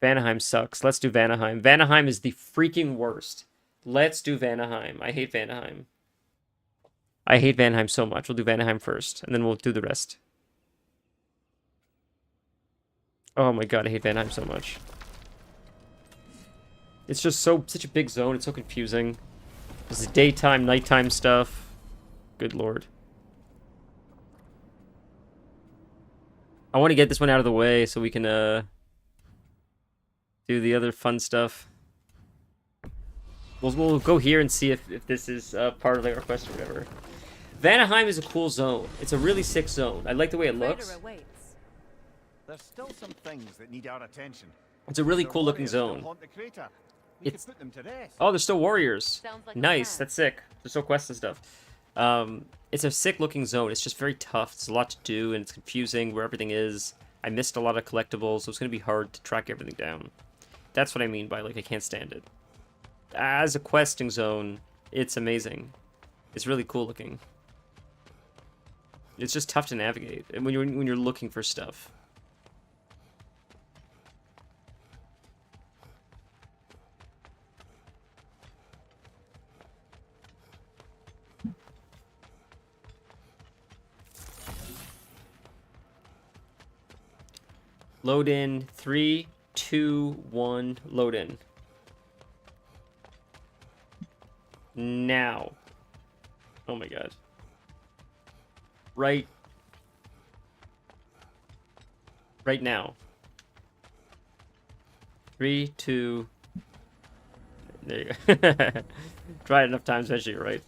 Vanaheim sucks. Let's do Vanaheim. Vanaheim is the freaking worst. Let's do Vanaheim. I hate Vanaheim. I hate Vanaheim so much. We'll do Vanaheim first, and then we'll do the rest. Oh my god, I hate Vanaheim so much. It's just such a big zone. It's so confusing. This is daytime, nighttime stuff. Good lord. I want to get this one out of the way so we can do the other fun stuff. We'll go here and see if this is part of like our quest or whatever. Vanaheim is a cool zone. It's a really sick zone. I like the way it looks. There's still some things that need our attention. It's a really Their cool looking warriors still zone. haunt the crater. We could It's put them to rest. oh, there's still warriors. Sounds like a Nice, plan. that's sick. There's still quests and stuff. It's a sick looking zone. It's just very tough. It's a lot to do and it's confusing where everything is. I missed a lot of collectibles, so it's gonna be hard to track everything down. That's what I mean by like I can't stand it. As a questing zone, it's amazing. It's really cool looking. It's just tough to navigate and when you're looking for stuff. Load in 3, 2, 1, load in. Now. Oh my god. Right now. 3, 2. There you go. Try it enough times, eventually you're right.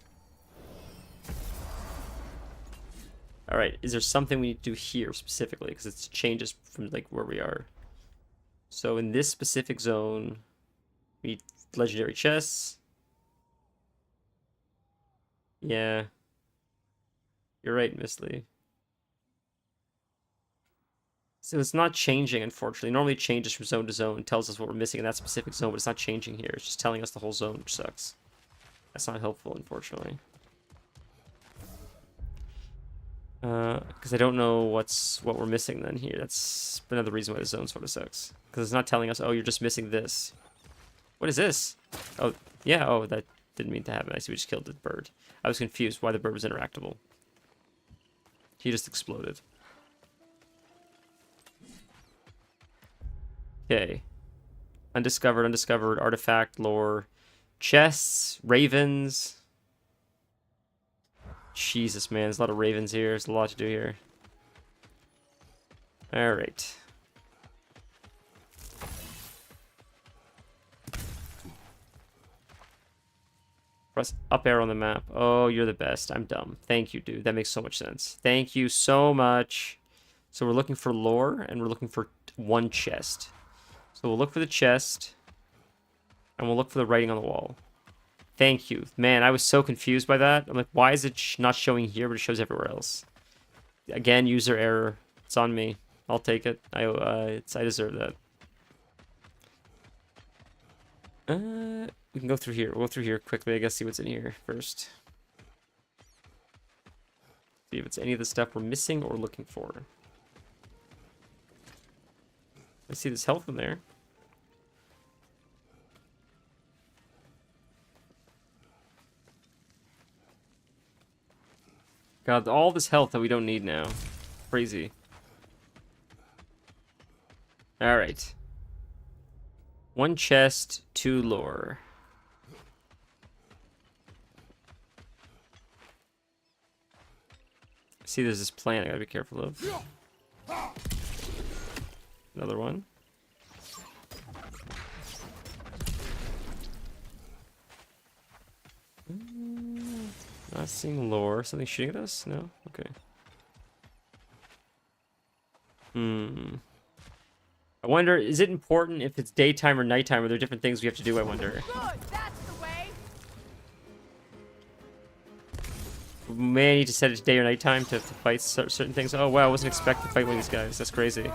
Alright, is there something we need to do here specifically? Because it changes from like where we are. So in this specific zone, we need legendary chests. Yeah. You're right, Miss Lee. So it's not changing, unfortunately. Normally it changes from zone to zone and tells us what we're missing in that specific zone, but it's not changing here. It's just telling us the whole zone, which sucks. That's not helpful, unfortunately. Because I don't know what we're missing then here. That's another reason why the zone sort of sucks. Because it's not telling us, oh, you're just missing this. What is this? Oh, yeah, oh, that didn't mean to happen. I see we just killed the bird. I was confused why the bird was interactable. He just exploded. Okay. Undiscovered, artifact, lore, chests, ravens. Jesus, man, there's a lot of ravens here. There's a lot to do here. Alright. Press up arrow on the map. Oh, you're the best. I'm dumb. Thank you, dude. That makes so much sense. Thank you so much. So we're looking for lore, and we're looking for one chest. So we'll look for the chest, and we'll look for the writing on the wall. Thank you. Man, I was so confused by that. I'm like, why is it not showing here, but it shows everywhere else? Again, user error. It's on me. I'll take it. I deserve that. We can go through here. We'll go through here quickly. I guess see what's in here first. See if it's any of the stuff we're missing or looking for. I see this health in there. God, all this health that we don't need now. Crazy. Alright. One chest, 2 lore. See, there's this plant I gotta be careful of. Another one. Not seeing lore. Something shooting at us? No? Okay. I wonder, is it important if it's daytime or nighttime? Are there different things we have to do, I wonder? Good, that's the way. may I need to set it to day or night time to fight certain things. Oh wow, I wasn't expecting to fight one of these guys. That's crazy.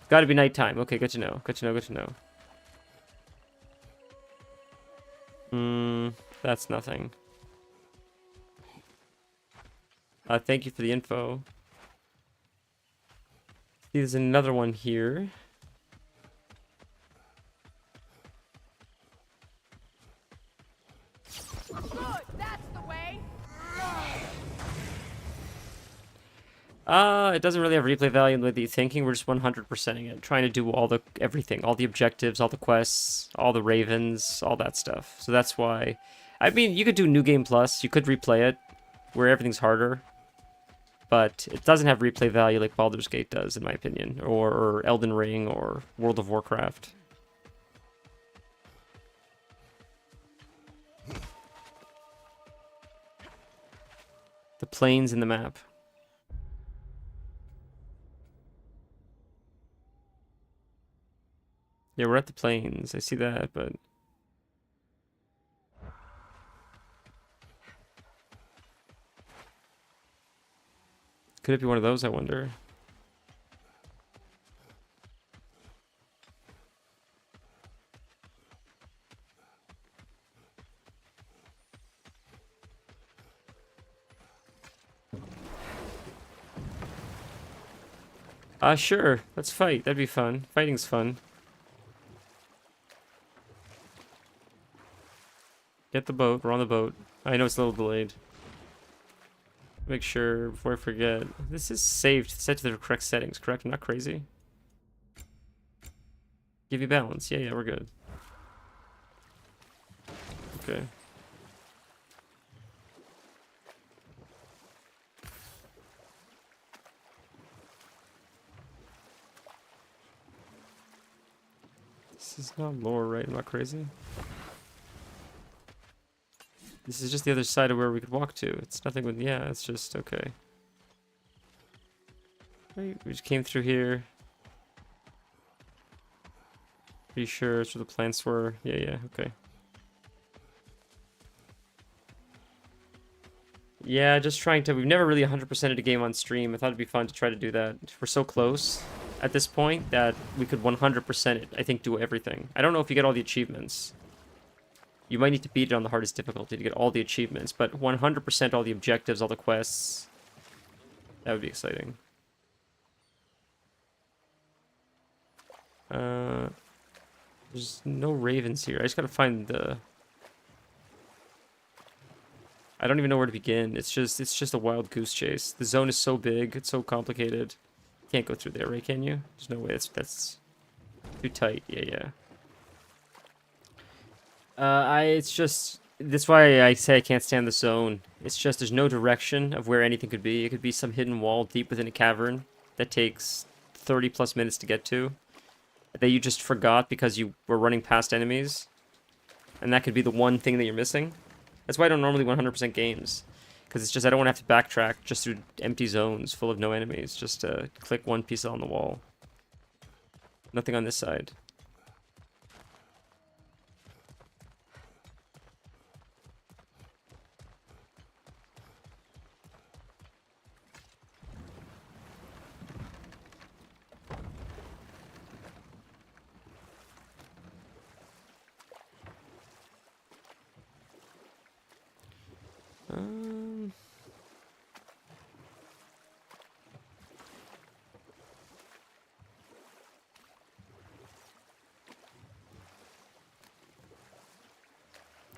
Gotta be nighttime. Okay, good to know. Good to know, good to know. That's nothing. Thank you for the info. There's another one here. Good, that's the way. It doesn't really have replay value in the way that you're thinking. We're just 100%ing it, trying to do everything, all the objectives, all the quests, all the ravens, all that stuff. So that's why. I mean, you could do New Game Plus. You could replay it, where everything's harder. But it doesn't have replay value like Baldur's Gate does, in my opinion, or Elden Ring, or World of Warcraft. The plains in the map. Yeah, we're at the plains. I see that, but... Could it be one of those, I wonder? Sure. Let's fight. That'd be fun. Fighting's fun. Get the boat. We're on the boat. I know it's a little delayed. Make sure before I forget. This is saved, set to the correct settings, correct? I'm not crazy. Give you balance. Yeah, we're good. Okay. This is not lore, right? I'm not crazy. This is just the other side of where we could walk to. It's nothing with... Yeah, it's just... Okay. Right, we just came through here. Pretty sure it's where the plants were. Yeah, okay. Yeah, just trying to... We've never really 100%ed a game on stream. I thought it'd be fun to try to do that. We're so close at this point that we could 100% it. I think do everything. I don't know if you get all the achievements. You might need to beat it on the hardest difficulty to get all the achievements, but 100% all the objectives, all the quests. That would be exciting. There's no ravens here. I just gotta find the... I don't even know where to begin. It's just a wild goose chase. The zone is so big, it's so complicated. Can't go through there, right? Can you? There's no way. That's too tight. Yeah. It's just... That's why I say I can't stand the zone. It's just there's no direction of where anything could be. It could be some hidden wall deep within a cavern that takes 30 plus minutes to get to. That you just forgot because you were running past enemies. And that could be the one thing that you're missing. That's why I don't normally 100% games. Because it's just I don't want to have to backtrack just through empty zones full of no enemies. Just to click one piece on the wall. Nothing on this side.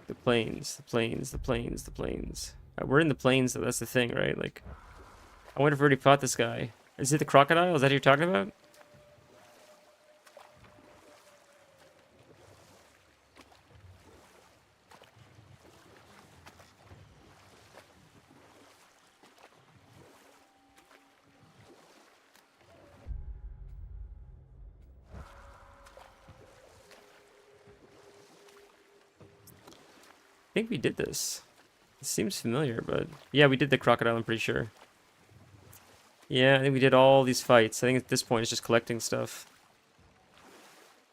The plains. We're in the plains, though. That's the thing, right? Like, I wonder if we already fought this guy. Is it the crocodile? Is that who you're talking about? think we did this. It seems familiar, but yeah, we did the crocodile, I'm pretty sure. Yeah, I think we did all these fights. I think at this point it's just collecting stuff.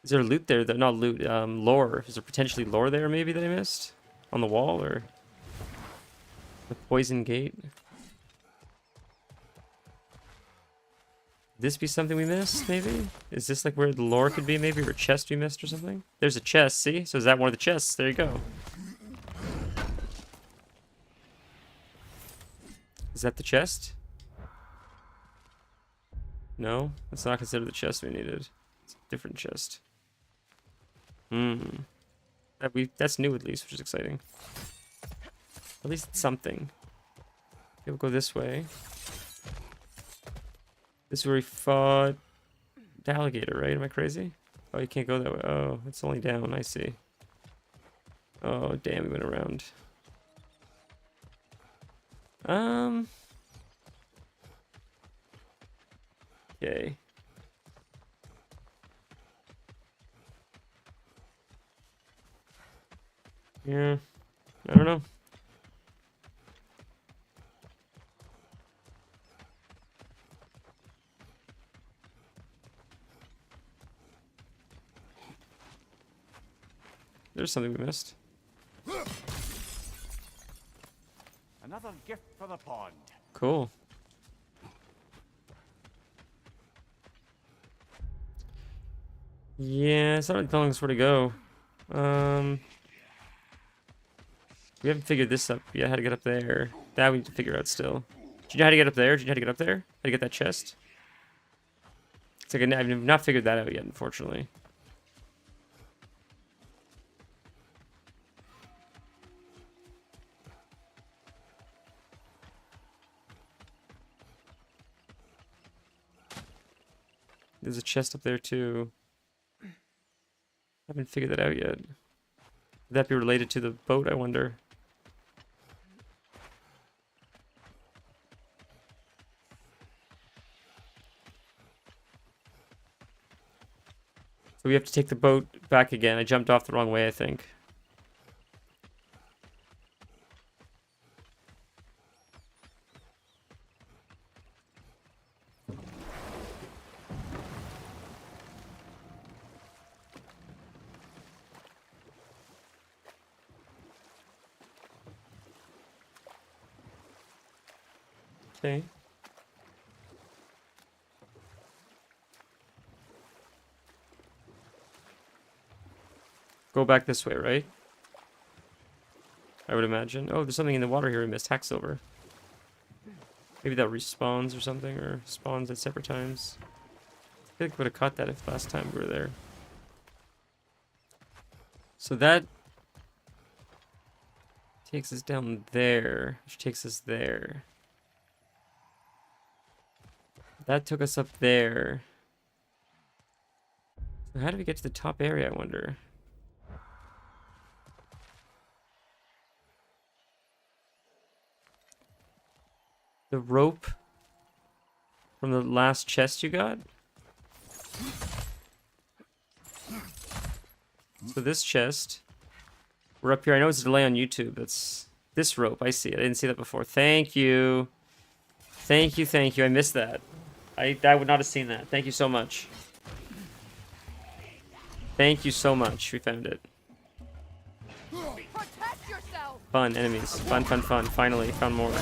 Is there loot there? Not loot, lore. Is there potentially lore there maybe that I missed? On the wall, or the poison gate? This be something we missed, maybe? Is this like where the lore could be, maybe? Or a chest we missed or something? There's a chest, see? So is that one of the chests? There you go. Is that the chest? No? That's not considered the chest we needed. It's a different chest. That's new at least, which is exciting. At least it's something. Okay, we'll go this way. This is where we fought the alligator, right? Am I crazy? Oh, you can't go that way. Oh, it's only down. I see. Oh, damn, we went around. Okay. Yeah, I don't know. There's something we missed. Another gift for the pond. Cool. Yeah, it's not really telling us where to go. We haven't figured this up yet, how to get up there. That we need to figure out still. Do you know how to get up there? Do you know how to get up there? How to get that chest? It's like I've not figured that out yet, unfortunately. There's a chest up there too. Haven't figured that out yet. Would that be related to the boat, I wonder? So we have to take the boat back again. I jumped off the wrong way, I think. Okay. Go back this way, right? I would imagine. Oh, there's something in the water here we missed. Hacksilver. Maybe that respawns or something, or spawns at separate times. I feel like we would have caught that if last time we were there. So that takes us down there, which takes us there. That took us up there. So how do we get to the top area, I wonder? The rope from the last chest you got? So this chest. We're up here. I know it's a delay on YouTube. That's this rope. I see it. I didn't see that before. Thank you. Thank you, thank you. I missed that. I would not have seen that. Thank you so much. Thank you so much. We found it. Protect yourself. Fun enemies. Fun, fun, fun. Finally, found more.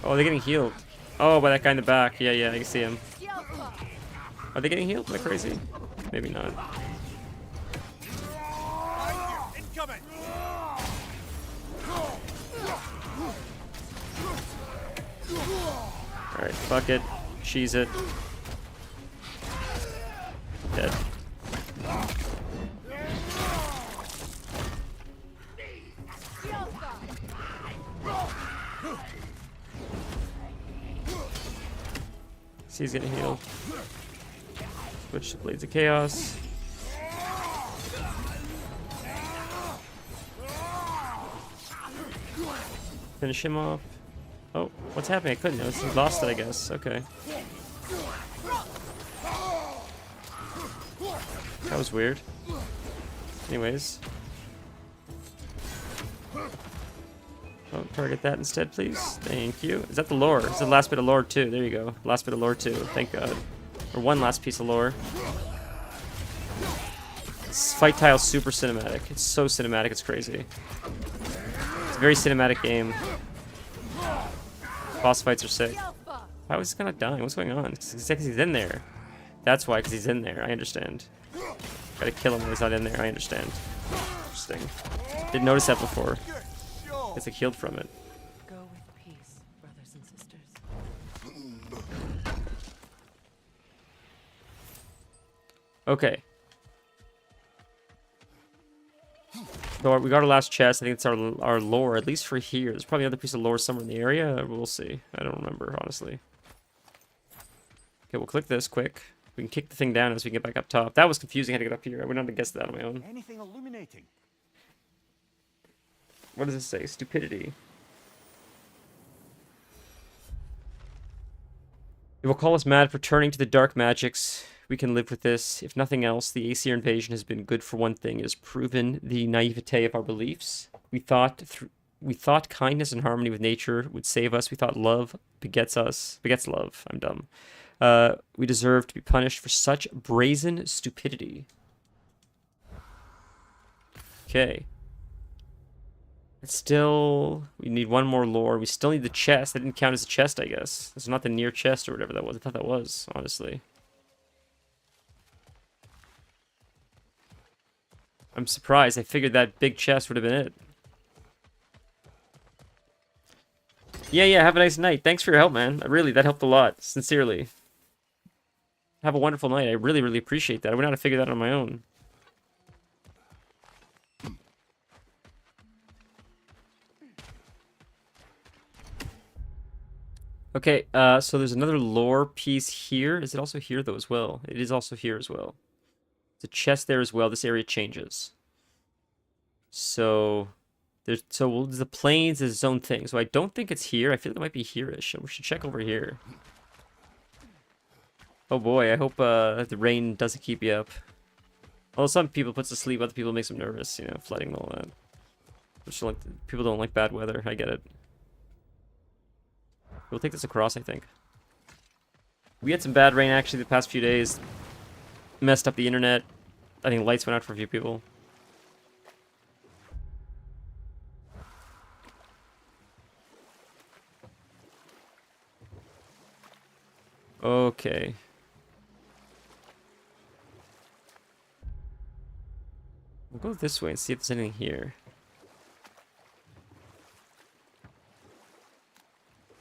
Oh, they're getting healed. Oh, by that guy in the back. Yeah, yeah, I can see him. Are they getting healed? Am I crazy? Maybe not. Incoming. Alright, fuck it. Cheese it. Dead. See, he's getting healed. Switch to Blades of Chaos. Finish him off. Oh, what's happening? I couldn't notice. He lost it, I guess. Okay. That was weird. Anyways. Oh, target that instead, please. Thank you. Is that the lore? It's the last bit of lore too. There you go. Last bit of lore too. Thank God. Or one last piece of lore. This fight tile's super cinematic. It's so cinematic, it's crazy. It's a very cinematic game. Boss fights are sick. How is he not dying? What's going on? It's because he's in there. That's why, because he's in there. I understand. Gotta kill him when he's not in there. I understand. Interesting. Didn't notice that before. It's like healed from it. Go with peace, brothers and sisters. Okay. So we got our last chest. I think it's our lore, at least for here. There's probably another piece of lore somewhere in the area. We'll see. I don't remember, honestly. Okay, we'll click this quick. We can kick the thing down as we get back up top. That was confusing how to get up here. I would not have guessed that on my own. Anything illuminating? What does it say? Stupidity. It will call us mad for turning to the dark magics. We can live with this. If nothing else, the Aesir invasion has been good for one thing. It has proven the naivete of our beliefs. We thought kindness and harmony with nature would save us. We thought love begets love. I'm dumb. We deserve to be punished for such brazen stupidity. Okay. It's still... We need one more lore. We still need the chest. That didn't count as a chest, I guess. It's not the near chest or whatever that was. I thought that was, honestly. I'm surprised. I figured that big chest would have been it. Yeah, have a nice night. Thanks for your help, man. Really, that helped a lot. Sincerely. Have a wonderful night. I really, really appreciate that. I would not have figured that on my own. Okay, so there's another lore piece here. Is it also here, though, as well? It is also here as well. There's a chest there as well. This area changes. So... the plains is its own thing. So I don't think it's here. I feel like it might be here-ish. We should check over here. Oh boy, I hope the rain doesn't keep you up. Although some people puts to sleep, other people makes them nervous, you know, flooding and all that. People don't like bad weather. I get it. We'll take this across, I think. We had some bad rain actually the past few days. Messed up the internet. I think lights went out for a few people. Okay. We'll go this way and see if there's anything here.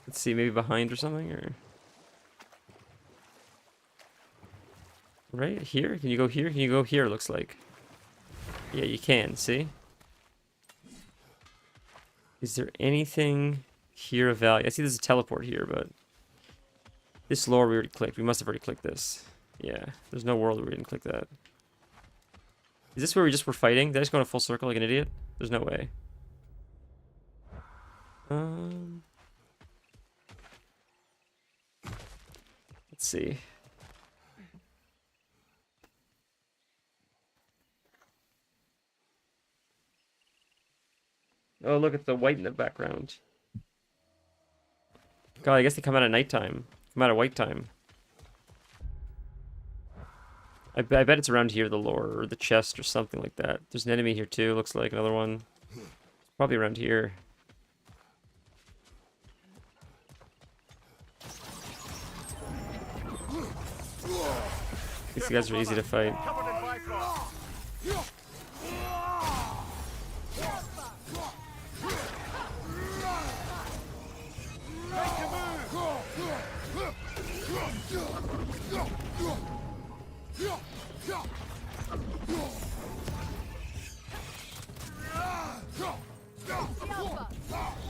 Let's see, maybe behind or something, or... Right here? Can you go here? Can you go here, looks like? Yeah, you can, see? Is there anything here of value? I see there's a teleport here, but... This lore we already clicked. We must have already clicked this. Yeah, there's no world where we didn't click that. Is this where we just were fighting? Did I just go in a full circle like an idiot? There's no way. Let's see. Oh, look at the white in the background. God, I guess they come out at nighttime. Come out at white time. I bet it's around here, the lore, or the chest, or something like that. There's an enemy here too, looks like, another one. It's probably around here. These guys are easy to fight. Covered in Bifrost. Make a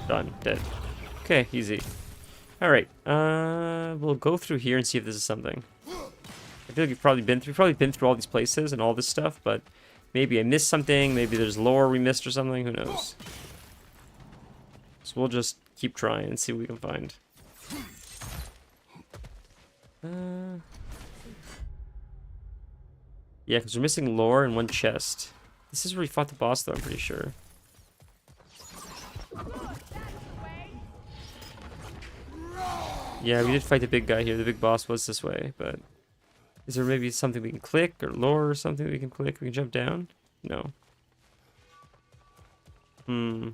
Done. Dead. Okay, easy. Alright, we'll go through here and see if this is something. I feel like we've probably been through all these places and all this stuff, but maybe I missed something, maybe there's lore we missed or something, who knows. So we'll just keep trying and see what we can find. Yeah, because we're missing lore and one chest. This is where we fought the boss, though, I'm pretty sure. Yeah, we did fight the big guy here. The big boss was this way, but... Is there maybe something we can click, or lore or something we can click? We can jump down? No. Hmm.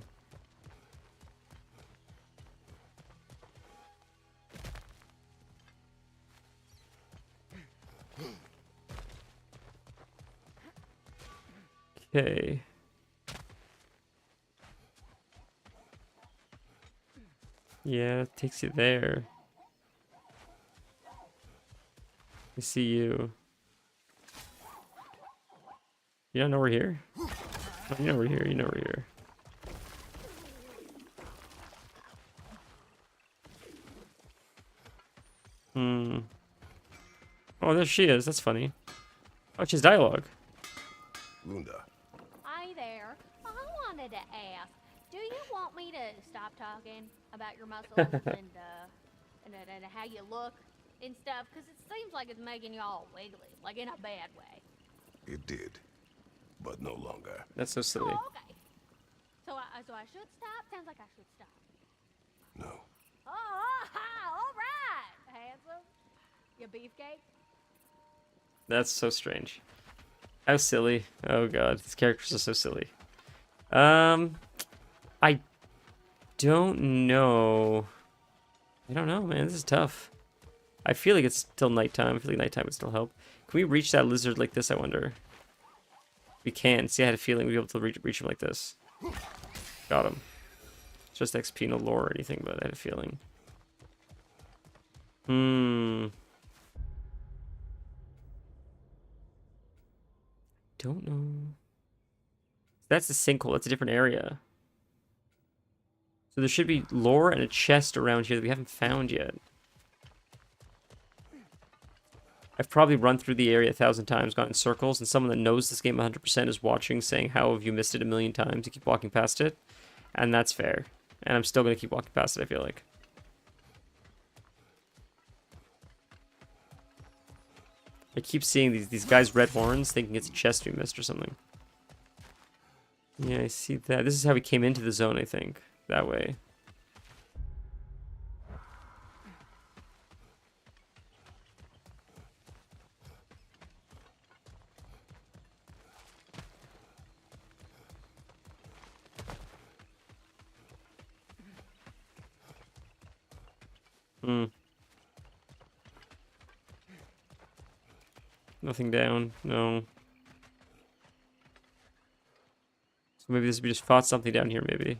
Okay. Yeah, it takes you there. I see you. You don't know we're here? Oh, you know we're here, you know we're here. Hmm. Oh, there she is. That's funny. Oh, she's dialogue. Lunda, Hi there. I wanted to ask, do you want me to stop talking about your muscles and how you look and stuff? Because it seems like it's making you all wiggly, like in a bad way. it did, but no longer. That's so silly. Oh, okay. So I should stop? Sounds like I should stop. No. Oh, all right, handsome. You beefcake? That's so strange. How silly. Oh god, these characters are so silly. I don't know. I don't know, man. This is tough. I feel like it's still nighttime. I feel like nighttime would still help. Can we reach that lizard like this, I wonder? We can. See, I had a feeling we'd be able to reach him like this. Got him. Just XP, no lore or anything, but I had a feeling. Don't know. That's the sinkhole. That's a different area. So there should be lore and a chest around here that we haven't found yet. I've probably run through the area 1,000 times, gone in circles, and someone that knows this game 100% is watching, saying, how have you missed it 1,000,000 times? You keep walking past it. And that's fair. And I'm still going to keep walking past it, I feel like. I keep seeing these guys' red horns, thinking it's a chest we missed or something. Yeah, I see that. This is how we came into the zone, I think. That way. Nothing down. No. So maybe this we just fought something down here, maybe.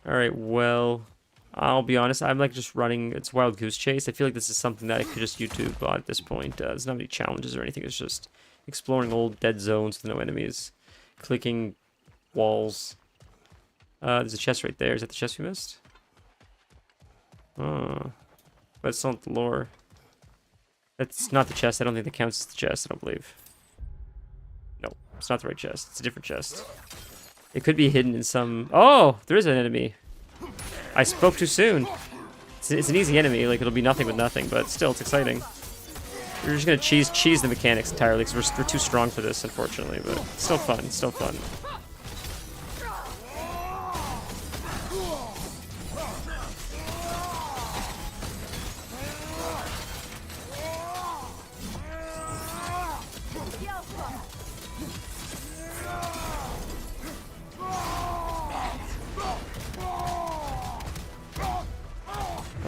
Alright, well, I'll be honest, I'm like just running, it's Wild Goose Chase. I feel like this is something that I could just YouTube at this point. There's not many challenges or anything, it's just exploring old dead zones with no enemies. Clicking walls. There's a chest right there. Is that the chest we missed? Oh. But it's not the lore. That's not the chest. I don't think that counts as the chest, I don't believe. No, it's not the right chest. It's a different chest. It could be hidden in some... Oh! There is an enemy. I spoke too soon. It's an easy enemy. Like, it'll be nothing with nothing, but still, it's exciting. We're just gonna cheese the mechanics entirely, because we're too strong for this, unfortunately, but it's still fun. It's still fun.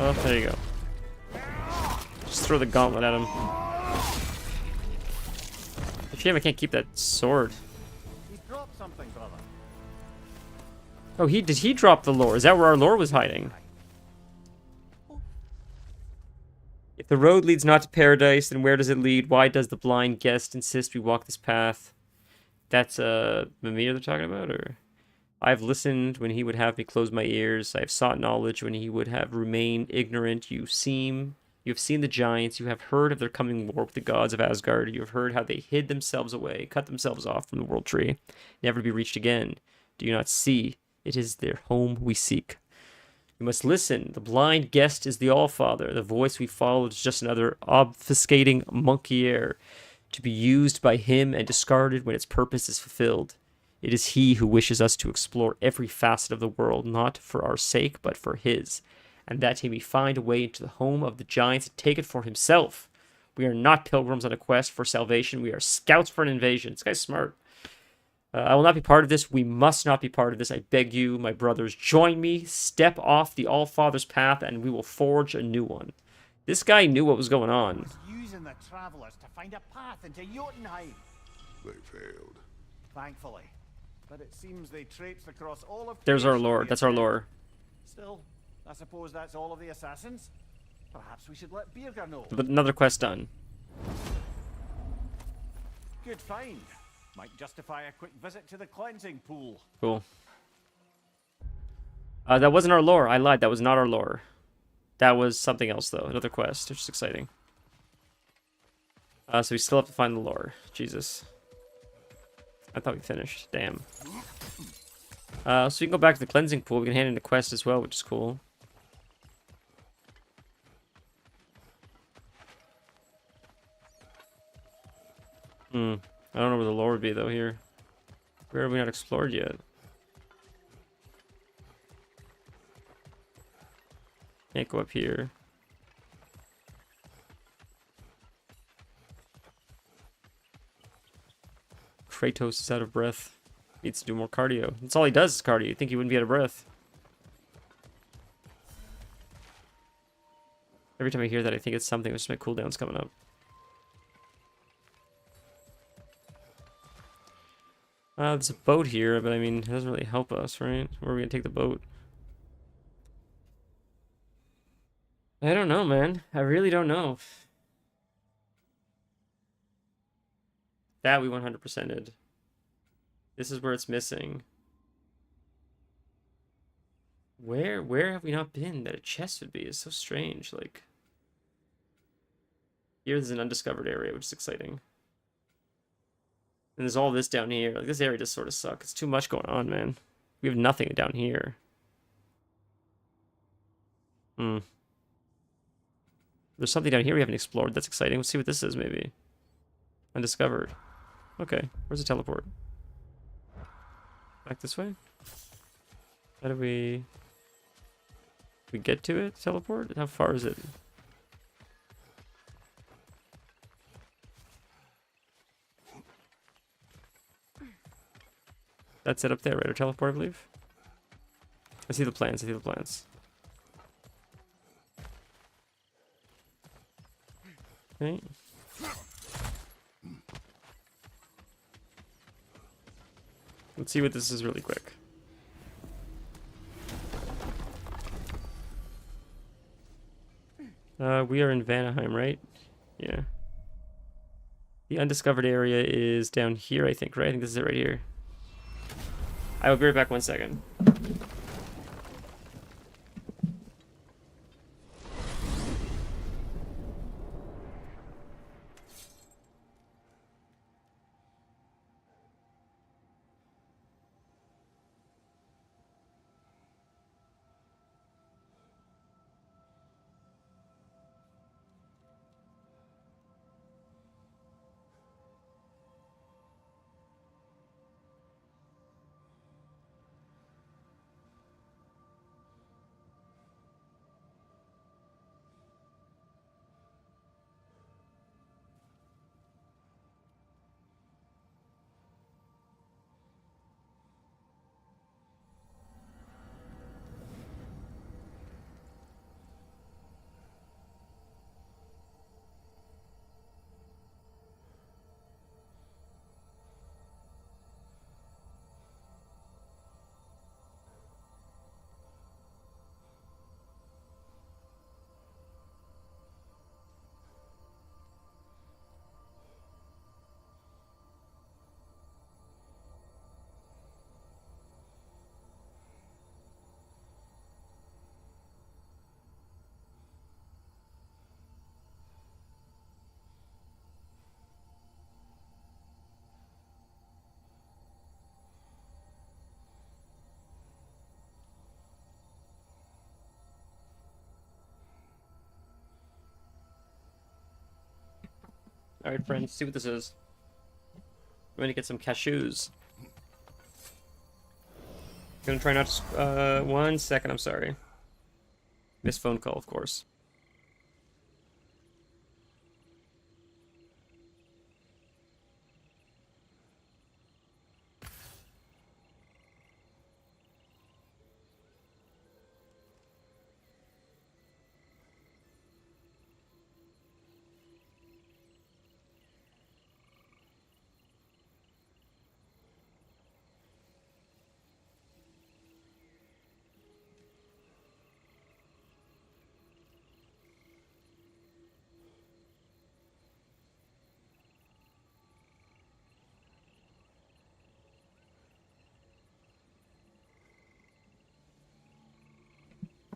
Oh, there you go. Just throw the gauntlet at him. A shame I can't keep that sword. He's dropped something, brother. Oh, did he drop the lore? Is that where our lore was hiding? If the road leads not to paradise, then where does it lead? Why does the blind guest insist we walk this path? That's Mimir they're talking about, or? I have listened when he would have me close my ears. I have sought knowledge when he would have remained ignorant. You have seen the giants. You have heard of their coming war with the gods of Asgard. You have heard how they hid themselves away, cut themselves off from the world tree, never to be reached again. Do you not see? It is their home we seek. You must listen. The blind guest is the Allfather. The voice we follow is just another obfuscating monkey air, to be used by him and discarded when its purpose is fulfilled. It is he who wishes us to explore every facet of the world, not for our sake, but for his, and that he may find a way into the home of the giants and take it for himself. We are not pilgrims on a quest for salvation. We are scouts for an invasion. This guy's smart. I will not be part of this. We must not be part of this. I beg you, my brothers, join me. Step off the All-Father's path, and we will forge a new one. This guy knew what was going on. Using the travelers to find a path into Jotunheim. They failed. Thankfully. But it seems they traipsed across all of There's our creation lore. to That's our get there. lore. Still, I suppose that's all of the assassins. Perhaps we should let Birger know. But another quest done. Good find. Might justify a quick visit to the cleansing pool. Cool. That wasn't our lore. I lied. That was not our lore. That was something else, though. Another quest, which is exciting. So we still have to find the lore. Jesus. I thought we finished. Damn. So we can go back to the cleansing pool. We can hand in the quest as well, which is cool. I don't know where the lore would be, though, here. Where have we not explored yet? Can't go up here. Kratos is out of breath. Needs to do more cardio. That's all he does is cardio. You'd think he wouldn't be out of breath. Every time I hear that, I think it's something. It's my cooldown's coming up. There's a boat here, but I mean, it doesn't really help us, right? Where are we gonna take the boat? I don't know, man. I really don't know. That we 100%ed. This is where it's missing. Where have we not been that a chest would be? It's so strange. Like, here's an undiscovered area, which is exciting. And there's all this down here. Like, this area just sort of sucks. It's too much going on, man. We have nothing down here. There's something down here we haven't explored that's exciting. Let's see what this is, maybe. Undiscovered. Okay, where's the teleport? Back this way? How do we get to it? Teleport? How far is it? That's it up there, right? Or teleport, I believe. I see the plans. I see the plans. Okay. Let's see what this is really quick. We are in Vanaheim, right? Yeah. The undiscovered area is down here, I think, right? I think this is it right here. I will be right back 1 second. Alright, friends, see what this is. We're gonna get some cashews. Gonna try not to. 1 second, I'm sorry. Missed phone call, of course.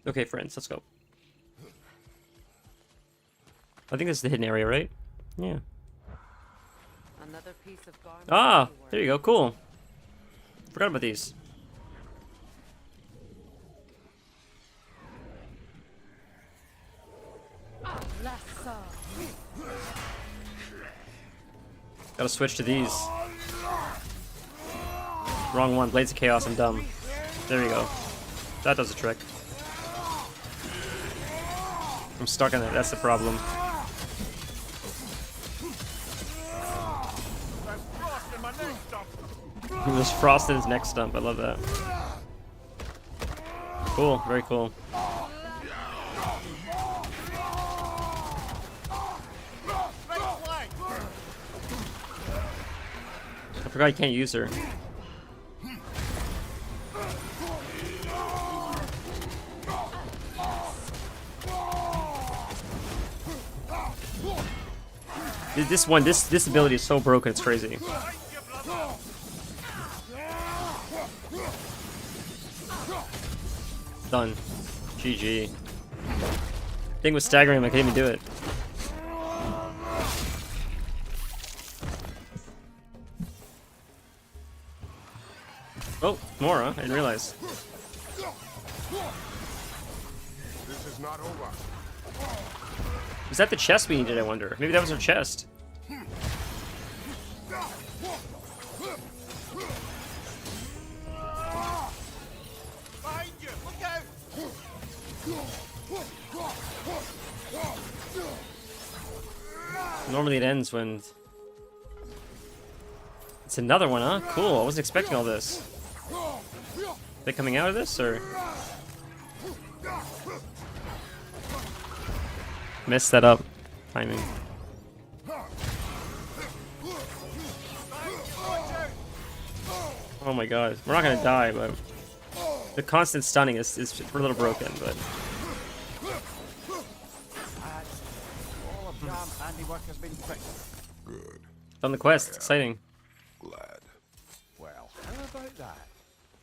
Okay, friends, let's go. I think this is the hidden area, right? Yeah. Another piece of garment. Ah, there you go. Cool. Forgot about these. Gotta switch to these. Wrong one. Blades of Chaos. I'm dumb. There we go. That does the trick. I'm stuck in it. That's the problem. There's frost in his neck stump. I love that. Cool. Very cool. I forgot you can't use her. This ability is so broken, it's crazy. Done. GG. Thing was staggering him, I couldn't even do it. Oh, more, huh? I didn't realize. This is not over. Was that the chest we needed, I wonder? Maybe that was our chest. Behind you! Look out! Normally it ends when... It's another one, huh? Cool, I wasn't expecting all this. They coming out of this, or...? Messed that up. Timing. Oh my god. We're not gonna die, but... The constant stunning is a little broken, but... All of Jam's handiwork has been fixed. Good. Done the quest, it's exciting. Glad. Well, how about that?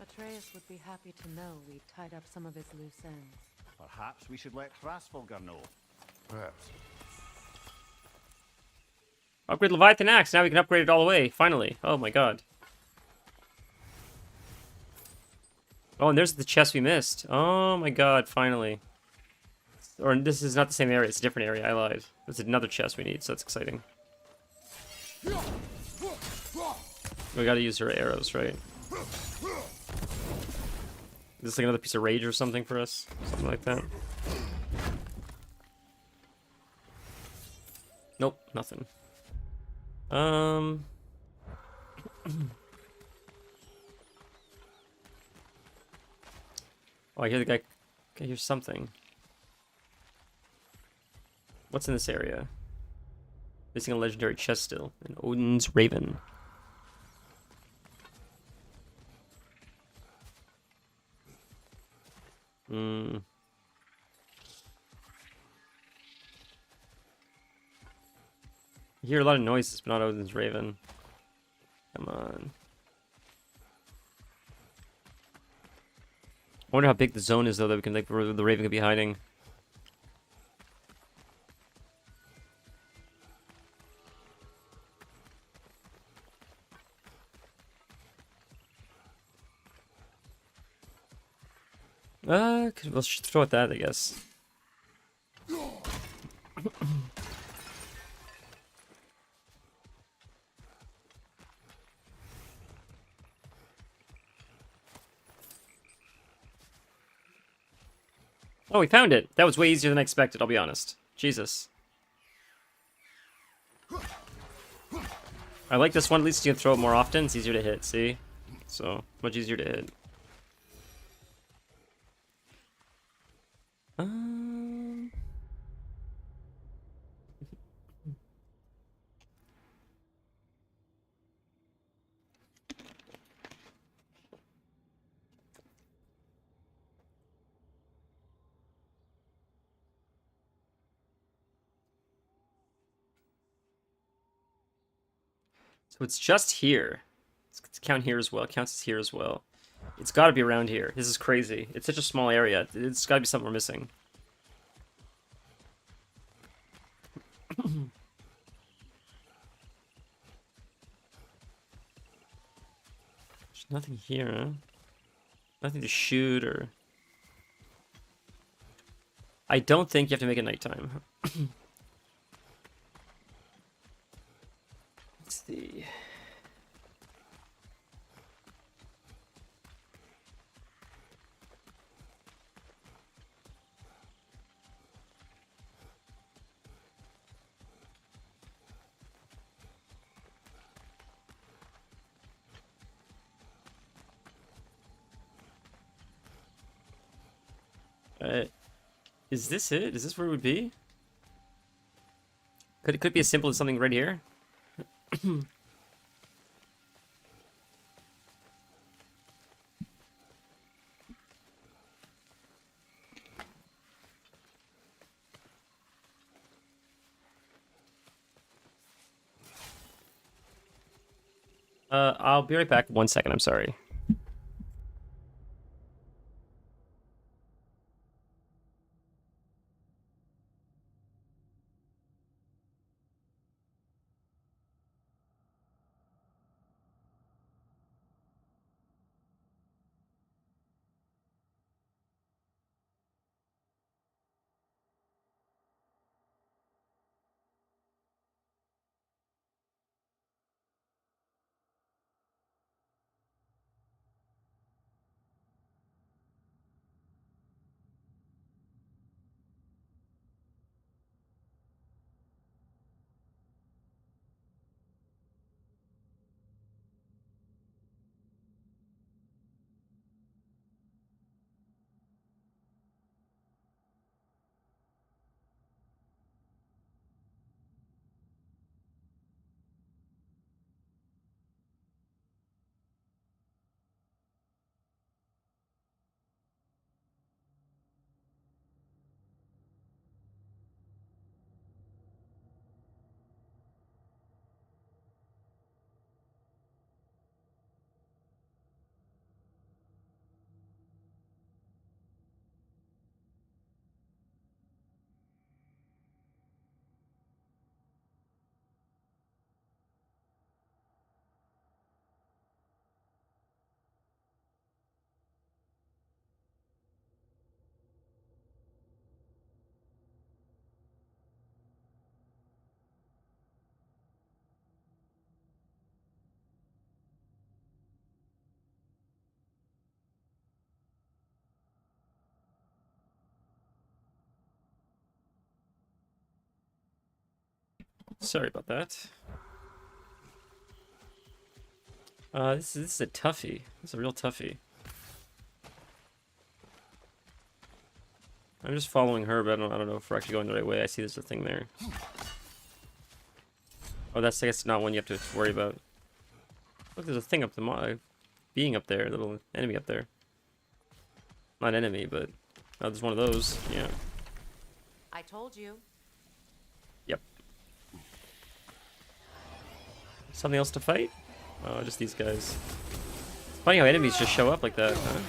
Atreus would be happy to know we tied up some of his loose ends. Perhaps we should let Hrasfulgar know. Perhaps. Upgrade Leviathan Axe, now we can upgrade it all the way, finally. Oh my god. Oh, and there's the chest we missed. Oh my god, finally. Or this is not the same area, it's a different area, I lied. There's another chest we need, so that's exciting. We gotta use her arrows, right? Is this like another piece of rage or something for us? Something like that. Nope, nothing. Oh, I hear the guy. I hear something. What's in this area? Missing a legendary chest still. And Odin's Raven. I hear a lot of noises, but not Odin's Raven. Come on. I wonder how big the zone is, though, that we can, like, where the Raven could be hiding. We'll throw at that, I guess. Oh, we found it. That was way easier than I expected, I'll be honest. Jesus. I like this one. At least you can throw it more often. It's easier to hit, see? So, much easier to hit. So it's just here. Let's count here as well. It counts as here as well. It's got to be around here. This is crazy. It's such a small area. It's got to be something we're missing. There's nothing here, huh? Nothing to shoot or... I don't think you have to make it nighttime. Let's see. Is this it? Is this where it would be? Could it be as simple as something right here? I'll be right back. 1 second, I'm sorry. Sorry about that. This is a toughie. This is a real toughie. I'm just following her, but I don't know if we're actually going the right way. I see there's a thing there. Oh, that's, I guess, not one you have to worry about. Look, there's a thing up the being up there, a little enemy up there. Not enemy, but oh, there's one of those. Yeah. I told you. Yep. Something else to fight? Oh, just these guys. It's funny how enemies just show up like that, huh?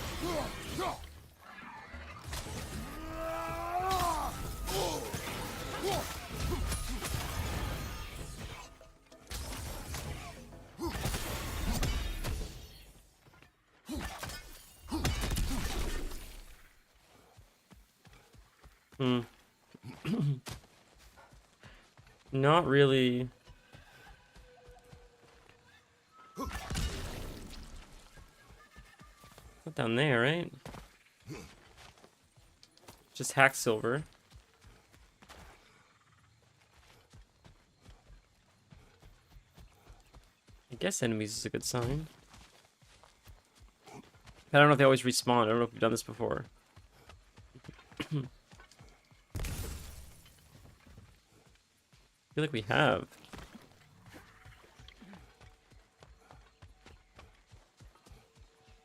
Not really. Not down there, right? Just hack silver. I guess enemies is a good sign. I don't know if they always respawn. I don't know if we've done this before. I feel like we have.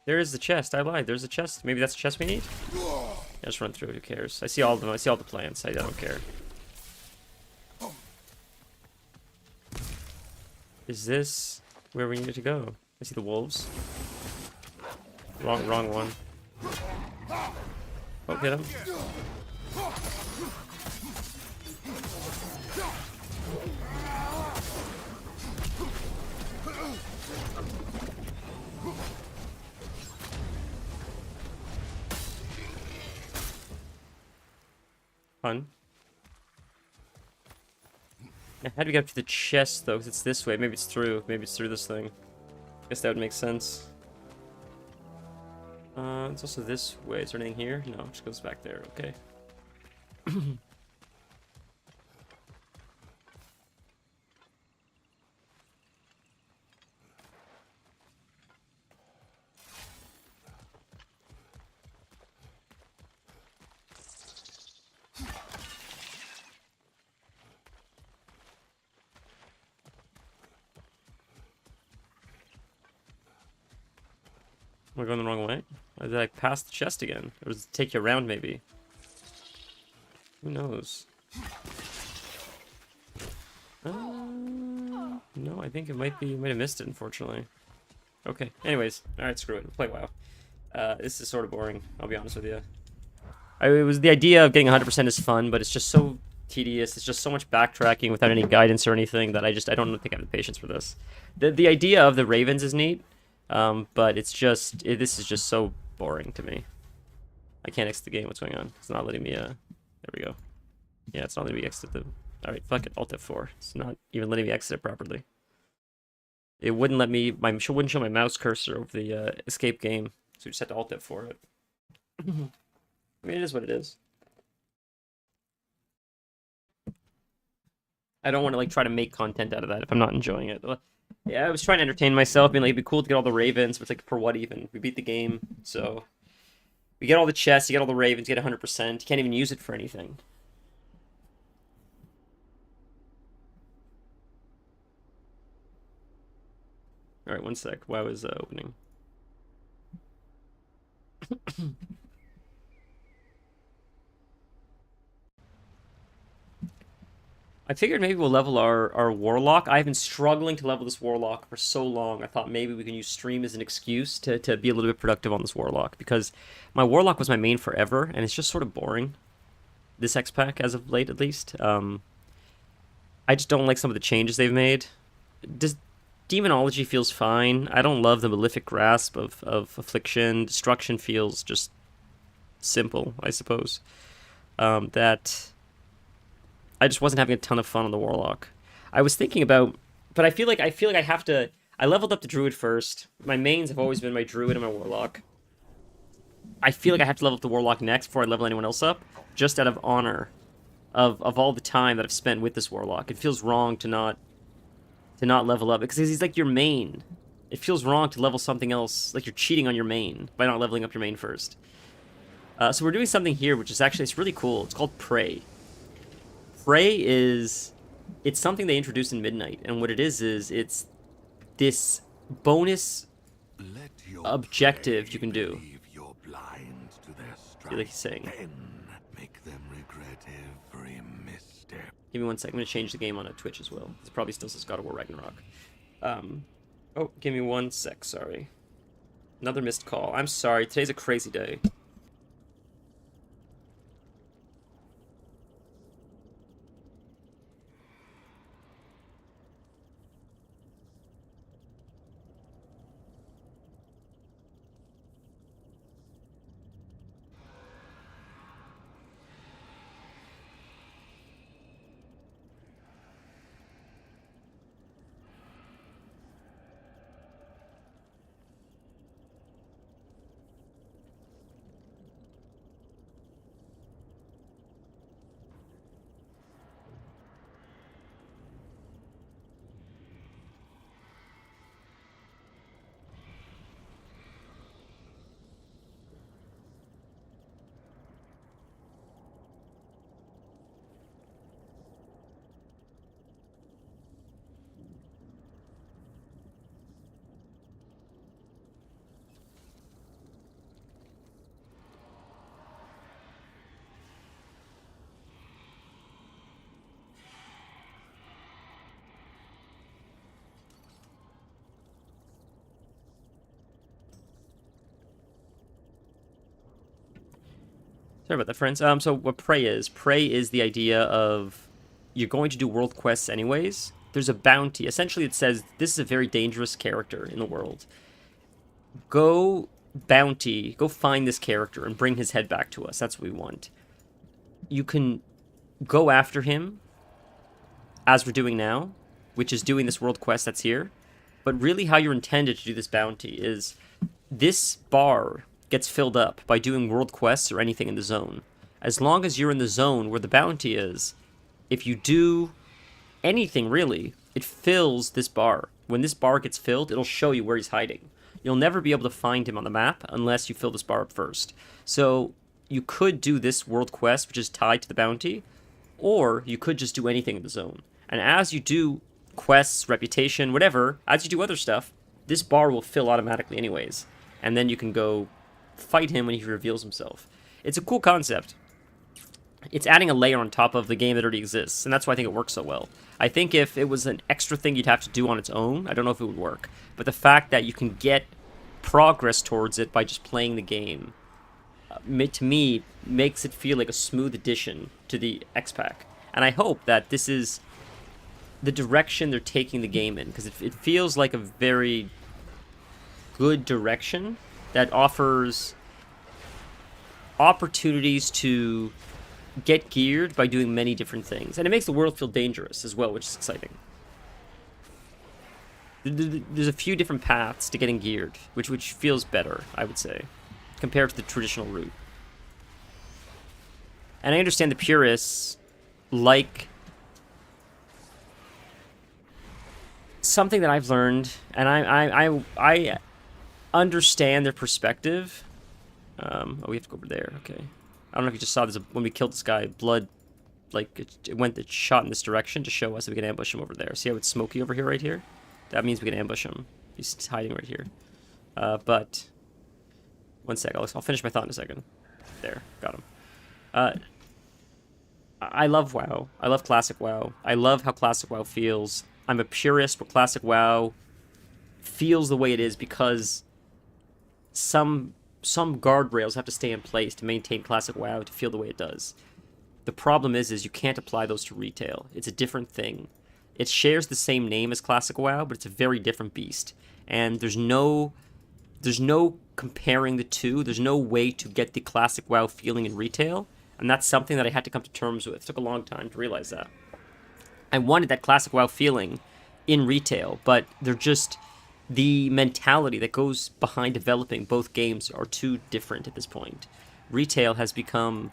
There is the chest. I lied. There's a chest. Maybe that's the chest we need? Yeah, just run through it. Who cares? I see all of them. I see all the plants. I don't care. Is this where we needed to go? I see the wolves. Wrong one. Oh, hit him. Fun. How do we get up to the chest though? Because it's this way. Maybe it's through. Maybe it's through this thing. Guess that would make sense. It's also this way. Is there anything here? No, it just goes back there. Okay. Am I going the wrong way? Or did I pass the chest again? Or does it take you around, maybe? Who knows? No, I think it might be... might have missed it, unfortunately. Okay, anyways. Alright, screw it. We'll play WoW. This is sort of boring, I'll be honest with you. It was the idea of getting 100% is fun, but it's just so tedious. It's just so much backtracking without any guidance or anything that I don't think I have the patience for this. The idea of the ravens is neat. But it's just, this is just so boring to me. I can't exit the game. What's going on? It's not letting me, there we go. Yeah, it's not letting me exit the, alright, fuck it, Alt F4. It's not even letting me exit it properly. It wouldn't let me, wouldn't show my mouse cursor over the, escape game, so we just had to Alt F4 it. I mean, it is what it is. I don't want to, like, try to make content out of that if I'm not enjoying it. Yeah, I was trying to entertain myself, being like, it'd be cool to get all the ravens, but it's like, for what even? We beat the game, so... We get all the chests, you get all the ravens, you get 100%. You can't even use it for anything. Alright, one sec. WoW is opening. I figured maybe we'll level our Warlock. I've been struggling to level this Warlock for so long. I thought maybe we can use stream as an excuse to be a little bit productive on this Warlock. Because my Warlock was my main forever, and it's just sort of boring. This X-Pack, as of late, at least. I just don't like some of the changes they've made. Demonology feels fine. I don't love the Malefic Grasp of Affliction. Destruction feels just simple, I suppose. I just wasn't having a ton of fun on the Warlock. I was thinking about, but I feel like I have to. I leveled up the Druid first. My mains have always been my Druid and my Warlock. I feel like I have to level up the Warlock next before I level anyone else up, just out of honor of all the time that I've spent with this Warlock. It feels wrong to not level up because he's like your main. It feels wrong to level something else, like you're cheating on your main by not leveling up your main first. So we're doing something here, which is actually, it's really cool. It's called Prey. Prey is, it's something they introduced in Midnight, and what it is it's this bonus objective you can do. I feel like he's saying. Make them regret every misstep. Give me 1 second. I'm gonna change the game on a Twitch as well. It probably still says God of War Ragnarok. Oh, give me 1 sec. Sorry. Another missed call. I'm sorry. Today's a crazy day. Sorry about that, friends. So what Prey is the idea of you're going to do world quests anyways. There's a bounty. Essentially, it says this is a very dangerous character in the world. Go find this character and bring his head back to us. That's what we want. You can go after him, as we're doing now, which is doing this world quest that's here. But really how you're intended to do this bounty is this bar gets filled up by doing world quests or anything in the zone. As long as you're in the zone where the bounty is, if you do anything really, it fills this bar. When this bar gets filled, it'll show you where he's hiding. You'll never be able to find him on the map unless you fill this bar up first. So you could do this world quest, which is tied to the bounty, or you could just do anything in the zone. And as you do quests, reputation, whatever, as you do other stuff, this bar will fill automatically anyways. And then you can go fight him when he reveals himself. It's a cool concept. It's adding a layer on top of the game that already exists, and that's why I think it works so well. I think if it was an extra thing you'd have to do on its own, I don't know if it would work. But the fact that you can get progress towards it by just playing the game, to me, makes it feel like a smooth addition to the X-Pack. And I hope that this is the direction they're taking the game in, because it feels like a very good direction that offers opportunities to get geared by doing many different things. And it makes the world feel dangerous as well, which is exciting. There's a few different paths to getting geared, which feels better, I would say, compared to the traditional route. And I understand the purists like something that I've learned, and I understand their perspective. Oh, we have to go over there. Okay. I don't know if you just saw this when we killed this guy. Blood, like it shot in this direction to show us that we can ambush him over there. See how it's smoky over here, right here? That means we can ambush him. He's hiding right here. But one sec. I'll finish my thought in a second. There, got him. I love WoW. I love Classic WoW. I love how Classic WoW feels. I'm a purist, but Classic WoW feels the way it is because some guardrails have to stay in place to maintain Classic WoW to feel the way it does. The problem is you can't apply those to retail. It's a different thing. It shares the same name as Classic WoW, but it's a very different beast. And there's no comparing the two. There's no way to get the Classic WoW feeling in retail. And that's something that I had to come to terms with. It took a long time to realize that. I wanted that Classic WoW feeling in retail, but they're just... the mentality that goes behind developing both games are too different at this point. Retail has become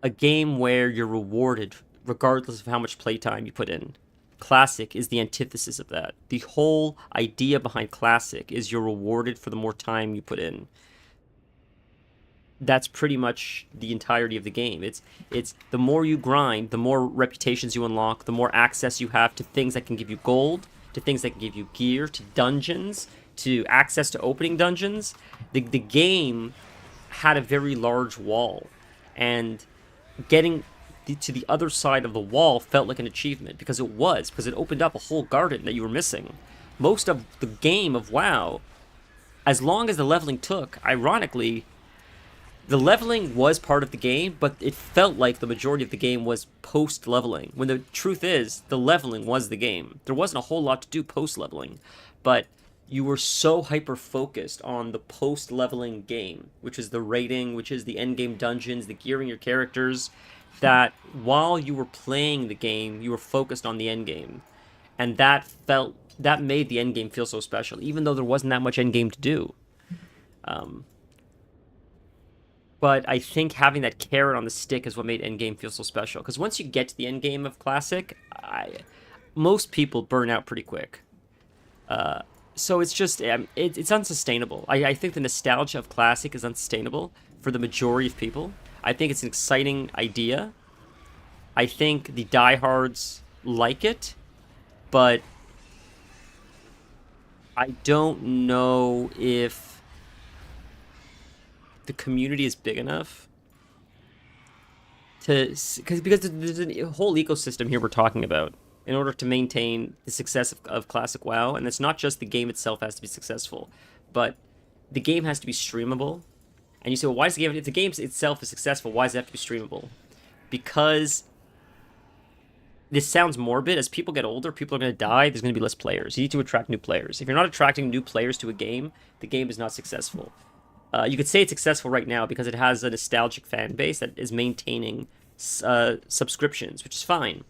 a game where you're rewarded regardless of how much playtime you put in. Classic is the antithesis of that. The whole idea behind Classic is you're rewarded for the more time you put in. That's pretty much the entirety of the game. It's the more you grind, the more reputations you unlock, the more access you have to things that can give you gold, to things that can give you gear, to dungeons, to access to opening dungeons. The game had a very large wall, and getting to the other side of the wall felt like an achievement, because it opened up a whole garden that you were missing. Most of the game of WoW, as long as the leveling took, ironically, the leveling was part of the game, but it felt like the majority of the game was post-leveling, when the truth is, the leveling was the game. There wasn't a whole lot to do post-leveling, but you were so hyper-focused on the post-leveling game, which is the raiding, which is the endgame dungeons, the gearing your characters, that while you were playing the game, you were focused on the endgame. And that made the endgame feel so special, even though there wasn't that much endgame to do. But I think having that carrot on the stick is what made endgame feel so special. Because once you get to the endgame of Classic, most people burn out pretty quick. So it's just, it's unsustainable. I think the nostalgia of Classic is unsustainable for the majority of people. I think it's an exciting idea. I think the diehards like it, but I don't know if the community is big enough because there's a whole ecosystem here we're talking about in order to maintain the success of Classic WoW. And it's not just the game itself has to be successful, but the game has to be streamable, And you say, well, why is the game, if the game itself is successful, why does it have to be streamable? Because this sounds morbid. As people get older, people are going to die. There's going to be less players. You need to attract new players. If you're not attracting new players to a game, the game is not successful. You could say it's successful right now because it has a nostalgic fan base that is maintaining subscriptions, which is fine.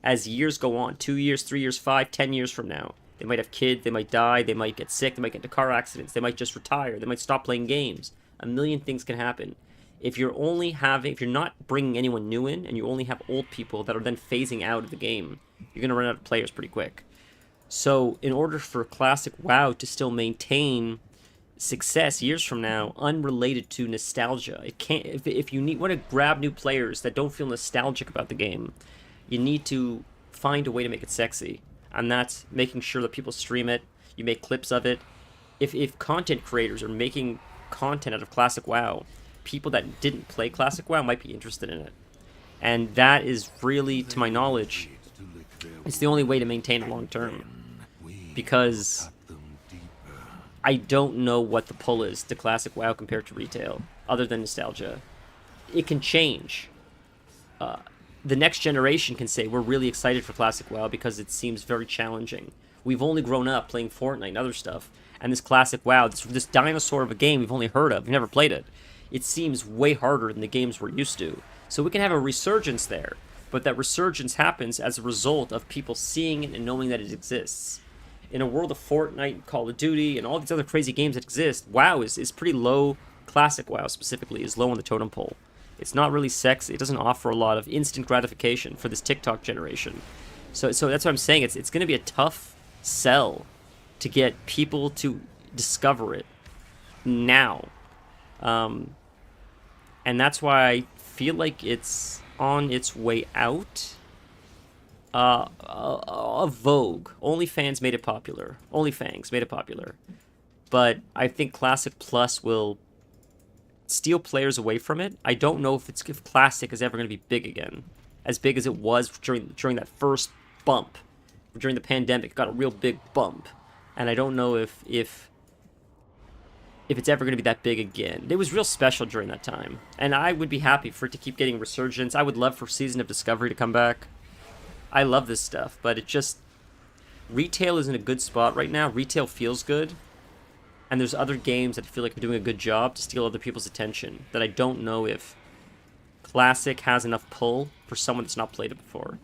As years go on, 2 years, 3 years, 5, 10 years from now, they might have kids, they might die, they might get sick, they might get into car accidents, they might just retire, they might stop playing games. A million things can happen. If you're not bringing anyone new in, and you only have old people that are then phasing out of the game, you're going to run out of players pretty quick. So in order for Classic WoW to still maintain success years from now, unrelated to nostalgia, it can't. If you want to grab new players that don't feel nostalgic about the game, you need to find a way to make it sexy, and that's making sure that people stream it. You make clips of it. If content creators are making content out of Classic WoW, people that didn't play Classic WoW might be interested in it, and that is really, to my knowledge, it's the only way to maintain it long term, because I don't know what the pull is to Classic WoW compared to retail, other than nostalgia. It can change. The next generation can say, we're really excited for Classic WoW because it seems very challenging. We've only grown up playing Fortnite and other stuff, and this Classic WoW, this dinosaur of a game we've only heard of, we've never played it. It seems way harder than the games we're used to. So we can have a resurgence there, but that resurgence happens as a result of people seeing it and knowing that it exists. In a world of Fortnite, Call of Duty, and all these other crazy games that exist, WoW is pretty low. Classic WoW specifically is low on the totem pole. It's not really sexy. It doesn't offer a lot of instant gratification for this TikTok generation. So that's what I'm saying. It's going to be a tough sell to get people to discover it now. And that's why I feel like it's on its way out. Vogue. OnlyFans made it popular. OnlyFans made it popular. But I think Classic Plus will steal players away from it. I don't know if Classic is ever going to be big again. As big as it was during that first bump. During the pandemic, it got a real big bump. And I don't know if it's ever going to be that big again. It was real special during that time. And I would be happy for it to keep getting resurgence. I would love for Season of Discovery to come back. I love this stuff, but it just... Retail is in a good spot right now. Retail feels good. And there's other games that feel like are doing a good job to steal other people's attention. That I don't know if Classic has enough pull for someone that's not played it before.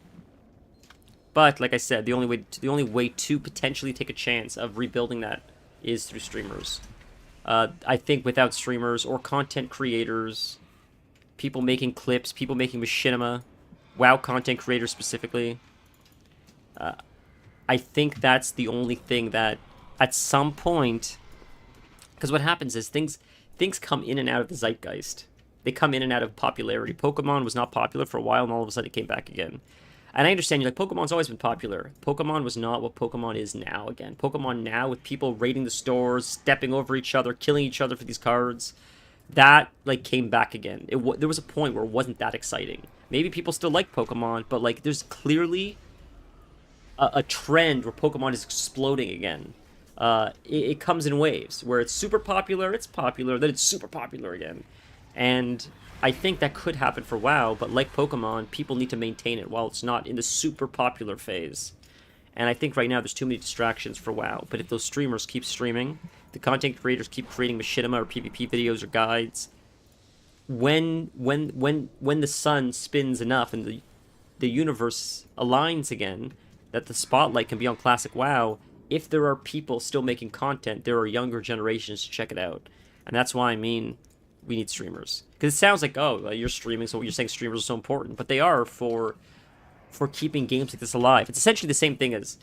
But, like I said, the only way to potentially take a chance of rebuilding that is through streamers. I think without streamers or content creators, people making clips, people making machinima, WoW content creators specifically, I think that's the only thing that, at some point, because what happens is things come in and out of the zeitgeist. They come in and out of popularity. Pokemon was not popular for a while, and all of a sudden it came back again. And I understand, you're like, Pokemon's always been popular. Pokemon was not what Pokemon is now again. Pokemon now, with people raiding the stores, stepping over each other, killing each other for these cards, that, like, came back again. There was a point where it wasn't that exciting. Maybe people still like Pokemon, but, like, there's clearly a trend where Pokemon is exploding again. It comes in waves, where it's super popular, then it's super popular again. And I think that could happen for WoW, but like Pokemon, people need to maintain it while it's not in the super popular phase. And I think right now there's too many distractions for WoW. But if those streamers keep streaming, the content creators keep creating machinima or PvP videos or guides, when the sun spins enough and the universe aligns again, that the spotlight can be on Classic WoW, if there are people still making content, there are younger generations to check it out. And that's why I mean we need streamers. Because it sounds like, oh, well, you're streaming, so you're saying streamers are so important. But they are for keeping games like this alive. It's essentially the same thing as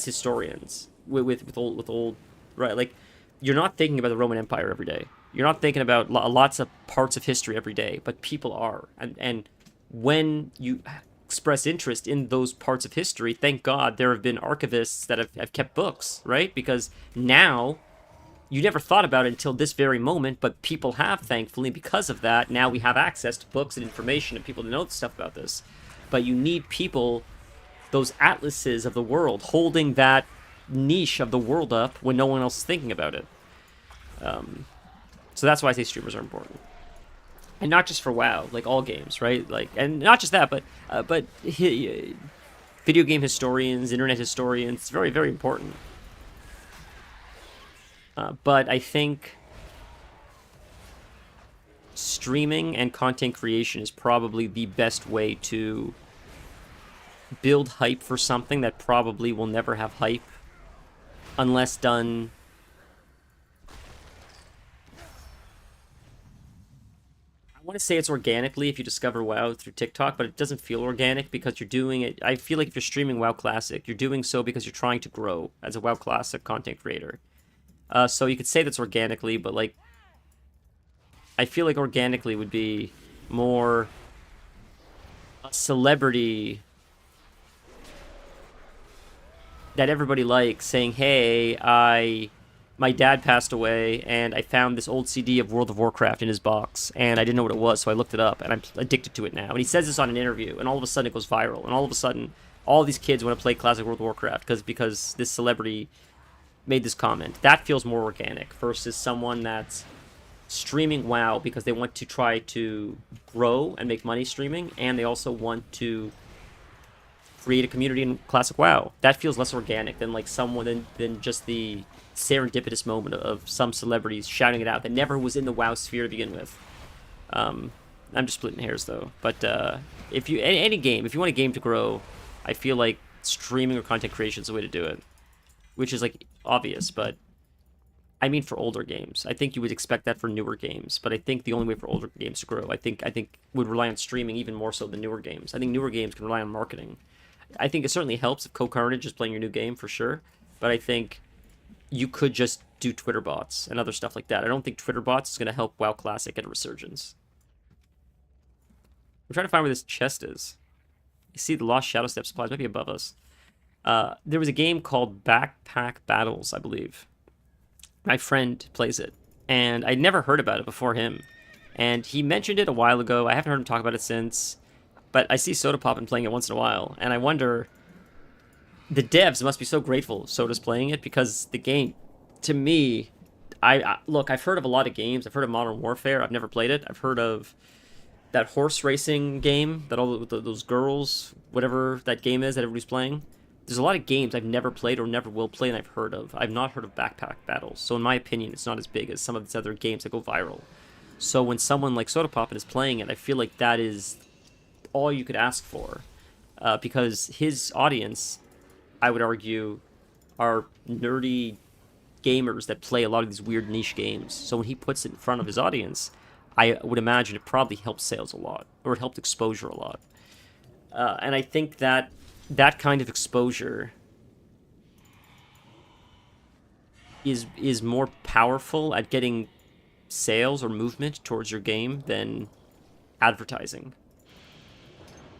historians with old, right? Like, you're not thinking about the Roman Empire every day. You're not thinking about lots of parts of history every day, but people are. And when you express interest in those parts of history, thank God there have been archivists that have kept books, right? Because now, you never thought about it until this very moment, but people have, thankfully, because of that. Now we have access to books and information and people to know stuff about this. But you need people, those atlases of the world, holding that niche of the world up when no one else is thinking about it. So that's why I say streamers are important. And not just for WoW, like all games, right? Like, and not just that, but video game historians, internet historians, it's very, very important. But I think streaming and content creation is probably the best way to build hype for something that probably will never have hype unless done I want to say it's organically if you discover WoW through TikTok, but it doesn't feel organic because you're doing it. I feel like if you're streaming WoW Classic, you're doing so because you're trying to grow as a WoW Classic content creator. So you could say that's organically, but like I feel like organically would be more a celebrity that everybody likes saying, hey, my dad passed away and I found this old CD of World of Warcraft in his box and I didn't know what it was, so I looked it up and I'm addicted to it now. And he says this on an interview and all of a sudden it goes viral and all of a sudden all these kids want to play classic World of Warcraft because this celebrity made this comment. That feels more organic versus someone that's streaming WoW because they want to try to grow and make money streaming, and they also want to create a community in classic WoW. That feels less organic than like someone than just the serendipitous moment of some celebrities shouting it out that never was in the WoW sphere to begin with. I'm just splitting hairs though, but if you any game, if you want a game to grow, I feel like streaming or content creation is the way to do it, which is like obvious, but I mean for older games. I think you would expect that for newer games, but I think the only way for older games to grow, I think would rely on streaming even more so than newer games. I think newer games can rely on marketing. I think it certainly helps if CoCarnage is playing your new game for sure, but I think you could just do Twitter bots and other stuff like that. I don't think Twitter bots is going to help WoW Classic get a resurgence. I'm trying to find where this chest is. You see the Lost Shadow Step supplies might be above us. There was a game called Backpack Battles, I believe. My friend plays it, and I'd never heard about it before him. And he mentioned it a while ago. I haven't heard him talk about it since, but I see Sodapoppin playing it once in a while, and I wonder, the devs must be so grateful Soda's playing it, because the game, to me, look, I've heard of a lot of games. I've heard of Modern Warfare. I've never played it. I've heard of that horse racing game that all those girls, whatever that game is that everybody's playing. There's a lot of games I've never played or never will play and I've heard of. I've not heard of Backpack Battles. So in my opinion, it's not as big as some of these other games that go viral. So when someone like Sodapoppin is playing it, I feel like that is all you could ask for. Because his audience, I would argue, are nerdy gamers that play a lot of these weird niche games. So when he puts it in front of his audience, I would imagine it probably helped sales a lot. Or it helped exposure a lot. And I think that kind of exposure is more powerful at getting sales or movement towards your game than advertising.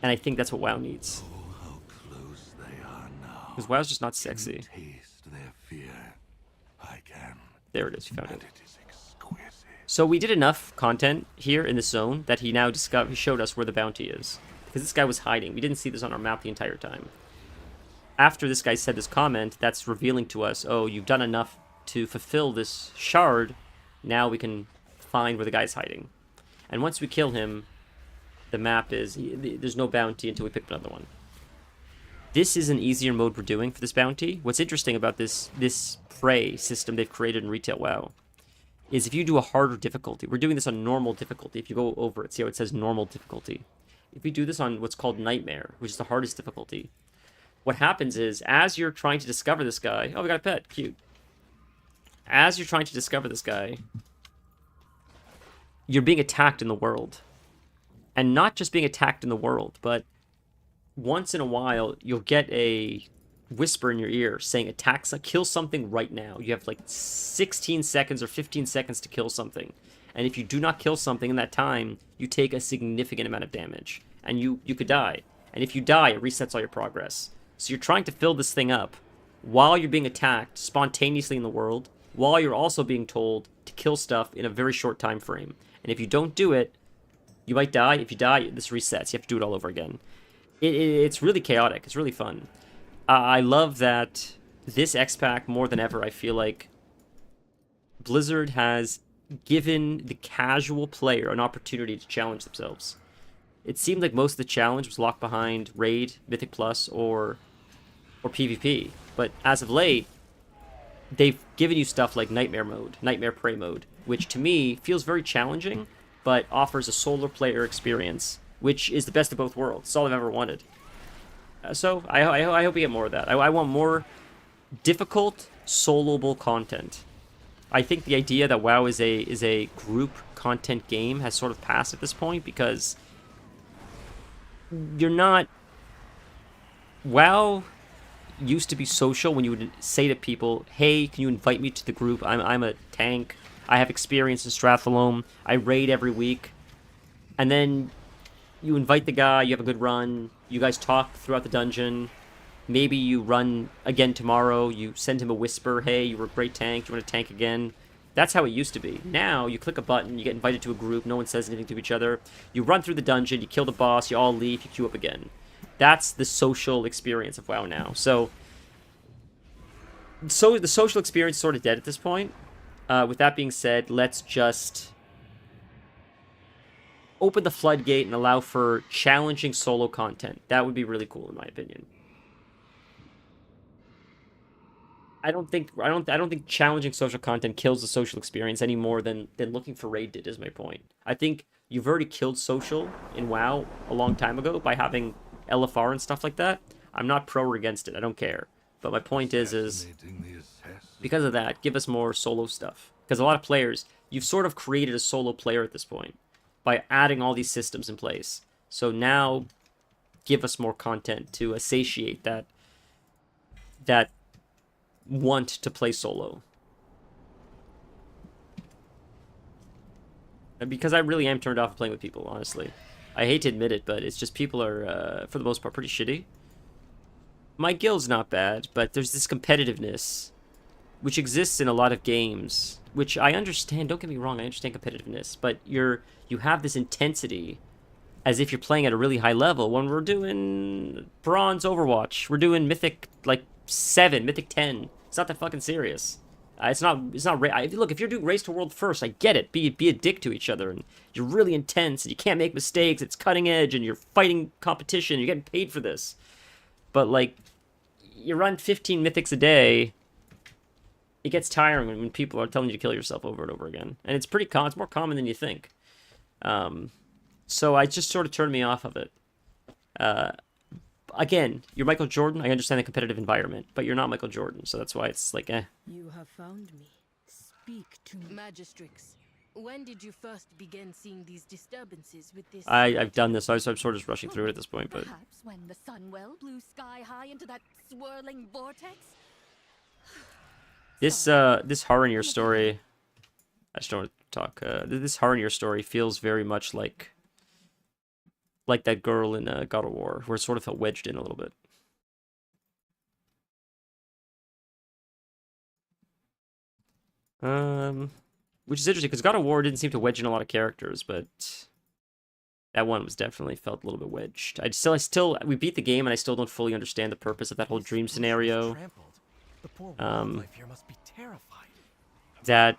And I think that's what WoW needs. Oh, how close they are now. Because WoW's just not sexy. Taste their fear. I can. There it is, you found And it. it is exquisite. So we did enough content here in the zone that he now he showed us where the bounty is. Because this guy was hiding. We didn't see this on our map the entire time. After this guy said this comment, that's revealing to us, oh, you've done enough to fulfill this shard. Now we can find where the guy's hiding. And once we kill him, the map is... there's no bounty until we pick another one. This is an easier mode we're doing for this bounty. What's interesting about this prey system they've created in Retail WoW is if you do a harder difficulty, we're doing this on normal difficulty. If you go over it, see how it says normal difficulty. If you do this on what's called Nightmare, which is the hardest difficulty, what happens is, as you're trying to discover this guy... Oh, we got a pet. Cute. As you're trying to discover this guy, you're being attacked in the world. And not just being attacked in the world, but once in a while, you'll get a whisper in your ear saying, kill something right now. You have like 16 seconds or 15 seconds to kill something. And if you do not kill something in that time, you take a significant amount of damage. And you could die. And if you die, it resets all your progress. So you're trying to fill this thing up while you're being attacked spontaneously in the world, while you're also being told to kill stuff in a very short time frame. And if you don't do it, you might die. If you die, this resets. You have to do it all over again. It's really chaotic. It's really fun. I love that this X-Pack, more than ever, I feel like Blizzard has given the casual player an opportunity to challenge themselves. It seemed like most of the challenge was locked behind Raid, Mythic Plus, or PvP. But as of late, they've given you stuff like Nightmare Mode, Nightmare Prey Mode, which to me feels very challenging, but offers a solo player experience, which is the best of both worlds. It's all I've ever wanted. So I hope we get more of that. I want more difficult, soloable content. I think the idea that WoW is a group content game has sort of passed at this point, because you're not... WoW used to be social when you would say to people, hey, can you invite me to the group? I'm a tank. I have experience in Strathalome. I raid every week. And then you invite the guy, you have a good run, you guys talk throughout the dungeon. Maybe you run again tomorrow, you send him a whisper, hey, you were a great tank, do you want to tank again? That's how it used to be. Now, you click a button, you get invited to a group, no one says anything to each other. You run through the dungeon, you kill the boss, you all leave, you queue up again. That's the social experience of WoW now. So the social experience is sort of dead at this point. With that being said, let's just open the floodgate and allow for challenging solo content. That would be really cool, in my opinion. I don't think challenging social content kills the social experience any more than looking for raid did, is my point. I think you've already killed social in WoW a long time ago by having LFR and stuff like that. I'm not pro or against it. I don't care. But my point is because of that, give us more solo stuff. Because a lot of players, you've sort of created a solo player at this point by adding all these systems in place. So now, give us more content to satiate that want to play solo. And because I really am turned off of playing with people, honestly. I hate to admit it, but it's just people are, for the most part, pretty shitty. My guild's not bad, but there's this competitiveness, which exists in a lot of games, which I understand, don't get me wrong, I understand competitiveness, but you have this intensity as if you're playing at a really high level. When we're doing Bronze Overwatch, we're doing Mythic, like, 7, Mythic 10. It's not that fucking serious. It's not. Look, if you're doing Race to World first, I get it. Be a dick to each other, and you're really intense, and you can't make mistakes. It's cutting edge, and you're fighting competition. You're getting paid for this. But like, you run 15 mythics a day. It gets tiring when people are telling you to kill yourself over and over again, and it's it's more common than you think. So I just sort of turned me off of it. Again, you're Michael Jordan. I understand the competitive environment, but you're not Michael Jordan, so that's why it's like, eh. You have found me. Speak to me. Magistrix, when did you first begin seeing these disturbances with this? I've done this. I'm sort of just rushing through it at this point, but Perhaps when the sun well blew sky high into that swirling vortex? this horror in your story. I just don't want to talk. This horror in your story feels very much like that girl in God of War, where it sort of felt wedged in a little bit. Which is interesting, because God of War didn't seem to wedge in a lot of characters, but that one was definitely felt a little bit wedged. We beat the game, and I still don't fully understand the purpose of that whole dream scenario. The poor wildlife here must be terrified. That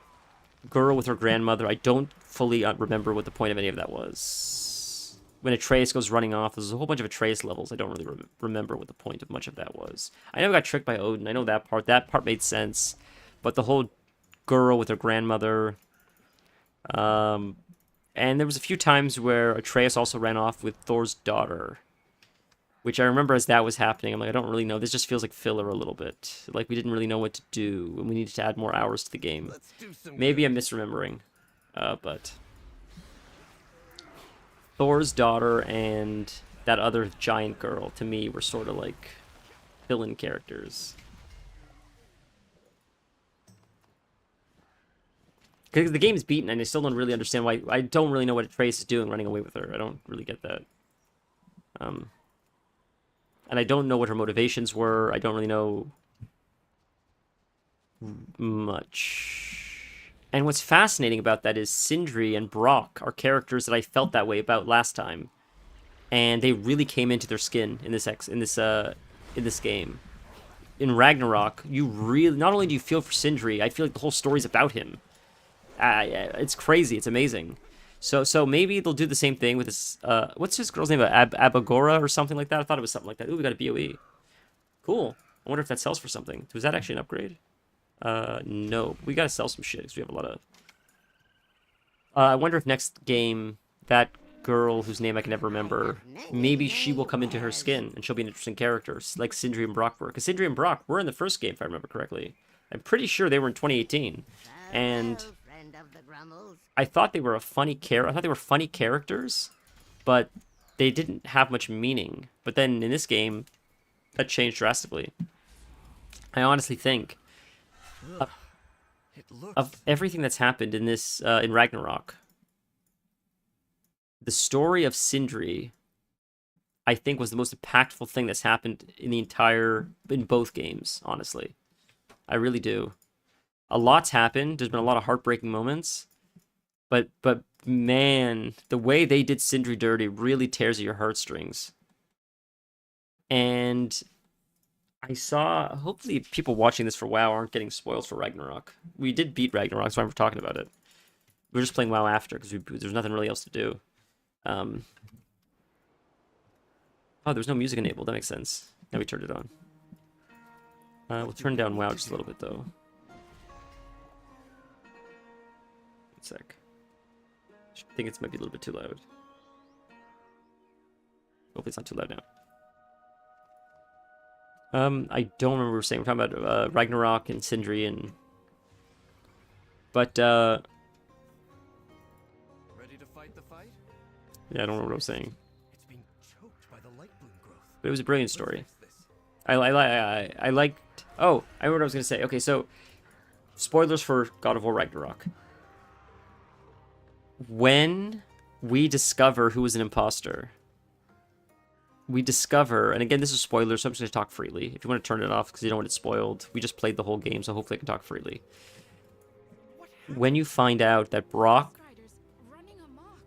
girl with her grandmother, I don't fully remember what the point of any of that was. When Atreus goes running off, there's a whole bunch of Atreus levels. I don't really remember what the point of much of that was. I never got tricked by Odin. I know that part. That part made sense. But the whole girl with her grandmother... and there was a few times where Atreus also ran off with Thor's daughter. Which I remember as that was happening. I'm like, I don't really know. This just feels like filler a little bit. Like we didn't really know what to do. And we needed to add more hours to the game. Maybe I'm misremembering. But... Thor's daughter and that other giant girl, to me, were sort of like villain characters. Because the game's beaten, and I still don't really understand why. I don't really know what Atreus is doing running away with her. I don't really get that. And I don't know what her motivations were. I don't really know much. And what's fascinating about that is Sindri and Brock are characters that I felt that way about last time, and they really came into their skin in this game. In Ragnarok, you really not only do you feel for Sindri, I feel like the whole story's about him. It's crazy. It's amazing. So maybe they'll do the same thing with this. What's this girl's name? Abagora or something like that? I thought it was something like that. Ooh, we got a BOE. Cool. I wonder if that sells for something. Was that actually an upgrade? No. We gotta sell some shit because we have a lot of... I wonder if next game, that girl whose name I can never remember, maybe she will come into her skin and she'll be an interesting character, like Sindri and Brock were. Because Sindri and Brock were in the first game, if I remember correctly. I'm pretty sure they were in 2018. And I thought they were a funny I thought they were funny characters, but they didn't have much meaning. But then in this game, that changed drastically. I honestly think of everything that's happened in this in Ragnarok, the story of Sindri, I think, was the most impactful thing that's happened in both games, honestly. I really do. A lot's happened. There's been a lot of heartbreaking moments. But man, the way they did Sindri dirty really tears at your heartstrings. And I saw, hopefully people watching this for WoW aren't getting spoiled for Ragnarok. We did beat Ragnarok, so I'm talking about it. We were just playing WoW after, because there's nothing really else to do. Oh, there's no music enabled. That makes sense. Now we turned it on. We'll turn down WoW just a little bit, though. 1 sec. I think it might be a little bit too loud. Hopefully it's not too loud now. I don't remember what we were saying. We're talking about Ragnarok and Sindri and... But, Ready to fight the fight? yeah, I don't know what I was saying. It's being choked by the light bloom growth. But it was a brilliant story. Let's fix this. I liked... Oh, I remember what I was going to say. Okay, so... Spoilers for God of War Ragnarok. When we discover who is an imposter... We discover... And again, this is spoilers, so I'm just going to talk freely. If you want to turn it off because you don't want it spoiled. We just played the whole game, so hopefully I can talk freely. When you find out that Brock...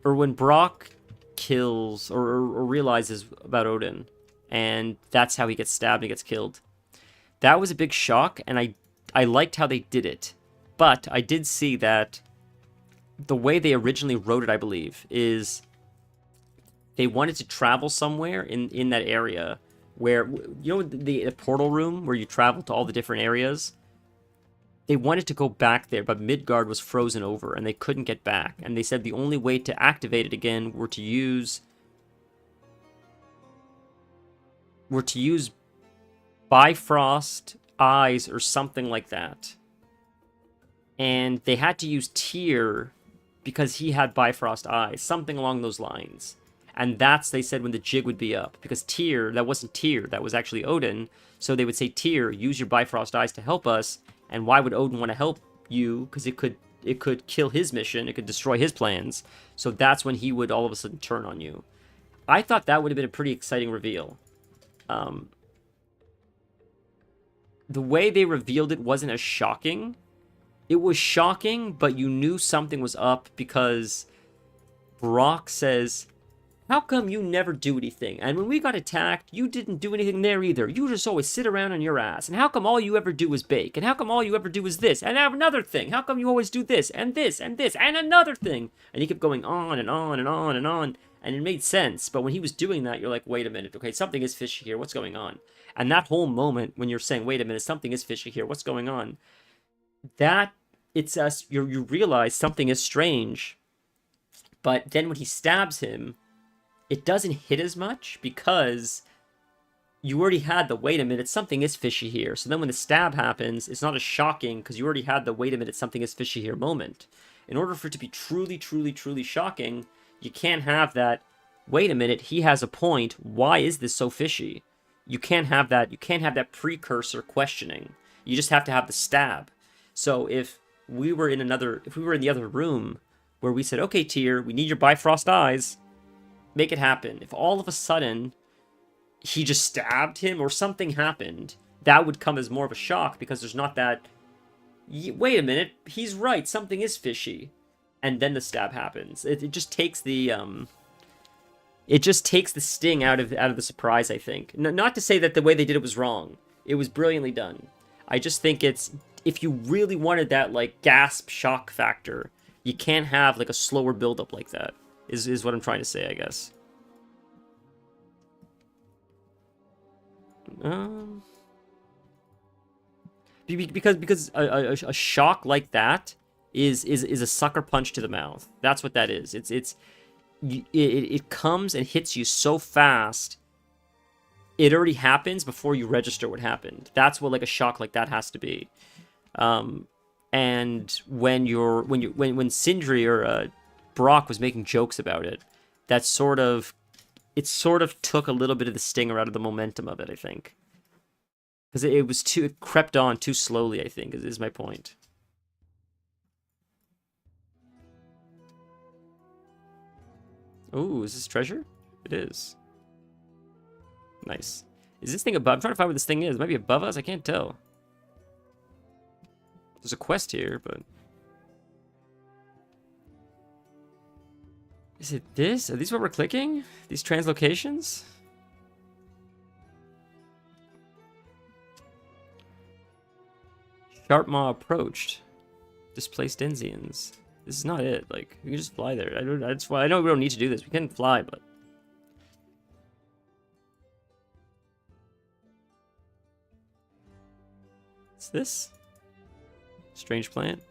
Or when Brock kills or realizes about Odin, and that's how he gets stabbed and gets killed. That was a big shock, and I liked how they did it. But I did see that the way they originally wrote it, I believe, is they wanted to travel somewhere in that area where, you know, the portal room where you travel to all the different areas? They wanted to go back there, but Midgard was frozen over, and they couldn't get back. And they said the only way to activate it again were to use Bifrost eyes or something like that. And they had to use Tyr because he had Bifrost eyes, something along those lines. And that's, they said, when the jig would be up. Because Tyr, that wasn't Tyr, that was actually Odin. So they would say, Tyr, use your Bifrost eyes to help us. And why would Odin want to help you? Because it could kill his mission. It could destroy his plans. So that's when he would all of a sudden turn on you. I thought that would have been a pretty exciting reveal. The way they revealed it wasn't as shocking. It was shocking, but you knew something was up because Brock says, how come you never do anything? And when we got attacked, you didn't do anything there either. You just always sit around on your ass. And how come all you ever do is bake? And how come all you ever do is this? And have another thing. How come you always do this and this and this and another thing? And he kept going on and on and on and on. And it made sense. But when he was doing that, you're like, wait a minute. Okay, something is fishy here. What's going on? And that whole moment when you're saying, wait a minute, something is fishy here. What's going on? That, it's us, you realize something is strange. But then when he stabs him, it doesn't hit as much because you already had the, wait a minute, something is fishy here. So then when the stab happens, it's not as shocking because you already had the, wait a minute, something is fishy here moment. In order for it to be truly, truly, truly shocking, you can't have that, wait a minute, he has a point. Why is this so fishy? You can't have that. You can't have that precursor questioning. You just have to have the stab. So if we were in the other room where we said, okay, Tyr, we need your Bifrost eyes, make it happen. If all of a sudden he just stabbed him or something happened, that would come as more of a shock because there's not that, wait a minute, he's right, something is fishy. And then the stab happens. It just takes the sting out of the surprise, I think. Not to say that the way they did it was wrong. It was brilliantly done. I just think it's, if you really wanted that like gasp shock factor, You can't have like a slower build-up like that, is what I'm trying to say, I guess. Because a shock like that is a sucker punch to the mouth. That's what that is. It comes and hits you so fast. It already happens before you register what happened. That's what like a shock like that has to be. And when Sindri or Brock was making jokes about it, it sort of took a little bit of the stinger out of the momentum of it, I think. Because it crept on too slowly, I think, is my point. Ooh, is this treasure? It is. Nice. Is this thing above? I'm trying to find where this thing is. It might be above us? I can't tell. There's a quest here, but... Is it this? Are these what we're clicking? These translocations? Sharpmaw approached. Displaced Denzians. This is not it. Like, we can just fly there. I know we don't need to do this. We can fly, but... What's this? Strange plant?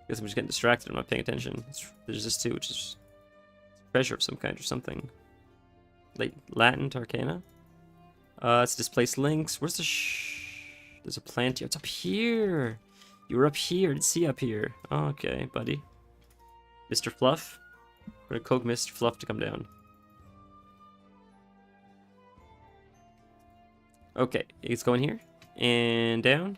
Guess I'm just getting distracted. I'm not paying attention. There's this too, which is treasure of some kind or something. Late Latin to Arcana. It's displaced links. Where's the There's a plant here. It's up here. You were up here. I didn't see up here. Oh, okay, buddy. Mr. Fluff. We're gonna coax Mr. Fluff to come down. Okay, it's going here. And down.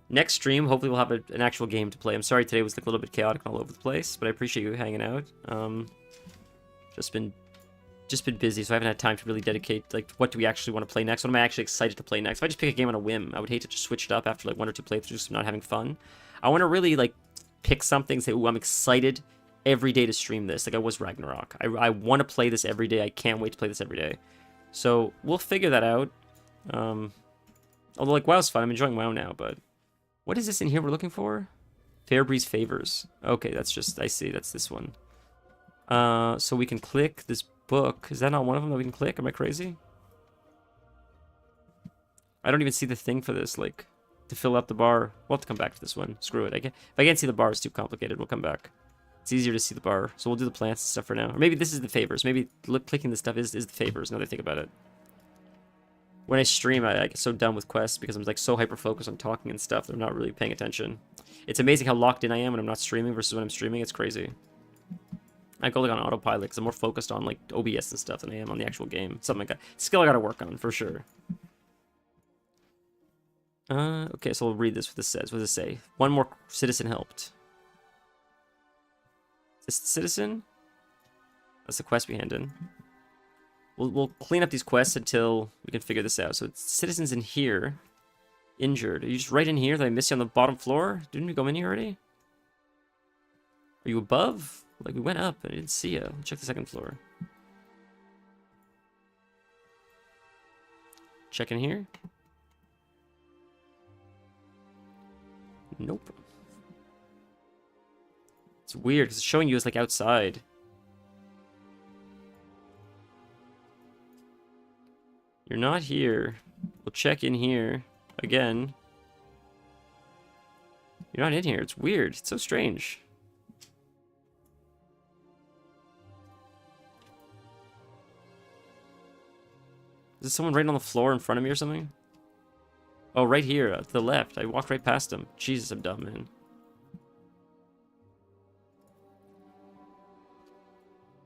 Next stream, hopefully we'll have an actual game to play. I'm sorry today was like a little bit chaotic and all over the place, but I appreciate you hanging out. Just been busy, so I haven't had time to really dedicate, like, what do we actually want to play next? What am I actually excited to play next? If I just pick a game on a whim, I would hate to just switch it up after, like, 1 or 2 playthroughs because I'm not having fun. I want to really, like, pick something and say, ooh, I'm excited every day to stream this, like I was Ragnarok. I want to play this every day. I can't wait to play this every day. So, we'll figure that out. Although, like, WoW's fun. I'm enjoying WoW now, but... What is this in here we're looking for? Fairbreeze Favors. Okay, that's just... I see, that's this one. So we can click this book. Is that not one of them that we can click? Am I crazy? I don't even see the thing for this, like, to fill up the bar. We'll have to come back to this one. Screw it. If I can't see the bar, it's too complicated. We'll come back. It's easier to see the bar. So we'll do the plants and stuff for now. Or maybe this is the favors. Maybe clicking this stuff is the favors, now that I think about it. When I stream, I get so done with quests because I'm like so hyper-focused on talking and stuff that I'm not really paying attention. It's amazing how locked in I am when I'm not streaming versus when I'm streaming. It's crazy. I go like on autopilot because I'm more focused on like OBS and stuff than I am on the actual game. Something like that. Skill I gotta work on, for sure. Okay, so we'll read this, what this says. What does it say? One more citizen helped. Is this the citizen? That's the quest we hand in. We'll clean up these quests until we can figure this out. So it's citizens in here. Injured. Are you just right in here? Did I miss you on the bottom floor? Didn't we go in here already? Are you above? Like, we went up and I didn't see you. Check the second floor. Check in here. Nope. It's weird because it's showing you as like outside. You're not here. We'll check in here again. You're not in here. It's weird. It's so strange. Is there someone right on the floor in front of me or something? Oh, right here, to the left. I walked right past him. Jesus, I'm dumb, man.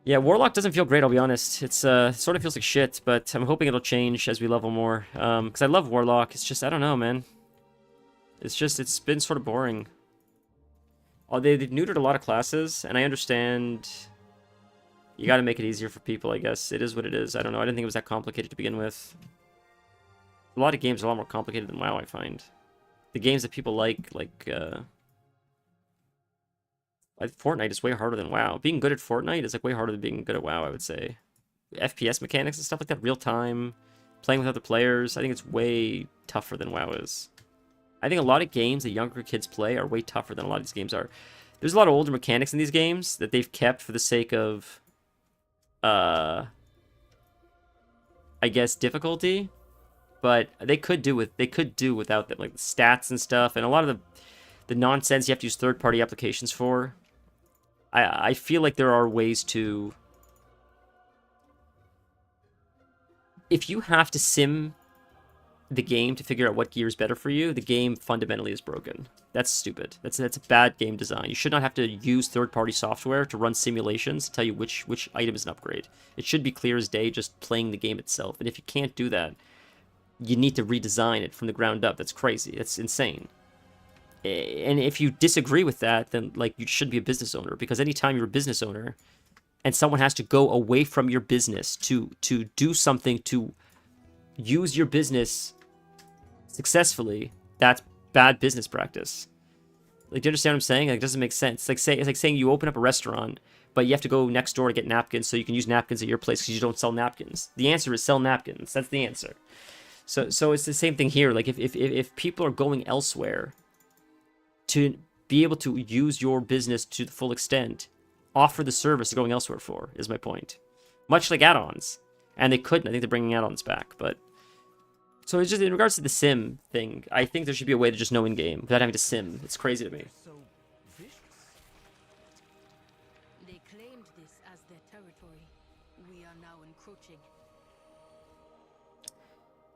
Yeah, Warlock doesn't feel great, I'll be honest. It's sort of feels like shit, but I'm hoping it'll change as we level more. Because I love Warlock. It's just, I don't know, man. It's been sort of boring. Oh, they've neutered a lot of classes, and I understand you gotta make it easier for people, I guess. It is what it is. I don't know. I didn't think it was that complicated to begin with. A lot of games are a lot more complicated than WoW, I find. The games that people like Fortnite is way harder than WoW. Being good at Fortnite is like way harder than being good at WoW, I would say. FPS mechanics and stuff like that, real time, playing with other players, I think it's way tougher than WoW is. I think a lot of games that younger kids play are way tougher than a lot of these games are. There's a lot of older mechanics in these games that they've kept for the sake of, I guess, difficulty. But they could do without them, like the stats and stuff, and a lot of the nonsense you have to use third-party applications for. I feel like there are ways to... If you have to sim the game to figure out what gear is better for you, the game fundamentally is broken. That's stupid. That's a bad game design. You should not have to use third-party software to run simulations to tell you which item is an upgrade. It should be clear as day just playing the game itself. And if you can't do that, you need to redesign it from the ground up. That's crazy. That's insane. And if you disagree with that, then like you should be a business owner, because anytime you're a business owner and someone has to go away from your business to do something to use your business successfully, that's bad business practice. Like, do you understand what I'm saying? Like, it doesn't make sense. It's like saying you open up a restaurant, but you have to go next door to get napkins so you can use napkins at your place because you don't sell napkins. The answer is sell napkins. That's the answer. So it's the same thing here. Like, if people are going elsewhere to be able to use your business to the full extent, offer the service they're going elsewhere for, is my point. Much like add-ons. And they couldn't. I think they're bringing add-ons back, but... So it's just, in regards to the sim thing, I think there should be a way to just know in-game without having to sim. It's crazy to me. So vicious. They claimed this as their territory. We are now encroaching.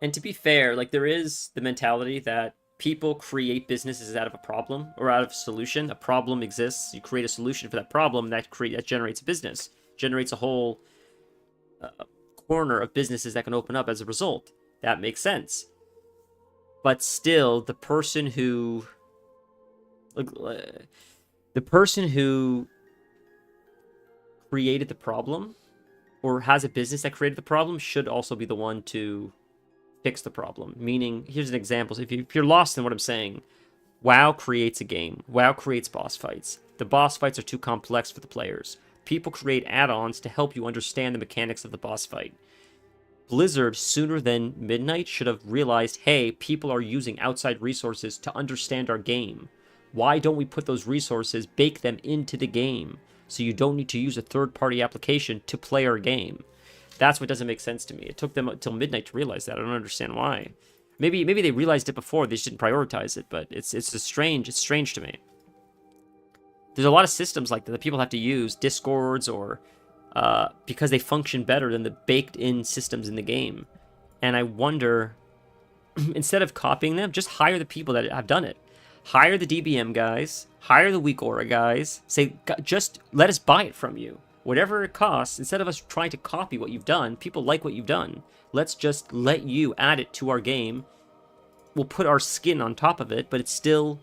And to be fair, like, there is the mentality that people create businesses out of a problem or out of a solution. A problem exists, you create a solution for that problem, that generates a business, generates a whole corner of businesses that can open up as a result. That makes sense. But still, the person who created the problem or has a business that created the problem should also be the one to fix the problem. Meaning, here's an example. So if you're lost in what I'm saying, WoW creates a game. WoW creates boss fights. The boss fights are too complex for the players. People create add-ons to help you understand the mechanics of the boss fight. Blizzard, sooner than midnight, should have realized, hey, people are using outside resources to understand our game. Why don't we put those resources, bake them into the game, so you don't need to use a third-party application to play our game? That's what doesn't make sense to me. It took them until midnight to realize that. I don't understand why. Maybe they realized it before, they just didn't prioritize it, but it's strange to me. There's a lot of systems like that people have to use, Discords or... because they function better than the baked-in systems in the game. And I wonder, instead of copying them, just hire the people that have done it. Hire the DBM guys, hire the Weak Aura guys, say, just let us buy it from you. Whatever it costs, instead of us trying to copy what you've done, people like what you've done. Let's just let you add it to our game. We'll put our skin on top of it, but it's still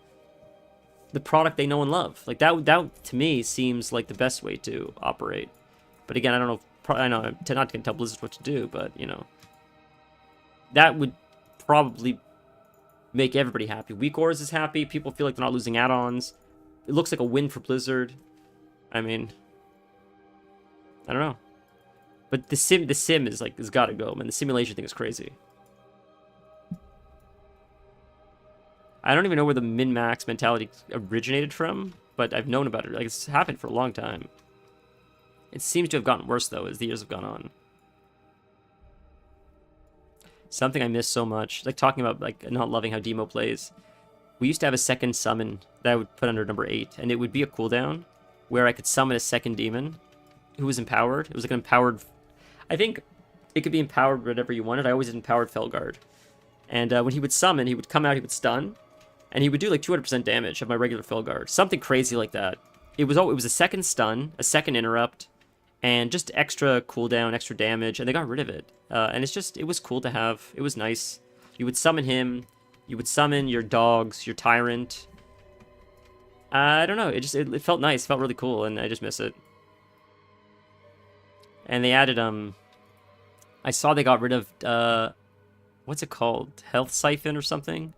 the product they know and love. Like, that to me, seems like the best way to operate. But again, I don't know. I know I'm not going to tell Blizzard what to do, but, you know, that would probably make everybody happy. Weak Auras is happy. People feel like they're not losing add-ons. It looks like a win for Blizzard. I mean, I don't know. But the sim is like, has got to go, man. The simulation thing is crazy. I don't even know where the min-max mentality originated from, but I've known about it. Like, it's happened for a long time. It seems to have gotten worse, though, as the years have gone on. Something I miss so much. Like, talking about, like, not loving how Demo plays. We used to have a second summon that I would put under number 8, and it would be a cooldown where I could summon a second demon who was empowered. It was like an empowered... I think it could be empowered whatever you wanted. I always did empowered Felguard. And when he would summon, he would come out, he would stun, and he would do, like, 200% damage of my regular Felguard. Something crazy like that. It was a second stun, a second interrupt, and just extra cooldown, extra damage, and they got rid of it. And it was cool to have. It was nice. You would summon him, you would summon your dogs, your tyrant. I don't know, it felt nice, it felt really cool, and I just miss it. And they added, I saw they got rid of, what's it called? Health Siphon or something?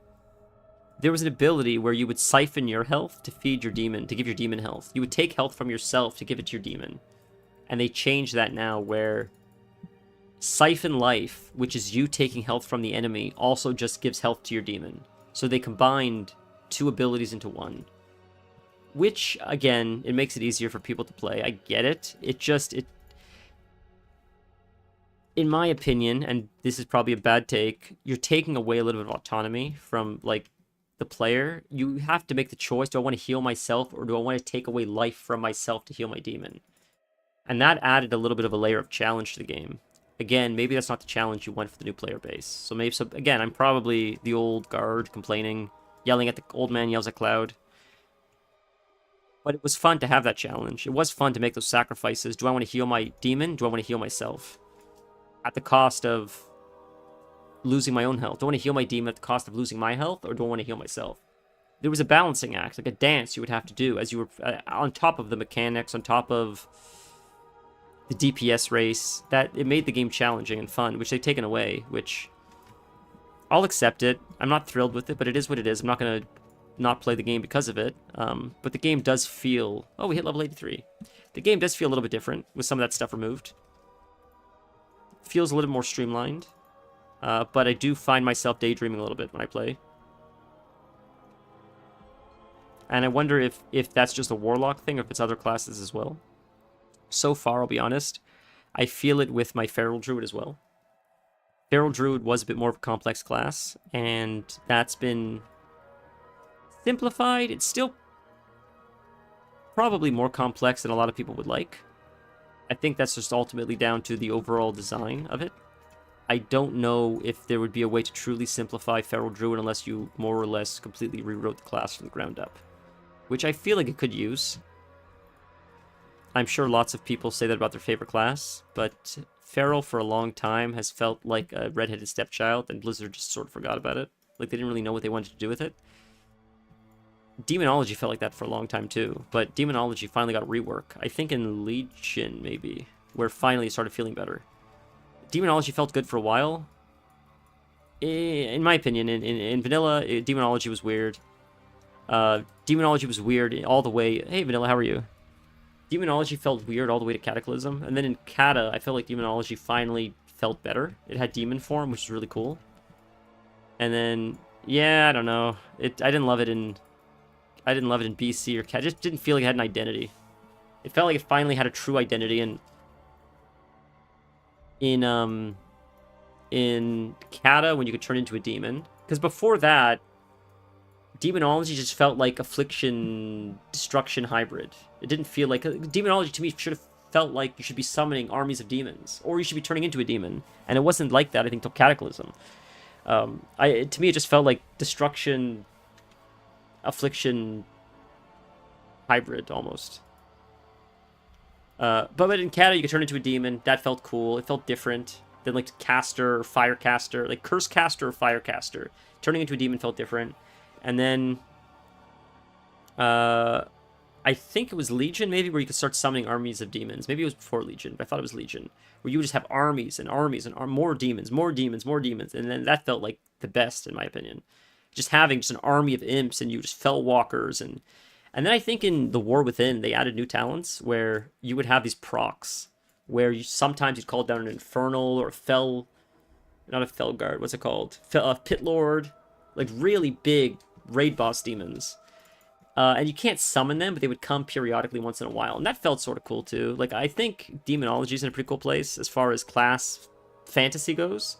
There was an ability where you would siphon your health to feed your demon, to give your demon health. You would take health from yourself to give it to your demon. And they changed that now where Siphon Life, which is you taking health from the enemy, also just gives health to your demon. So they combined 2 abilities into one. Which, again, it makes it easier for people to play. I get it. In my opinion, and this is probably a bad take, you're taking away a little bit of autonomy from, like, the player. You have to make the choice, do I want to heal myself, or do I want to take away life from myself to heal my demon? And that added a little bit of a layer of challenge to the game. Again, maybe that's not the challenge you want for the new player base. So again, I'm probably the old guard complaining, yelling at the old man yells at Cloud. But it was fun to have that challenge. It was fun to make those sacrifices. Do I want to heal my demon? Do I want to heal myself? At the cost of losing my own health. Do I want to heal my demon at the cost of losing my health? Or do I want to heal myself? There was a balancing act, like a dance you would have to do as you were on top of the mechanics, on top of the DPS race. That it made the game challenging and fun, which they've taken away, which I'll accept it. I'm not thrilled with it, but it is what it is. I'm not going to not play the game because of it, but the game does feel... Oh, we hit level 83. The game does feel a little bit different with some of that stuff removed. Feels a little more streamlined, but I do find myself daydreaming a little bit when I play. And I wonder if that's just a Warlock thing or if it's other classes as well. So far, I'll be honest, I feel it with my Feral Druid as well. Feral Druid was a bit more of a complex class, and that's been simplified. It's still probably more complex than a lot of people would like. I think that's just ultimately down to the overall design of it. I don't know if there would be a way to truly simplify Feral Druid unless you more or less completely rewrote the class from the ground up, which I feel like it could use. I'm sure lots of people say that about their favorite class, but Feral for a long time has felt like a redheaded stepchild, and Blizzard just sort of forgot about it. Like, they didn't really know what they wanted to do with it. Demonology felt like that for a long time too, but Demonology finally got a rework. I think in Legion, maybe, where finally it started feeling better. Demonology felt good for a while. In my opinion, in Vanilla, Demonology was weird. Demonology was weird all the way... Hey, Vanilla, how are you? Demonology felt weird all the way to Cataclysm, and then in Cata, I felt like Demonology finally felt better. It had demon form, which is really cool. And then, yeah, I don't know. I didn't love it in BC or Cata. It just didn't feel like it had an identity. It felt like it finally had a true identity in Cata when you could turn into a demon. Because before that, Demonology just felt like Affliction Destruction hybrid. It didn't feel like... Demonology to me should have felt like you should be summoning armies of demons, or you should be turning into a demon. And it wasn't like that, I think, till Cataclysm. To me, it just felt like Destruction... Affliction hybrid almost. But in Cata you could turn into a demon. That felt cool. It felt different than like Caster or Firecaster, like Curse Caster or Firecaster. Turning into a demon felt different. And then I think it was Legion maybe, where you could start summoning armies of demons. Maybe it was before Legion, but I thought it was Legion, where you would just have armies and armies and more demons, more demons, more demons, and then that felt like the best in my opinion. Just having just an army of imps and you just fell walkers, and then I think in the War Within they added new talents where you would have these procs where you sometimes you'd call down an infernal or not a fell guard, what's it called, pit lord, like really big raid boss demons, and you can't summon them, but they would come periodically once in a while, and that felt sort of cool too. Like, I think Demonology is in a pretty cool place as far as class fantasy goes.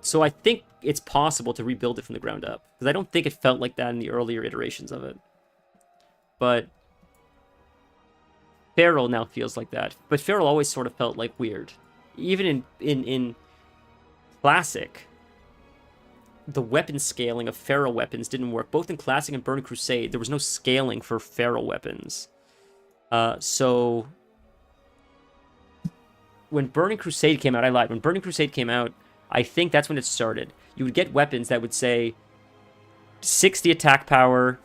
So I think it's possible to rebuild it from the ground up, because I don't think it felt like that in the earlier iterations of it. But Feral now feels like that. But Feral always sort of felt like weird. Even in Classic, the weapon scaling of Feral weapons didn't work. Both in Classic and Burning Crusade, there was no scaling for Feral weapons. So when Burning Crusade came out, I lied. When Burning Crusade came out, I think that's when it started. You would get weapons that would say 60 attack power,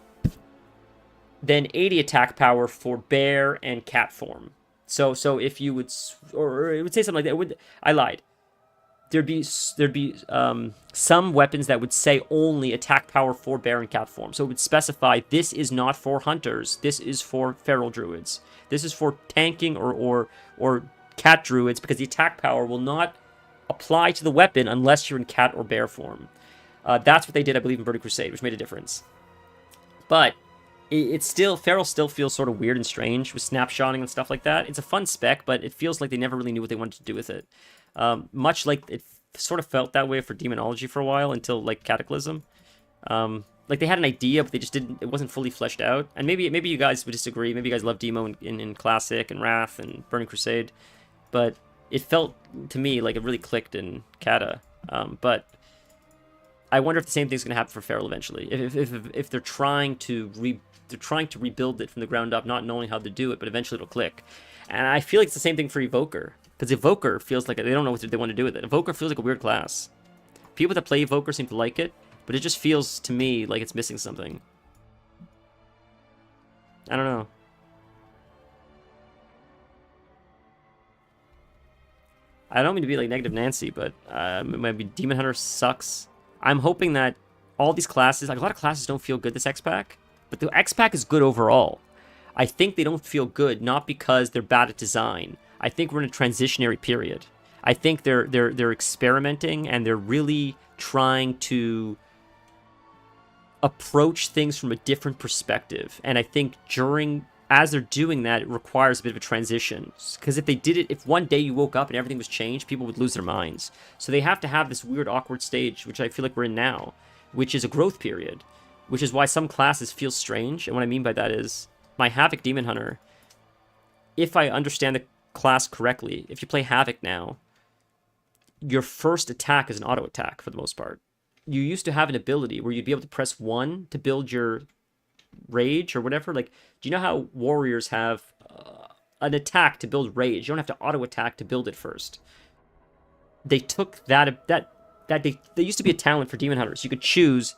then 80 attack power for bear and cat form. So if you would, or it would say something like that. I lied. There'd be some weapons that would say only attack power for bear and cat form. So it would specify this is not for hunters. This is for feral druids. This is for tanking or cat druids, because the attack power will not apply to the weapon unless you're in cat or bear form. That's what they did, I believe, in Burning Crusade, which made a difference. But it's still, Feral still feels sort of weird and strange with snapshotting and stuff like that. It's a fun spec, but it feels like they never really knew what they wanted to do with it. Much like it sort of felt that way for Demonology for a while until like Cataclysm. Like they had an idea, but they just didn't. It wasn't fully fleshed out. And maybe you guys would disagree. Maybe you guys love Demo in Classic and Wrath and Burning Crusade, but it felt to me like it really clicked in Cata. But I wonder if the same thing's going to happen for Feral eventually. If they're trying to rebuild it from the ground up, not knowing how to do it, but eventually it'll click. And I feel like it's the same thing for Evoker, because Evoker feels like they don't know what they want to do with it. Evoker feels like a weird class. People that play Evoker seem to like it, but it just feels to me like it's missing something. I don't know. I don't mean to be like Negative Nancy, but maybe Demon Hunter sucks. I'm hoping that all these classes, like a lot of classes don't feel good this X-Pack, but the X-Pack is good overall. I think they don't feel good, not because they're bad at design. I think we're in a transitionary period. I think they're experimenting and they're really trying to approach things from a different perspective. And I think as they're doing that, it requires a bit of a transition. Because if one day you woke up and everything was changed, people would lose their minds. So they have to have this weird, awkward stage, which I feel like we're in now, which is a growth period, which is why some classes feel strange. And what I mean by that is my Havoc Demon Hunter, if I understand the class correctly, if you play Havoc now, your first attack is an auto attack for the most part. You used to have an ability where you'd be able to press 1 to build your rage or whatever. Like, do you know how warriors have an attack to build rage? You don't have to auto attack to build it first. They took that they used to be a talent for demon hunters. You could choose,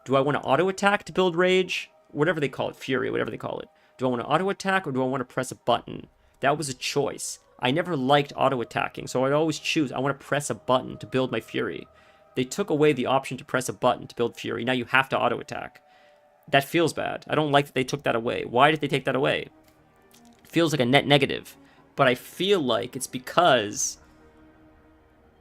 do I want to auto attack to build rage? Whatever they call it, fury, whatever they call it. Do I want to auto attack or do I want to press a button? That was a choice. I never liked auto attacking, so I'd always choose, I want to press a button to build my fury. They took away the option to press a button to build fury. Now you have to auto attack. That feels bad. I don't like that they took that away. Why did they take that away? It feels like a net negative. But I feel like it's because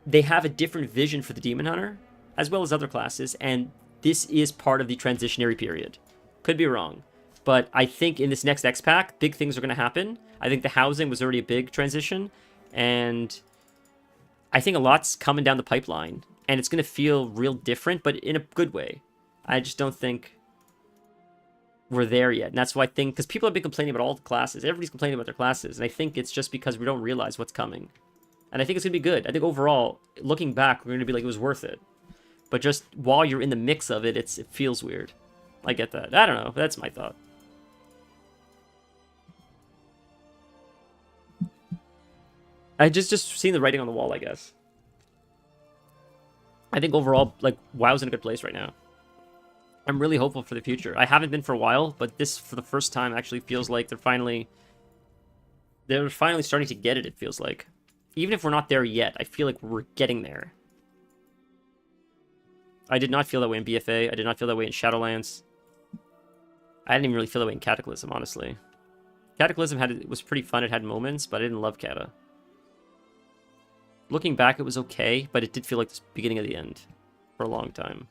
they have a different vision for the Demon Hunter, as well as other classes, and this is part of the transitionary period. Could be wrong. But I think in this next X-Pack, big things are going to happen. I think the housing was already a big transition, and I think a lot's coming down the pipeline, and it's going to feel real different, but in a good way. I just don't think we're there yet, and that's why I think, because people have been complaining about all the classes, everybody's complaining about their classes, and I think it's just because we don't realize what's coming. And I think it's going to be good. I think overall, looking back, we're going to be like, it was worth it. But just while you're in the mix of it, it feels weird. I get that. I don't know. That's my thought. I just seeing the writing on the wall, I guess. I think overall, like, WoW's in a good place right now. I'm really hopeful for the future. I haven't been for a while, but this, for the first time, actually feels like they're finally starting to get it, it feels like. Even if we're not there yet, I feel like we're getting there. I did not feel that way in BFA. I did not feel that way in Shadowlands. I didn't even really feel that way in Cataclysm, honestly. Cataclysm was pretty fun. It had moments, but I didn't love Cata. Looking back, it was okay, but it did feel like the beginning of the end for a long time.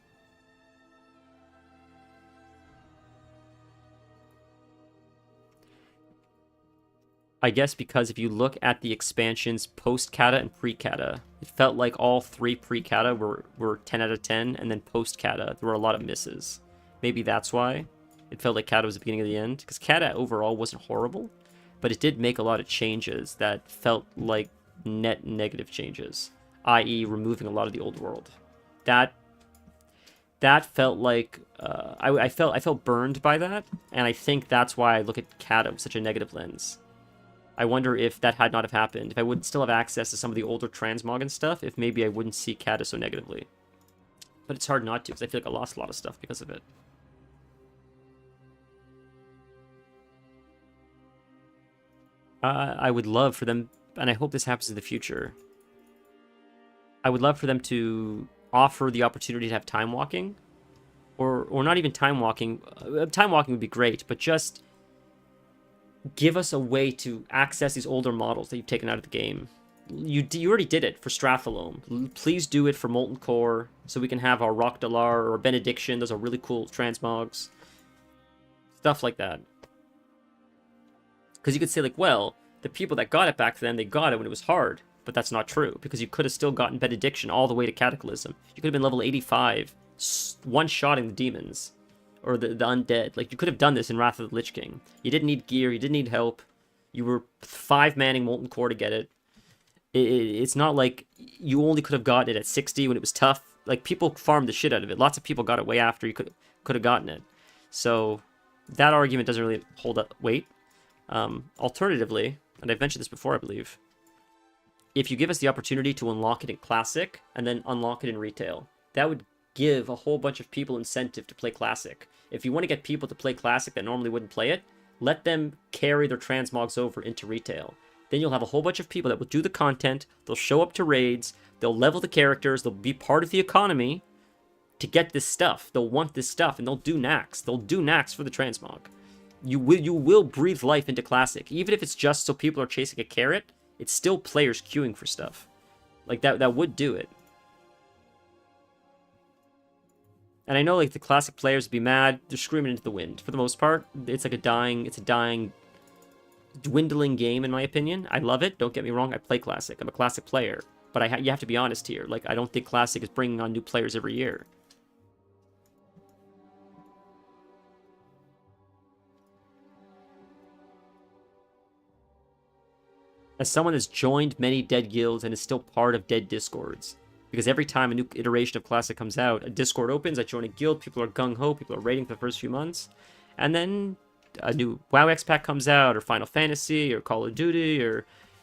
I guess because if you look at the expansions post-Cata and pre-Cata, it felt like all three pre-Cata were 10 out of 10, and then post-Cata, there were a lot of misses. Maybe that's why it felt like Cata was the beginning of the end, because Cata overall wasn't horrible, but it did make a lot of changes that felt like net negative changes, i.e. removing a lot of the old world. That felt like I felt burned by that, and I think that's why I look at Cata with such a negative lens. I wonder if that had not have happened, if I would still have access to some of the older transmog and stuff, if maybe I wouldn't see Cata so negatively. But it's hard not to, because I feel like I lost a lot of stuff because of it. I would love for them, and I hope this happens in the future, I would love for them to offer the opportunity to have time walking, or not even time walking. Time walking would be great, but just give us a way to access these older models that you've taken out of the game. you already did it for Strathalome. Please do it for Molten Core, so we can have our Rock Dalar or Benediction. Those are really cool transmogs. Stuff like that. Because you could say, like, well, the people that got it back then, they got it when it was hard. But that's not true, because you could have still gotten Benediction all the way to Cataclysm. You could have been level 85, one-shotting the demons. Or the undead. Like, you could have done this in Wrath of the Lich King. You didn't need gear, you didn't need help. You were 5-manning Molten Core to get it. It's not like you only could have gotten it at 60 when it was tough. Like, people farmed the shit out of it. Lots of people got it way after you could have gotten it. So, that argument doesn't really hold up weight. Alternatively, and I've mentioned this before, I believe, if you give us the opportunity to unlock it in Classic and then unlock it in Retail, that would give a whole bunch of people incentive to play Classic. If you want to get people to play Classic that normally wouldn't play it, let them carry their transmogs over into Retail. Then you'll have a whole bunch of people that will do the content, they'll show up to raids, they'll level the characters, they'll be part of the economy to get this stuff. They'll want this stuff, and they'll do Nax. They'll do Nax for the transmog. You will breathe life into Classic. Even if it's just so people are chasing a carrot, it's still players queuing for stuff. Like, that would do it. And I know, like, the Classic players would be mad. They're screaming into the wind. For the most part, it's like a dying, dwindling game, in my opinion. I love it. Don't get me wrong. I play Classic. I'm a Classic player. But you have to be honest here. Like, I don't think Classic is bringing on new players every year. As someone that's joined many dead guilds and is still part of dead discords, because every time a new iteration of Classic comes out, a Discord opens, I join a guild, people are gung-ho, people are raiding for the first few months, and then a new WoW X pack comes out, or Final Fantasy, or Call of Duty,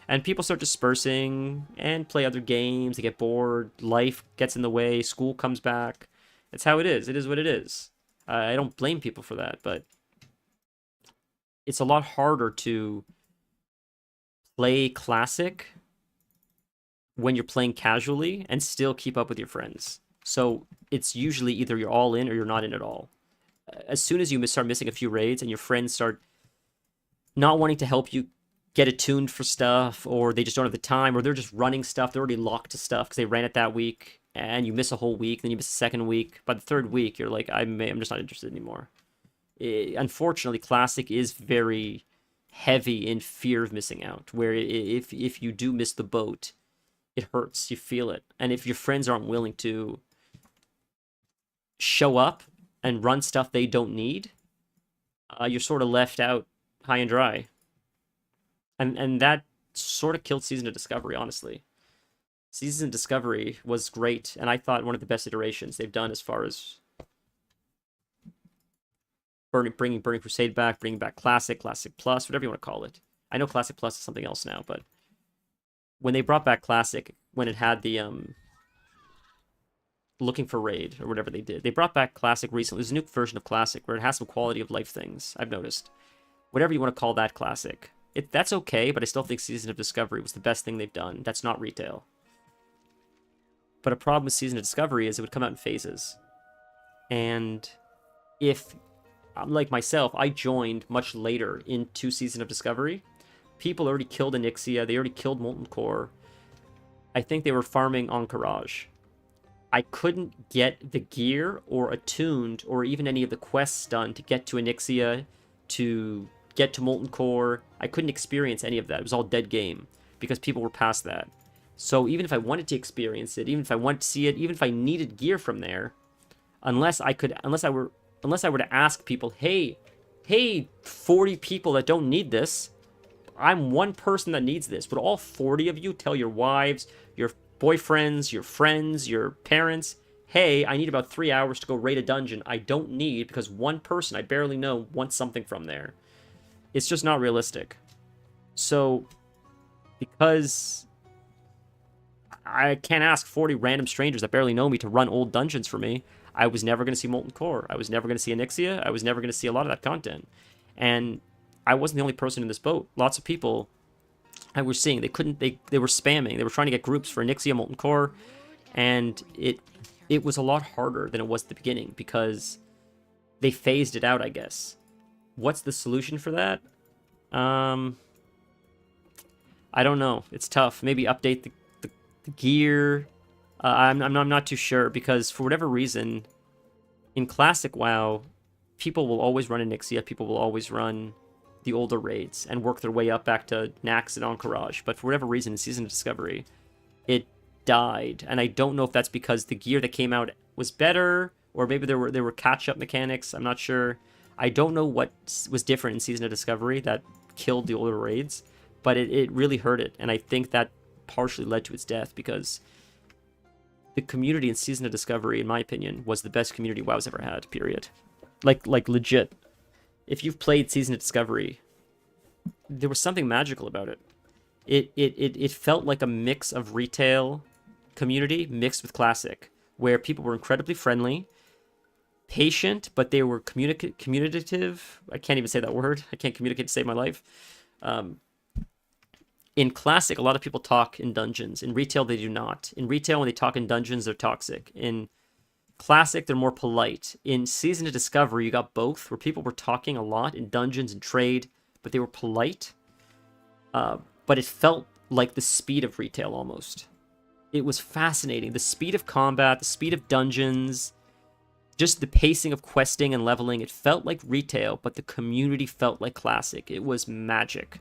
and people start dispersing and play other games, they get bored, life gets in the way, school comes back. That's how it is. It is what it is. I don't blame people for that, but it's a lot harder to play Classic when you're playing casually and still keep up with your friends. So it's usually either you're all in or you're not in at all. As soon as you start missing a few raids and your friends start not wanting to help you get attuned for stuff, or they just don't have the time, or they're just running stuff, they're already locked to stuff because they ran it that week, and you miss a whole week, then you miss a second week. By the third week, you're like, I'm just not interested anymore. Unfortunately, Classic is very heavy in fear of missing out, where if you do miss the boat, it hurts, you feel it. And if your friends aren't willing to show up and run stuff they don't need, you're sort of left out high and dry. And that sort of killed Season of Discovery, honestly. Season of Discovery was great, and I thought one of the best iterations they've done as far as bringing Burning Crusade back, bringing back Classic, Classic Plus, whatever you want to call it. I know Classic Plus is something else now, but when they brought back Classic, when it had the looking for raid or whatever they did, they brought back Classic recently. There's a new version of Classic where it has some quality of life things, I've noticed. Whatever you want to call that Classic. That's okay, but I still think Season of Discovery was the best thing they've done. That's not Retail. But a problem with Season of Discovery is it would come out in phases. And if, like myself, I joined much later into Season of Discovery, people already killed Onyxia, they already killed Molten Core. I think they were farming Encourage. I couldn't get the gear or attuned or even any of the quests done to get to Onyxia, to get to Molten Core. I couldn't experience any of that. It was all dead game because people were past that. So even if I wanted to experience it, even if I wanted to see it, even if I needed gear from there, unless I were to ask people, hey, 40 people that don't need this, I'm one person that needs this. Would all 40 of you tell your wives, your boyfriends, your friends, your parents, hey, I need about 3 hours to go raid a dungeon I don't need because one person I barely know wants something from there? It's just not realistic. So, because I can't ask 40 random strangers that barely know me to run old dungeons for me, I was never going to see Molten Core. I was never going to see Onyxia. I was never going to see a lot of that content. And I wasn't the only person in this boat. Lots of people I was seeing, they were spamming. They were trying to get groups for Onyxia, Molten Core, and it was a lot harder than it was at the beginning because they phased it out, I guess. What's the solution for that? I I don't know. It's tough. Maybe update the gear. I'm not too sure, because for whatever reason, in Classic WoW, people will always run Onyxia, people will always run the older raids and work their way up back to Nax and Encourage. But for whatever reason, in Season of Discovery, it died. And I don't know if that's because the gear that came out was better, or maybe there were catch-up mechanics. I'm not sure. I don't know what was different in Season of Discovery that killed the older raids, but it really hurt it. And I think that partially led to its death, because the community in Season of Discovery, in my opinion, was the best community WoW's ever had, period. Like legit. If you've played Season of Discovery, there was something magical about it. It felt like a mix of retail community mixed with classic, where people were incredibly friendly, patient, but they were communicative. I can't even say that word. I can't communicate to save my life. In classic, a lot of people talk in dungeons. In retail, they do not. In retail, when they talk in dungeons, they're toxic. In classic, they're more polite. In Season of Discovery, you got both, where people were talking a lot in dungeons and trade, but they were polite. But it felt like the speed of retail almost. It was fascinating. The speed of combat, the speed of dungeons, just the pacing of questing and leveling. It felt like retail, but the community felt like classic. It was magic.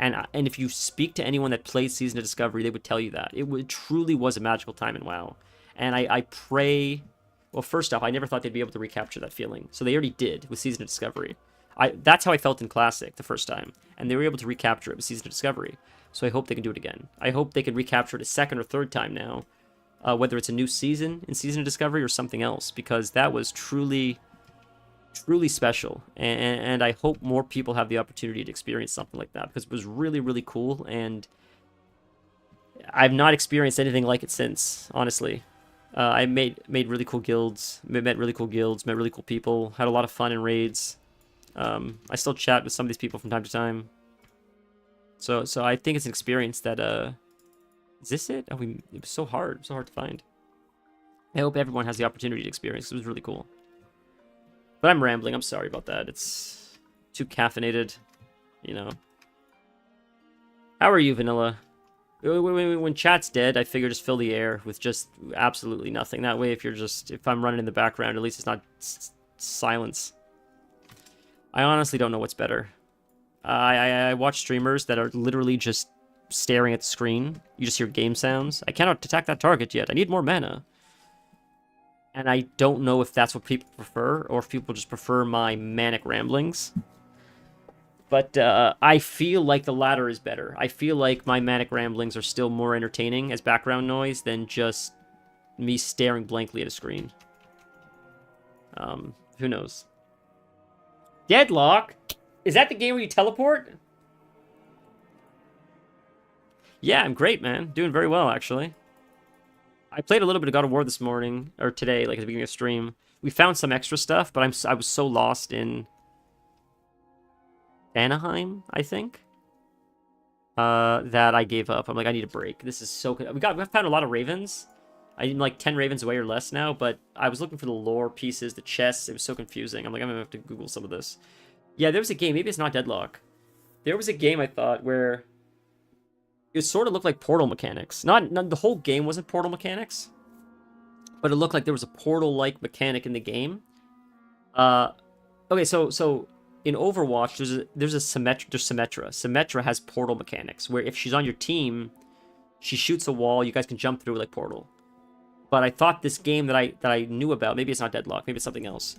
And if you speak to anyone that played Season of Discovery, they would tell you that. It truly was a magical time in WoW. And I pray... Well, first off, I never thought they'd be able to recapture that feeling. So they already did with Season of Discovery. That's how I felt in Classic the first time. And they were able to recapture it with Season of Discovery. So I hope they can do it again. I hope they can recapture it a second or third time now. Whether it's a new season in Season of Discovery or something else. Because that was truly special, and I hope more people have the opportunity to experience something like that, because it was really, really cool, and I've not experienced anything like it since, honestly. I made really cool guilds, met really cool people, had a lot of fun in raids. I still chat with some of these people from time to time. So I think it's an experience that, is this it? Oh, it was so hard to find. I hope everyone has the opportunity to experience, 'cause it was really cool. But I'm rambling, I'm sorry about that. It's too caffeinated, you know. How are you, Vanilla? When chat's dead, I figure just fill the air with just absolutely nothing. That way, if I'm running in the background, at least it's not silence. I honestly don't know what's better. I watch streamers that are literally just staring at the screen. You just hear game sounds. I cannot attack that target yet. I need more mana. And I don't know if that's what people prefer, or if people just prefer my manic ramblings. But I feel like the latter is better. I feel like my manic ramblings are still more entertaining as background noise than just me staring blankly at a screen. Who knows? Deadlock? Is that the game where you teleport? Yeah, I'm great, man. Doing very well, actually. I played a little bit of God of War this morning, or today, like at the beginning of stream. We found some extra stuff, but I was so lost in Anaheim, I think, that I gave up. I'm like, I need a break. This is so good. We found a lot of ravens. I'm like 10 ravens away or less now, but I was looking for the lore pieces, the chests. It was so confusing. I'm like, I'm gonna have to Google some of this. Yeah, there was a game. Maybe it's not Deadlock. There was a game, I thought, where it sort of looked like Portal mechanics. Not the whole game wasn't Portal mechanics, but it looked like there was a Portal-like mechanic in the game. Okay, so in Overwatch, there's Symmetra. Symmetra has Portal mechanics, where if she's on your team, she shoots a wall, you guys can jump through like Portal. But I thought this game that I knew about, maybe it's not Deadlock, maybe it's something else.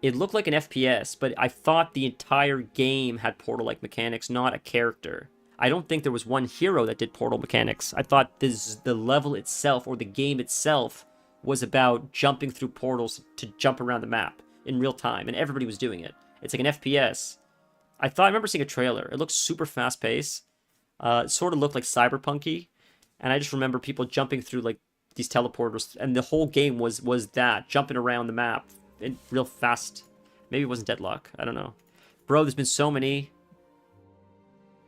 It looked like an FPS, but I thought the entire game had Portal-like mechanics, not a character. I don't think there was one hero that did Portal mechanics. I thought the level itself, or the game itself, was about jumping through portals to jump around the map in real time, and everybody was doing it. It's like an FPS. I remember seeing a trailer. It looked super fast-paced. It sort of looked like cyberpunk-y, and I just remember people jumping through like these teleporters, and the whole game was that, jumping around the map in real fast. Maybe it wasn't Deadlock. I don't know. Bro, there's been so many,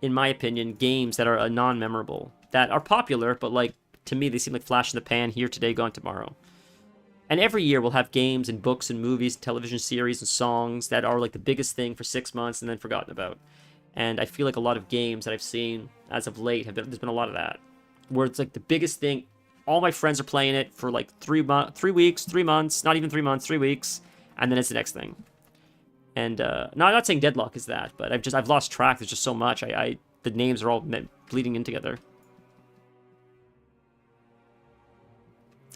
in my opinion, games that are non-memorable, that are popular, but like, to me, they seem like flash in the pan, here today, gone tomorrow. And every year we'll have games and books and movies, and television series and songs that are like the biggest thing for 6 months and then forgotten about. And I feel like a lot of games that I've seen as of late there's been a lot of that, where it's like the biggest thing. All my friends are playing it for like 3 weeks, 3 months, not even 3 months, 3 weeks, and then it's the next thing. And no, I'm not saying Deadlock is that, but I've lost track. There's just so much. The names are all bleeding in together.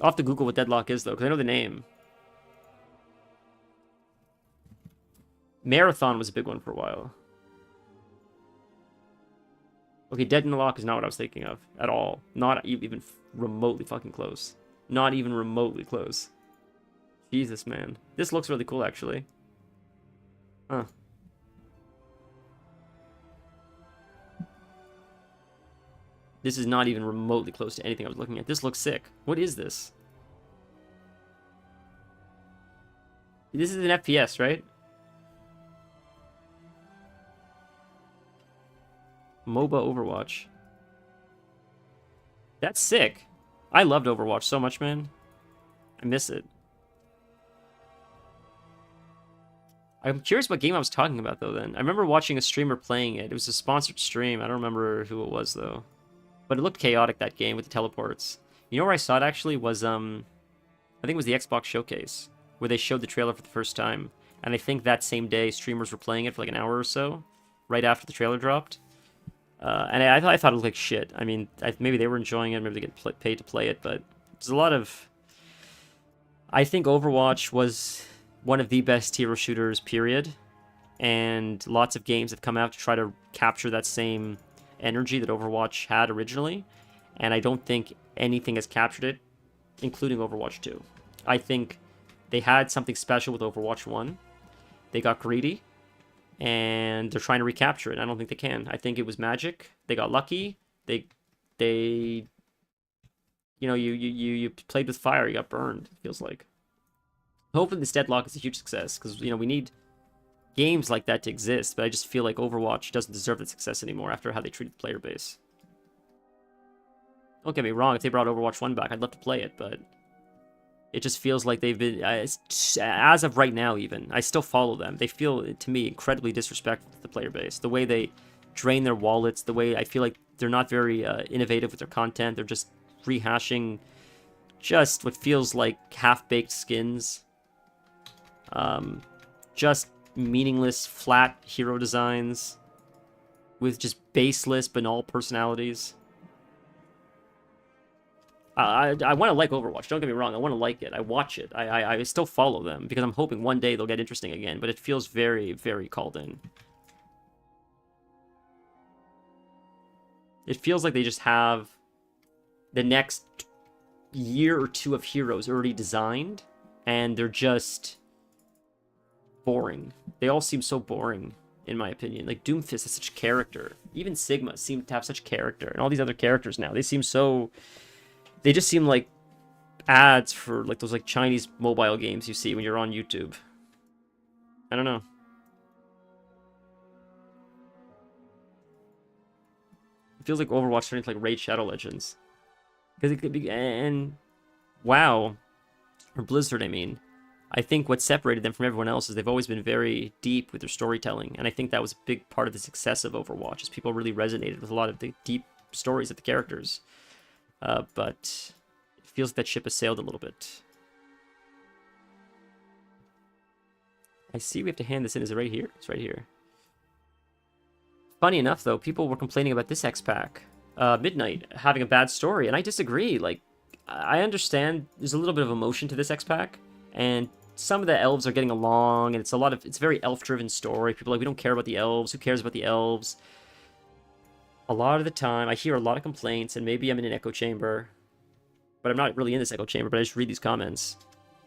I'll have to Google what Deadlock is though, because I know the name. Marathon was a big one for a while. Okay, Deadlock is not what I was thinking of at all. Not even remotely fucking close. Not even remotely close. Jesus, man. This looks really cool, actually. Huh. This is not even remotely close to anything I was looking at. This looks sick. What is this? This is an FPS, right? MOBA Overwatch. That's sick. I loved Overwatch so much, man. I miss it. I'm curious what game I was talking about, though, then. I remember watching a streamer playing it. It was a sponsored stream. I don't remember who it was, though. But it looked chaotic, that game, with the teleports. You know where I saw it, actually, was, I think it was the Xbox Showcase, where they showed the trailer for the first time. And I think that same day, streamers were playing it for like an hour or so, right after the trailer dropped. And I thought it looked like shit. I mean, maybe they were enjoying it, maybe they get paid to play it, but there's a lot of... I think Overwatch was one of the best hero shooters, period. And lots of games have come out to try to capture that same energy that Overwatch had originally. And I don't think anything has captured it, including Overwatch 2. I think they had something special with Overwatch 1. They got greedy, and they're trying to recapture it. I don't think they can. I think it was magic. They got lucky. They you know, you played with fire, you got burned, it feels like. Hopefully this Deadlock is a huge success, because, you know, we need games like that to exist, but I just feel like Overwatch doesn't deserve that success anymore after how they treated the player base. Don't get me wrong, if they brought Overwatch 1 back, I'd love to play it, but it just feels like they've been, as of right now even, I still follow them. They feel, to me, incredibly disrespectful to the player base. The way they drain their wallets, the way I feel like they're not very innovative with their content. They're just rehashing just what feels like half-baked skins. Just meaningless, flat hero designs with just baseless, banal personalities. I want to like Overwatch, don't get me wrong, I want to like it, I watch it, I still follow them, because I'm hoping one day they'll get interesting again, but it feels very, very called in. It feels like they just have the next year or two of heroes already designed, and they're just boring. They all seem so boring, in my opinion. Like, Doomfist has such character. Even Sigma seemed to have such character, and all these other characters now, they seem so... They just seem like ads for like those like Chinese mobile games you see when you're on YouTube. I don't know. It feels like Overwatch turning into like Raid Shadow Legends. Because it could be, and WoW, or Blizzard, I mean. I think what separated them from everyone else is they've always been very deep with their storytelling, and I think that was a big part of the success of Overwatch, is people really resonated with a lot of the deep stories of the characters. But it feels like that ship has sailed a little bit. I see we have to hand this in. Is it right here? It's right here. Funny enough, though, people were complaining about this X-Pack, Midnight, having a bad story, and I disagree. Like, I understand there's a little bit of emotion to this X-Pack, and some of the elves are getting along, and it's a very elf-driven story. People are like, we don't care about the elves. Who cares about the elves? A lot of the time, I hear a lot of complaints, and maybe I'm in an echo chamber, but I'm not really in this echo chamber, but I just read these comments.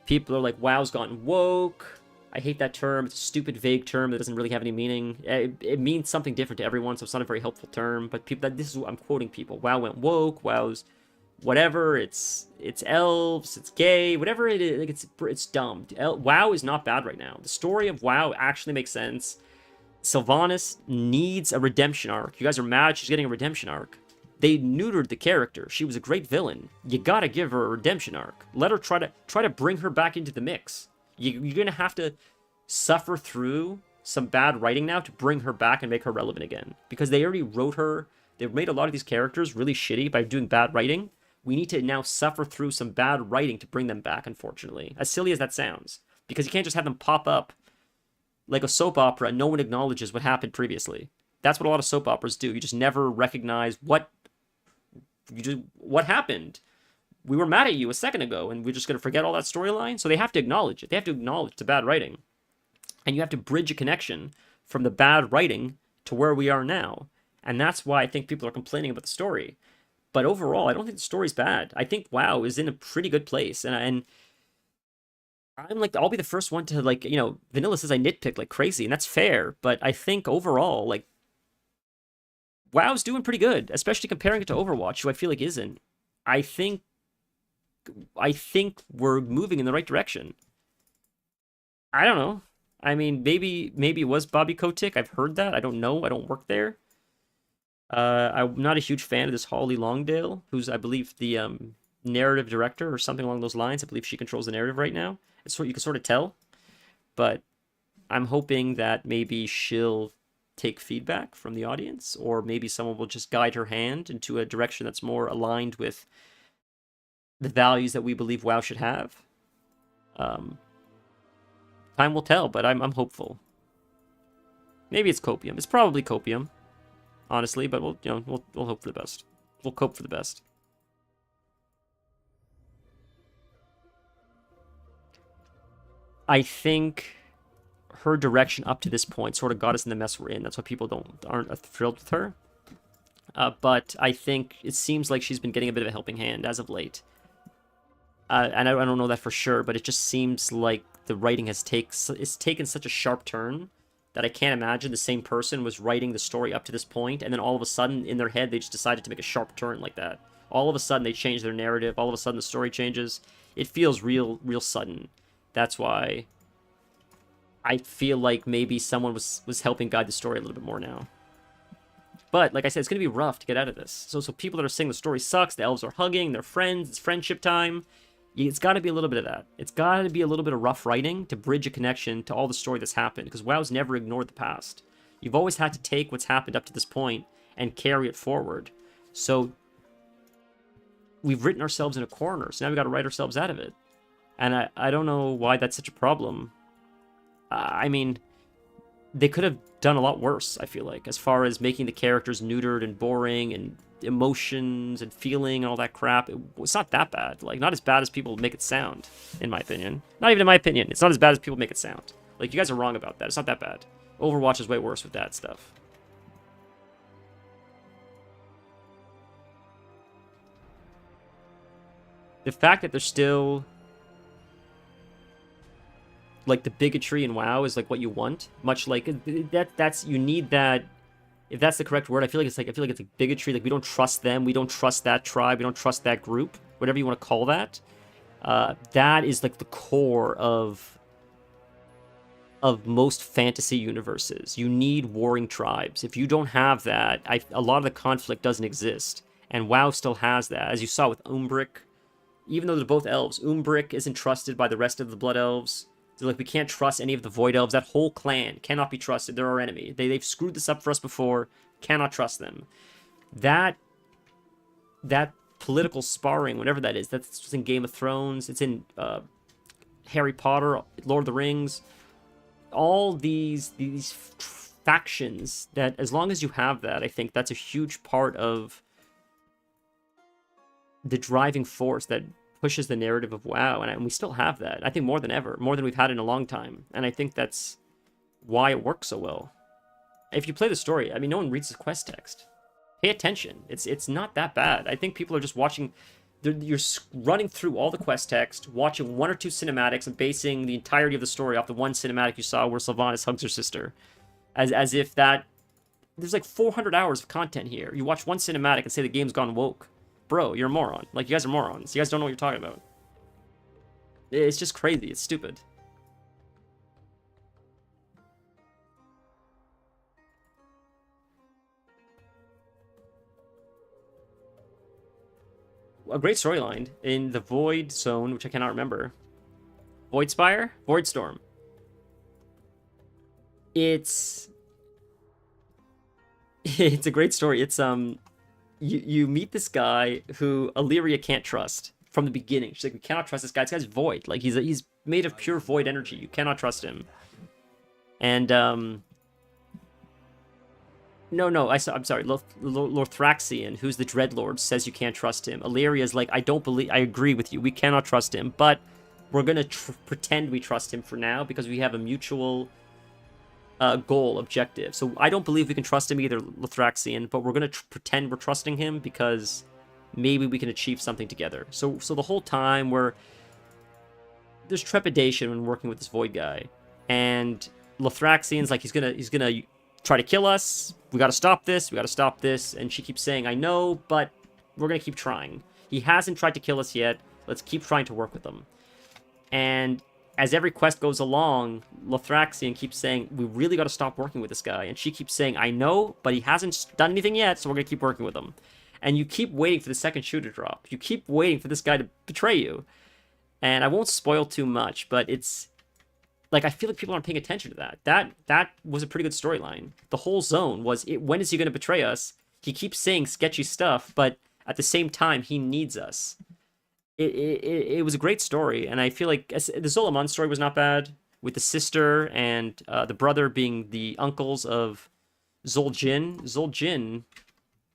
People are like, WoW's gotten woke. I hate that term. It's a stupid, vague term that doesn't really have any meaning. It means something different to everyone, so it's not a very helpful term, but this is what I'm quoting people. WoW went woke, WoW's whatever, it's elves, it's gay, whatever it is, like it's dumb. WoW is not bad right now. The story of WoW actually makes sense. Sylvanas needs a redemption arc. You guys are mad she's getting a redemption arc. They neutered the character. She was a great villain. You gotta give her a redemption arc. Let her try to bring her back into the mix. You're gonna have to suffer through some bad writing now to bring her back and make her relevant again. Because they already wrote her, they've made a lot of these characters really shitty by doing bad writing. We need to now suffer through some bad writing to bring them back, unfortunately. As silly as that sounds. Because you can't just have them pop up like a soap opera and no one acknowledges what happened previously. That's what a lot of soap operas do. You just never recognize what happened. We were mad at you a second ago, and we're just going to forget all that storyline? So they have to acknowledge it. They have to acknowledge the bad writing. And you have to bridge a connection from the bad writing to where we are now. And that's why I think people are complaining about the story. But overall, I don't think the story's bad. I think WoW is in a pretty good place. And I'm like, I'll be the first one to, like, you know, Vanilla says I nitpick like crazy, and that's fair. But I think overall, like, WoW's doing pretty good, especially comparing it to Overwatch, who I feel like isn't. I think we're moving in the right direction. I don't know. I mean, maybe it was Bobby Kotick. I've heard that. I don't know. I don't work there. I'm not a huge fan of this Holly Longdale, who's, I believe, the narrative director or something along those lines. I believe she controls the narrative right now. It's what you can sort of tell. But I'm hoping that maybe she'll take feedback from the audience, or maybe someone will just guide her hand into a direction that's more aligned with the values that we believe WoW should have. Time will tell, but I'm hopeful. Maybe it's Copium. It's probably Copium, honestly, but we'll hope for the best. We'll cope for the best. I think her direction up to this point sort of got us in the mess we're in. That's why people aren't thrilled with her. But I think it seems like she's been getting a bit of a helping hand as of late. And I don't know that for sure, but it just seems like the writing has taken such a sharp turn that I can't imagine the same person was writing the story up to this point, and then all of a sudden, in their head, they just decided to make a sharp turn like that. All of a sudden, they change their narrative. All of a sudden, the story changes. It feels real sudden. That's why I feel like maybe someone was helping guide the story a little bit more now. But, like I said, it's going to be rough to get out of this. So people that are saying the story sucks, the elves are hugging, they're friends, it's friendship time. It's got to be a little bit of that. It's got to be a little bit of rough writing to bridge a connection to all the story that's happened. Because WoW's never ignored the past. You've always had to take what's happened up to this point and carry it forward. So we've written ourselves in a corner. So now we've got to write ourselves out of it. And I don't know why that's such a problem. I mean, they could have done a lot worse, I feel like, as far as making the characters neutered and boring and emotions and feeling and all that crap. It's not that bad. Like, not as bad as people make it sound, in my opinion. Not even in my opinion. It's not as bad as people make it sound. Like, you guys are wrong about that. It's not that bad. Overwatch is way worse with that stuff. The fact that there's still, like, the bigotry in WoW is like what you want. Much like that's you need that. If that's the correct word, I feel like it's like bigotry. Like, we don't trust them. We don't trust that tribe. We don't trust that group. Whatever you want to call that. That is like the core of most fantasy universes. You need warring tribes. If you don't have that, a lot of the conflict doesn't exist. And WoW still has that, as you saw with Umbric. Even though they're both elves, Umbric isn't trusted by the rest of the Blood Elves. They're like, we can't trust any of the Void Elves. That whole clan cannot be trusted. They're our enemy. They've screwed this up for us before. Cannot trust them. That political sparring, whatever that is, that's in Game of Thrones. It's in Harry Potter, Lord of the Rings. All these factions, that as long as you have that, I think that's a huge part of the driving force that pushes the narrative of WoW, and we still have that. I think more than ever, more than we've had in a long time, and I think that's why it works so well. If you play the story, I mean, no one reads the quest text. Pay attention. It's not that bad. I think people are just watching. You're running through all the quest text, watching one or two cinematics, and basing the entirety of the story off the one cinematic you saw where Sylvanas hugs her sister, as if that. There's like 400 hours of content here. You watch one cinematic and say the game's gone woke. Bro, you're a moron. Like, you guys are morons. You guys don't know what you're talking about. It's just crazy. It's stupid. A great storyline in the Void Zone, which I cannot remember. Void Spire? Void Storm. it's it's a great story. It's you meet this guy who Illyria can't trust from the beginning. She's like, we cannot trust this guy. This guy's void. Like he's made of pure void energy. You cannot trust him. And I'm sorry. Lothraxion, who's the Dreadlord, says you can't trust him. Illyria's like, I agree with you. We cannot trust him, but we're gonna pretend we trust him for now because we have a mutual goal, objective. So I don't believe we can trust him either, Lothraxion, but we're gonna pretend we're trusting him because maybe we can achieve something together. So the whole time there's trepidation when working with this void guy, and Lothraxion's like, he's gonna try to kill us. We gotta stop this. And she keeps saying, I know, but we're gonna keep trying. He hasn't tried to kill us yet. Let's keep trying to work with him. And as every quest goes along, Lothraxion keeps saying, we really gotta stop working with this guy. And she keeps saying, I know, but he hasn't done anything yet, so we're gonna keep working with him. And you keep waiting for the second shoe to drop. You keep waiting for this guy to betray you. And I won't spoil too much, but it's like, I feel like people aren't paying attention to that. That was a pretty good storyline. The whole zone was, when is he going to betray us? He keeps saying sketchy stuff, but at the same time, he needs us. It was a great story, and I feel like the Zul'Aman story was not bad, with the sister and the brother being the uncles of Zul'Jin. Zul'Jin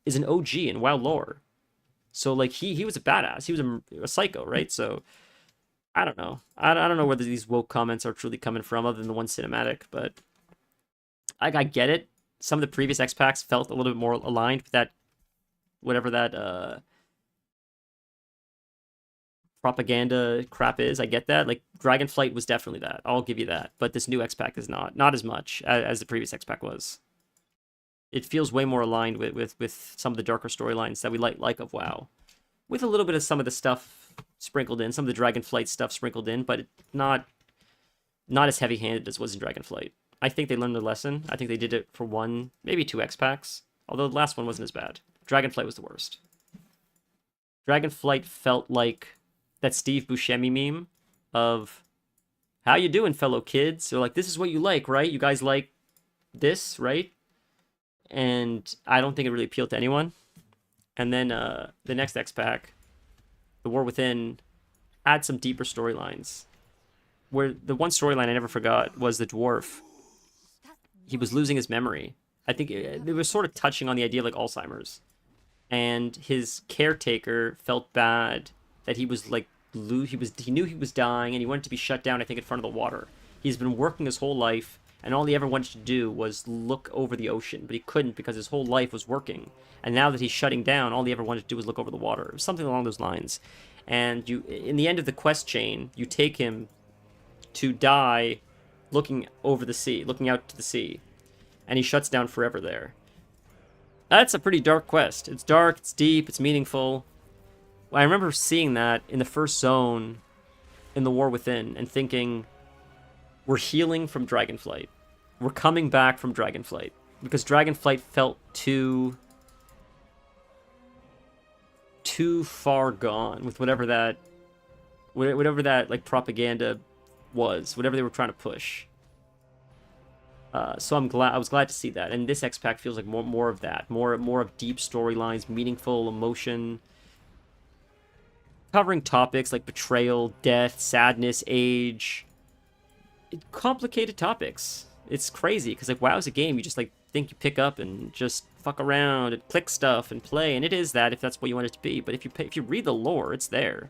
is an OG in WoW lore. So, like, he was a badass. He was a psycho, right? So I don't know. I don't know whether these woke comments are truly coming from, other than the one cinematic, but I get it. Some of the previous X packs felt a little bit more aligned with that, whatever that propaganda crap is. I get that. Like, Dragonflight was definitely that. I'll give you that. But this new X pack is not as much as the previous X pack was. It feels way more aligned with some of the darker storylines that we like of WoW, with a little bit of some of the stuff sprinkled in, some of the Dragonflight stuff sprinkled in, but not as heavy-handed as was in Dragonflight. I think they learned their lesson. I think they did it for one, maybe two X packs, although the last one wasn't as bad. Dragonflight was the worst. Dragonflight felt like that Steve Buscemi meme of, how you doing, fellow kids? So like, this is what you like, right? You guys like this, right? And I don't think it really appealed to anyone. And then the next X pack, The War Within, add some deeper storylines. Where the one storyline I never forgot was the dwarf. He was losing his memory. I think it was sort of touching on the idea of like Alzheimer's. And his caretaker felt bad that he was like, he knew he was dying and he wanted to be shut down, I think, in front of the water. He's been working his whole life, and all he ever wanted to do was look over the ocean, but he couldn't because his whole life was working. And now that he's shutting down, all he ever wanted to do was look over the water. It was something along those lines. And in the end of the quest chain, you take him to die looking over the sea, looking out to the sea. And he shuts down forever there. That's a pretty dark quest. It's dark, it's deep, it's meaningful. I remember seeing that in the first zone in The War Within and thinking, we're healing from Dragonflight. We're coming back from Dragonflight. Because Dragonflight felt too far gone with whatever that like propaganda was, whatever they were trying to push. So I was glad to see that, and this X pack feels like more of that, more of deep storylines, meaningful emotion, covering topics like betrayal, death, sadness, age, complicated topics. It's crazy because like WoW's a game you just like think you pick up and just fuck around and click stuff and play, and it is that if that's what you want it to be. But if you read the lore, it's there,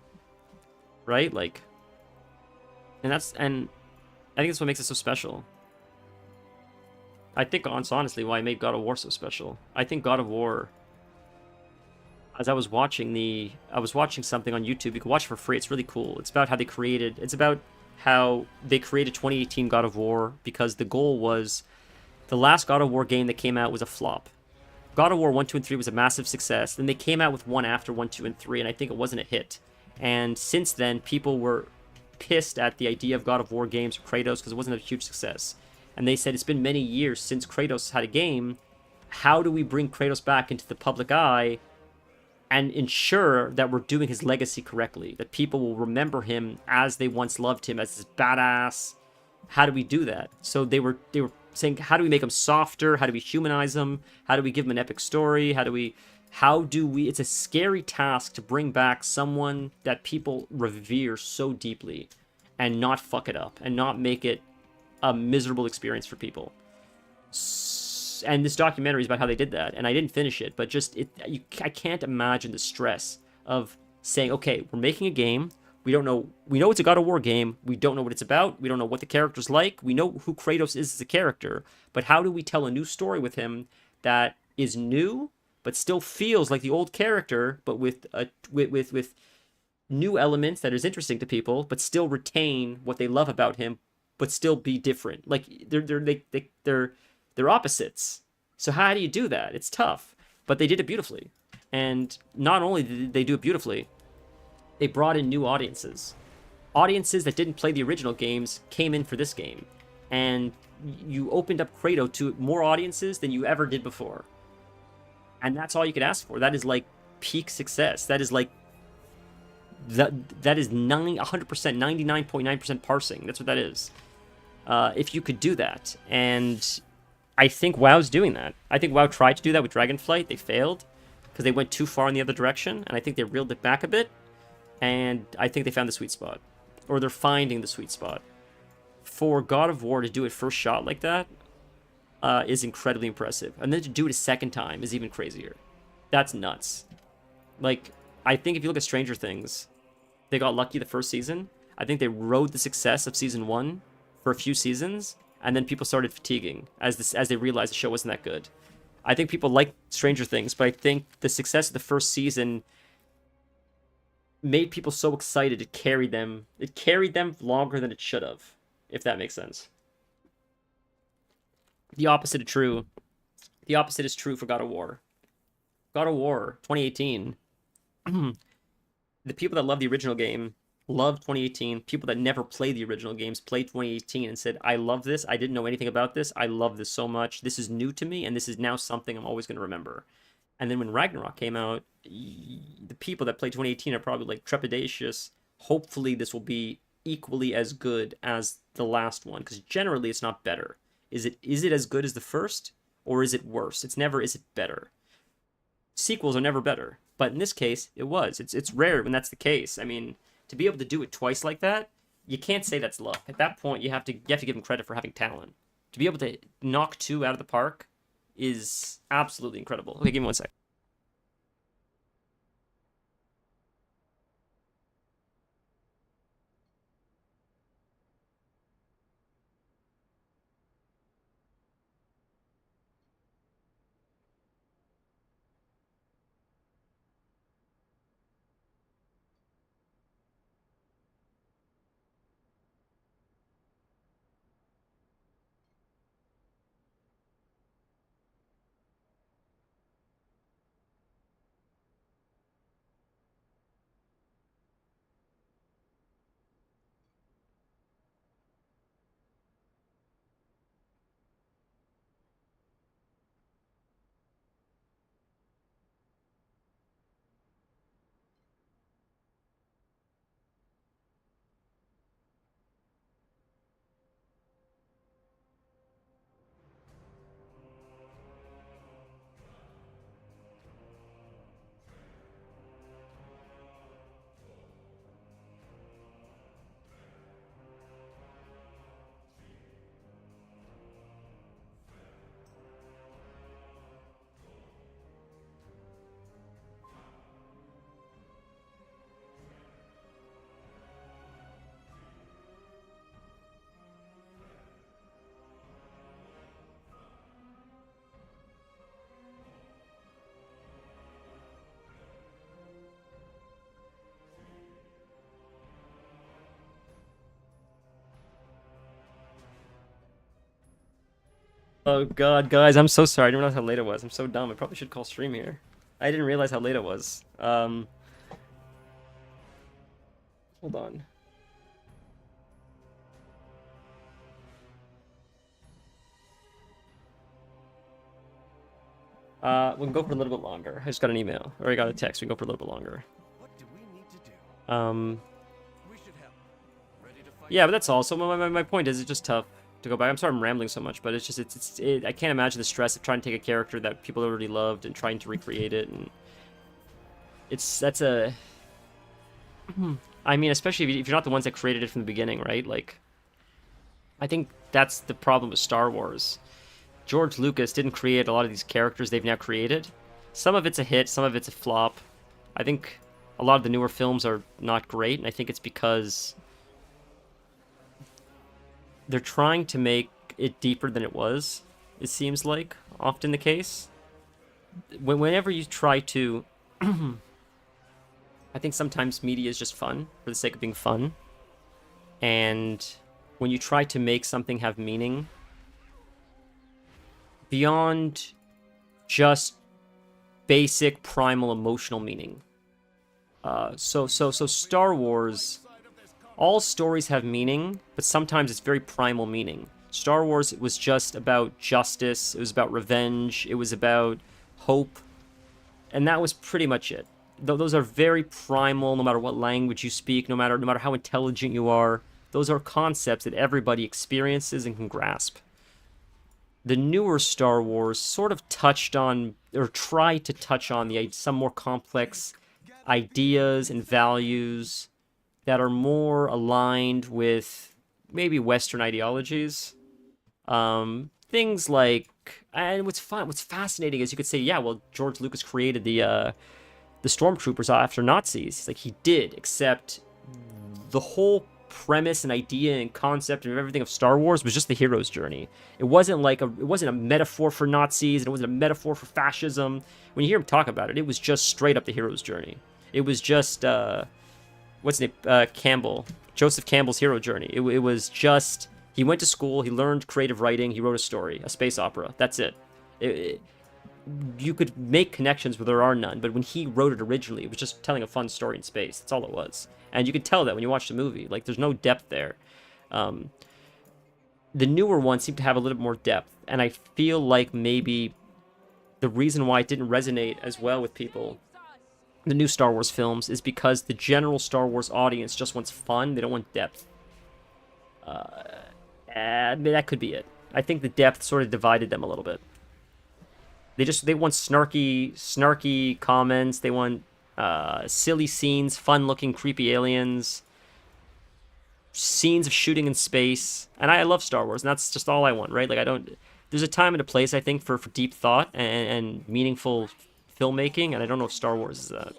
right? Like, and I think that's what makes it so special. I think honestly why I made God of War so special. I think God of War, as I was watching something on YouTube. You can watch it for free. It's really cool. It's about how they created 2018 God of War, because the goal was, the last God of War game that came out was a flop. God of War 1, 2, and 3 was a massive success. Then they came out with one after 1, 2, and 3, and I think it wasn't a hit. And since then, people were pissed at the idea of God of War games for Kratos because it wasn't a huge success. And they said, it's been many years since Kratos had a game. How do we bring Kratos back into the public eye and ensure that we're doing his legacy correctly? That people will remember him as they once loved him, as this badass. How do we do that? So they were saying, how do we make him softer? How do we humanize him? How do we give him an epic story? How do we, it's a scary task to bring back someone that people revere so deeply and not fuck it up and not make it a miserable experience for people. And this documentary is about how they did that, and I didn't finish it, but just I can't imagine the stress of saying, okay, we're making a game. We know it's a God of War game. We don't know what it's about. We don't know what the character's like. We know who Kratos is as a character, but how do we tell a new story with him that is new, but still feels like the old character, but with new elements that is interesting to people, but still retain what they love about him, but still be different. Like they're opposites. So how do you do that? It's tough, but they did it beautifully. And not only did they do it beautifully, they brought in new audiences. Audiences that didn't play the original games came in for this game. And you opened up Kratos to more audiences than you ever did before. And that's all you could ask for. That is like peak success. That is like that is 100%, 99.9% parsing. That's what that is. If you could do that. And I think WoW's doing that. I think WoW tried to do that with Dragonflight. They failed because they went too far in the other direction. And I think they reeled it back a bit. And I think they found the sweet spot. Or they're finding the sweet spot. For God of War to do it first shot like that is incredibly impressive. And then to do it a second time is even crazier. That's nuts. Like, I think if you look at Stranger Things, they got lucky the first season. I think they rode the success of season 1 for a few seasons, and then people started fatiguing as they realized the show wasn't that good. I think people like Stranger Things, but I think the success of the first season made people so excited it carried them longer than it should have, if that makes sense. The opposite is true. The opposite is true for God of War. God of War 2018. The people that love the original game love 2018. People that never played the original games played 2018 and said, I love this. I didn't know anything about this. I love this so much. This is new to me, and this is now something I'm always going to remember. And then when Ragnarok came out, the people that played 2018 are probably like trepidatious. Hopefully this will be equally as good as the last one, because generally it's not better. Is it as good as the first, or is it worse? It's never, is it better? Sequels are never better, but in this case, it was. It's rare when that's the case. I mean, to be able to do it twice like that, you can't say that's luck. At that point, you have to give him credit for having talent. To be able to knock 2 out of the park is absolutely incredible. Okay, give me 1 sec. Oh god, guys, I'm so sorry. I didn't realize how late it was. I'm so dumb. I probably should call stream here. I didn't realize how late it was. Hold on. We can go for a little bit longer. I just got an email, or I got a text. We can go for a little bit longer. What do we need to do? We should help. Ready to fight? Yeah, but that's all. So my point is, it's just tough to go back. I'm sorry I'm rambling so much, but it's just I can't imagine the stress of trying to take a character that people already loved and trying to recreate it, and that's a I mean, especially if you're not the ones that created it from the beginning, right? Like, I think that's the problem with Star Wars. George Lucas didn't create a lot of these characters they've now created. Some of it's a hit, some of it's a flop. I think a lot of the newer films are not great, and I think it's because they're trying to make it deeper than it was, it seems like, often the case. Whenever you try to... I think sometimes media is just fun, for the sake of being fun. And when you try to make something have meaning, beyond just basic primal emotional meaning. So Star Wars, all stories have meaning, but sometimes it's very primal meaning. Star Wars was just about justice, it was about revenge, it was about hope, and that was pretty much it. Those are very primal, no matter what language you speak, no matter how intelligent you are. Those are concepts that everybody experiences and can grasp. The newer Star Wars sort of touched on, or tried to touch on, some more complex ideas and values that are more aligned with maybe Western ideologies. Things like, and what's fascinating is you could say, yeah, well, George Lucas created the stormtroopers after Nazis. It's like, he did, except the whole premise and idea and concept and everything of Star Wars was just the hero's journey. It wasn't a metaphor for Nazis, and it wasn't a metaphor for fascism. When you hear him talk about it, it was just straight up the hero's journey. It was just what's his name? Campbell, Joseph Campbell's hero journey. It was just, he went to school, he learned creative writing, he wrote a story, a space opera. That's it. You could make connections where there are none, but when he wrote it originally, it was just telling a fun story in space. That's all it was. And you could tell that when you watch the movie. Like, there's no depth there. The newer ones seem to have a little bit more depth, and I feel like maybe the reason why it didn't resonate as well with people, the new Star Wars films, is because the general Star Wars audience just wants fun. They don't want depth. That could be it. I think the depth sort of divided them a little bit. They want snarky comments. They want silly scenes, fun-looking, creepy aliens, scenes of shooting in space. And I love Star Wars, and that's just all I want, right? Like, there's a time and a place, I think, for deep thought and meaningful filmmaking, and I don't know if Star Wars is that.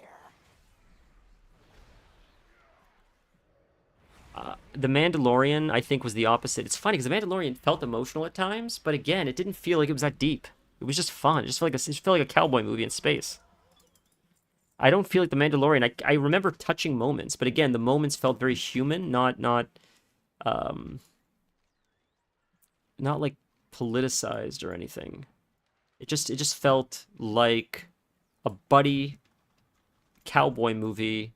The Mandalorian, I think, was the opposite. It's funny because The Mandalorian felt emotional at times, but again, it didn't feel like it was that deep. It was just fun. It just felt like a cowboy movie in space. I don't feel like The Mandalorian. I remember touching moments, but again, the moments felt very human, not like politicized or anything. It just felt like a buddy cowboy movie.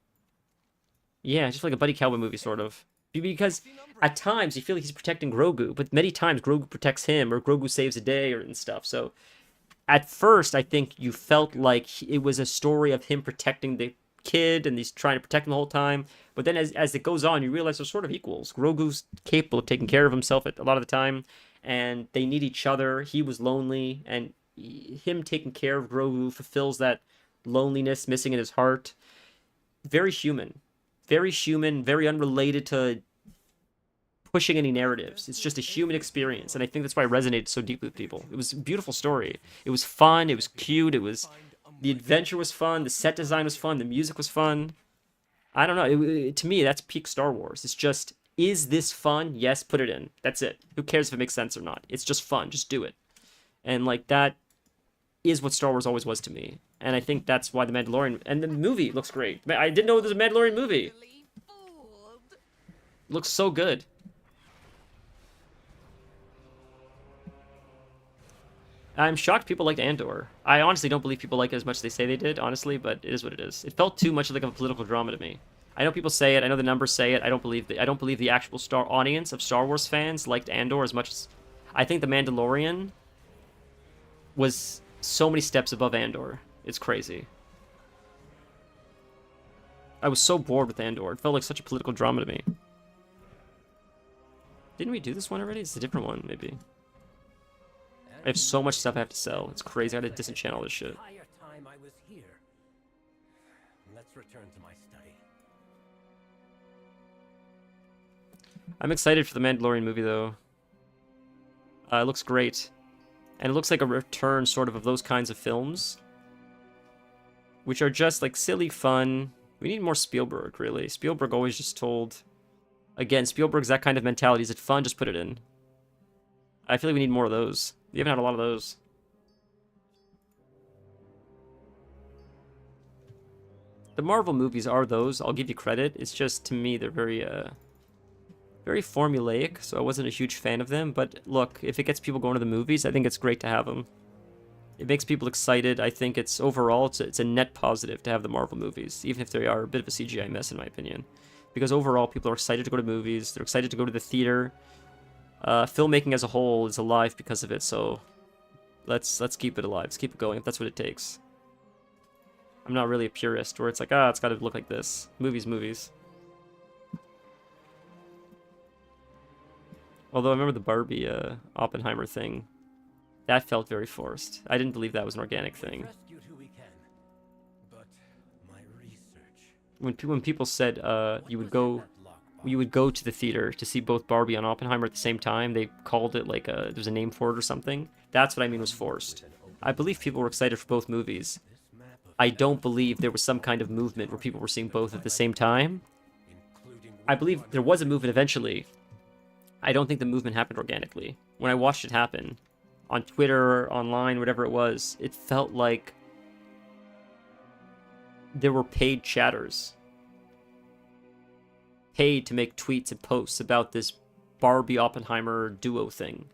Yeah, just like a buddy cowboy movie, sort of. Because at times you feel like he's protecting Grogu, but many times Grogu protects him, or Grogu saves a day, and stuff. So at first, I think you felt like it was a story of him protecting the kid, and he's trying to protect him the whole time. But then as it goes on, you realize they're sort of equals. Grogu's capable of taking care of himself a lot of the time, and they need each other. He was lonely, and him taking care of Grogu fulfills that loneliness missing in his heart. Very human. Very human, very unrelated to pushing any narratives. It's just a human experience, and I think that's why it resonated so deeply with people. It was a beautiful story. It was fun, it was cute, the adventure was fun, the set design was fun, the music was fun. I don't know, to me, that's peak Star Wars. It's just, is this fun? Yes, put it in. That's it. Who cares if it makes sense or not? It's just fun, just do it. And like, that is what Star Wars always was to me. And I think that's why The Mandalorian, and the movie looks great. I didn't know there was a Mandalorian movie. Looks so good. I'm shocked people liked Andor. I honestly don't believe people like it as much as they say they did, honestly, but it is what it is. It felt too much like a political drama to me. I know people say it, I know the numbers say it, I don't believe the actual audience of Star Wars fans liked Andor as much as... I think The Mandalorian was so many steps above Andor. It's crazy. I was so bored with Andor. It felt like such a political drama to me. Didn't we do this one already? It's a different one, maybe. I have so much stuff I have to sell. It's crazy. I gotta disenchant all this shit. Entire time I was here. Let's return to my study. I'm excited for the Mandalorian movie, though. It looks great. And it looks like a return, sort of those kinds of films. Which are just, like, silly fun. We need more Spielberg, really. Spielberg always just told... Again, Spielberg's that kind of mentality. Is it fun? Just put it in. I feel like we need more of those. We haven't had a lot of those. The Marvel movies are those. I'll give you credit. It's just, to me, they're very formulaic, so I wasn't a huge fan of them. But look, if it gets people going to the movies, I think it's great to have them. It makes people excited. I think it's overall, it's a net positive to have the Marvel movies, even if they are a bit of a CGI mess, in my opinion. Because overall, people are excited to go to movies. They're excited to go to the theater. Filmmaking as a whole is alive because of it, so let's keep it alive. Let's keep it going if that's what it takes. I'm not really a purist where it's like, it's got to look like this. Movies. Although I remember the Barbie Oppenheimer thing. That felt very forced. I didn't believe that was an organic thing. Rescued who we can. But my research. When people said you would go to the theater to see both Barbie and Oppenheimer at the same time, they called it like there's a name for it or something. That's what I mean was forced. I believe people were excited for both movies. I don't believe there was some kind of movement where people were seeing both at the same time. I believe there was a movement eventually. I don't think the movement happened organically. When I watched it happen, on Twitter, online, whatever it was, it felt like there were paid chatters. Paid to make tweets and posts about this Barbie Oppenheimer duo thing.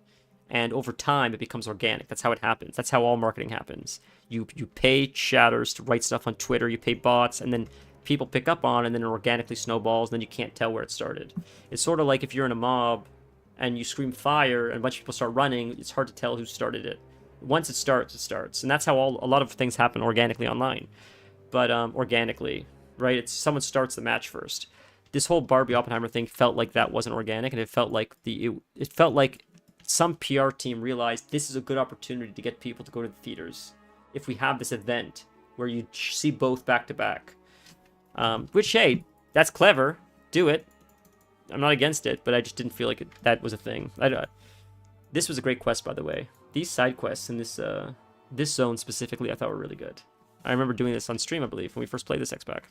And over time, it becomes organic. That's how it happens. That's how all marketing happens. You pay chatters to write stuff on Twitter, you pay bots, and then people pick up on it, and then it organically snowballs, and then you can't tell where it started. It's sort of like if you're in a mob, and you scream fire, and a bunch of people start running, it's hard to tell who started it. Once it starts, it starts. And that's how a lot of things happen organically online. But organically, right? It's someone starts the match first. This whole Barbie Oppenheimer thing felt like that wasn't organic, and it felt like it felt like some PR team realized this is a good opportunity to get people to go to the theaters. If we have this event where you see both back to back. Which, hey, that's clever. Do it. I'm not against it, but I just didn't feel like that was a thing. This was a great quest, by the way. These side quests in this zone specifically, I thought were really good. I remember doing this on stream, I believe, when we first played this X-Pack.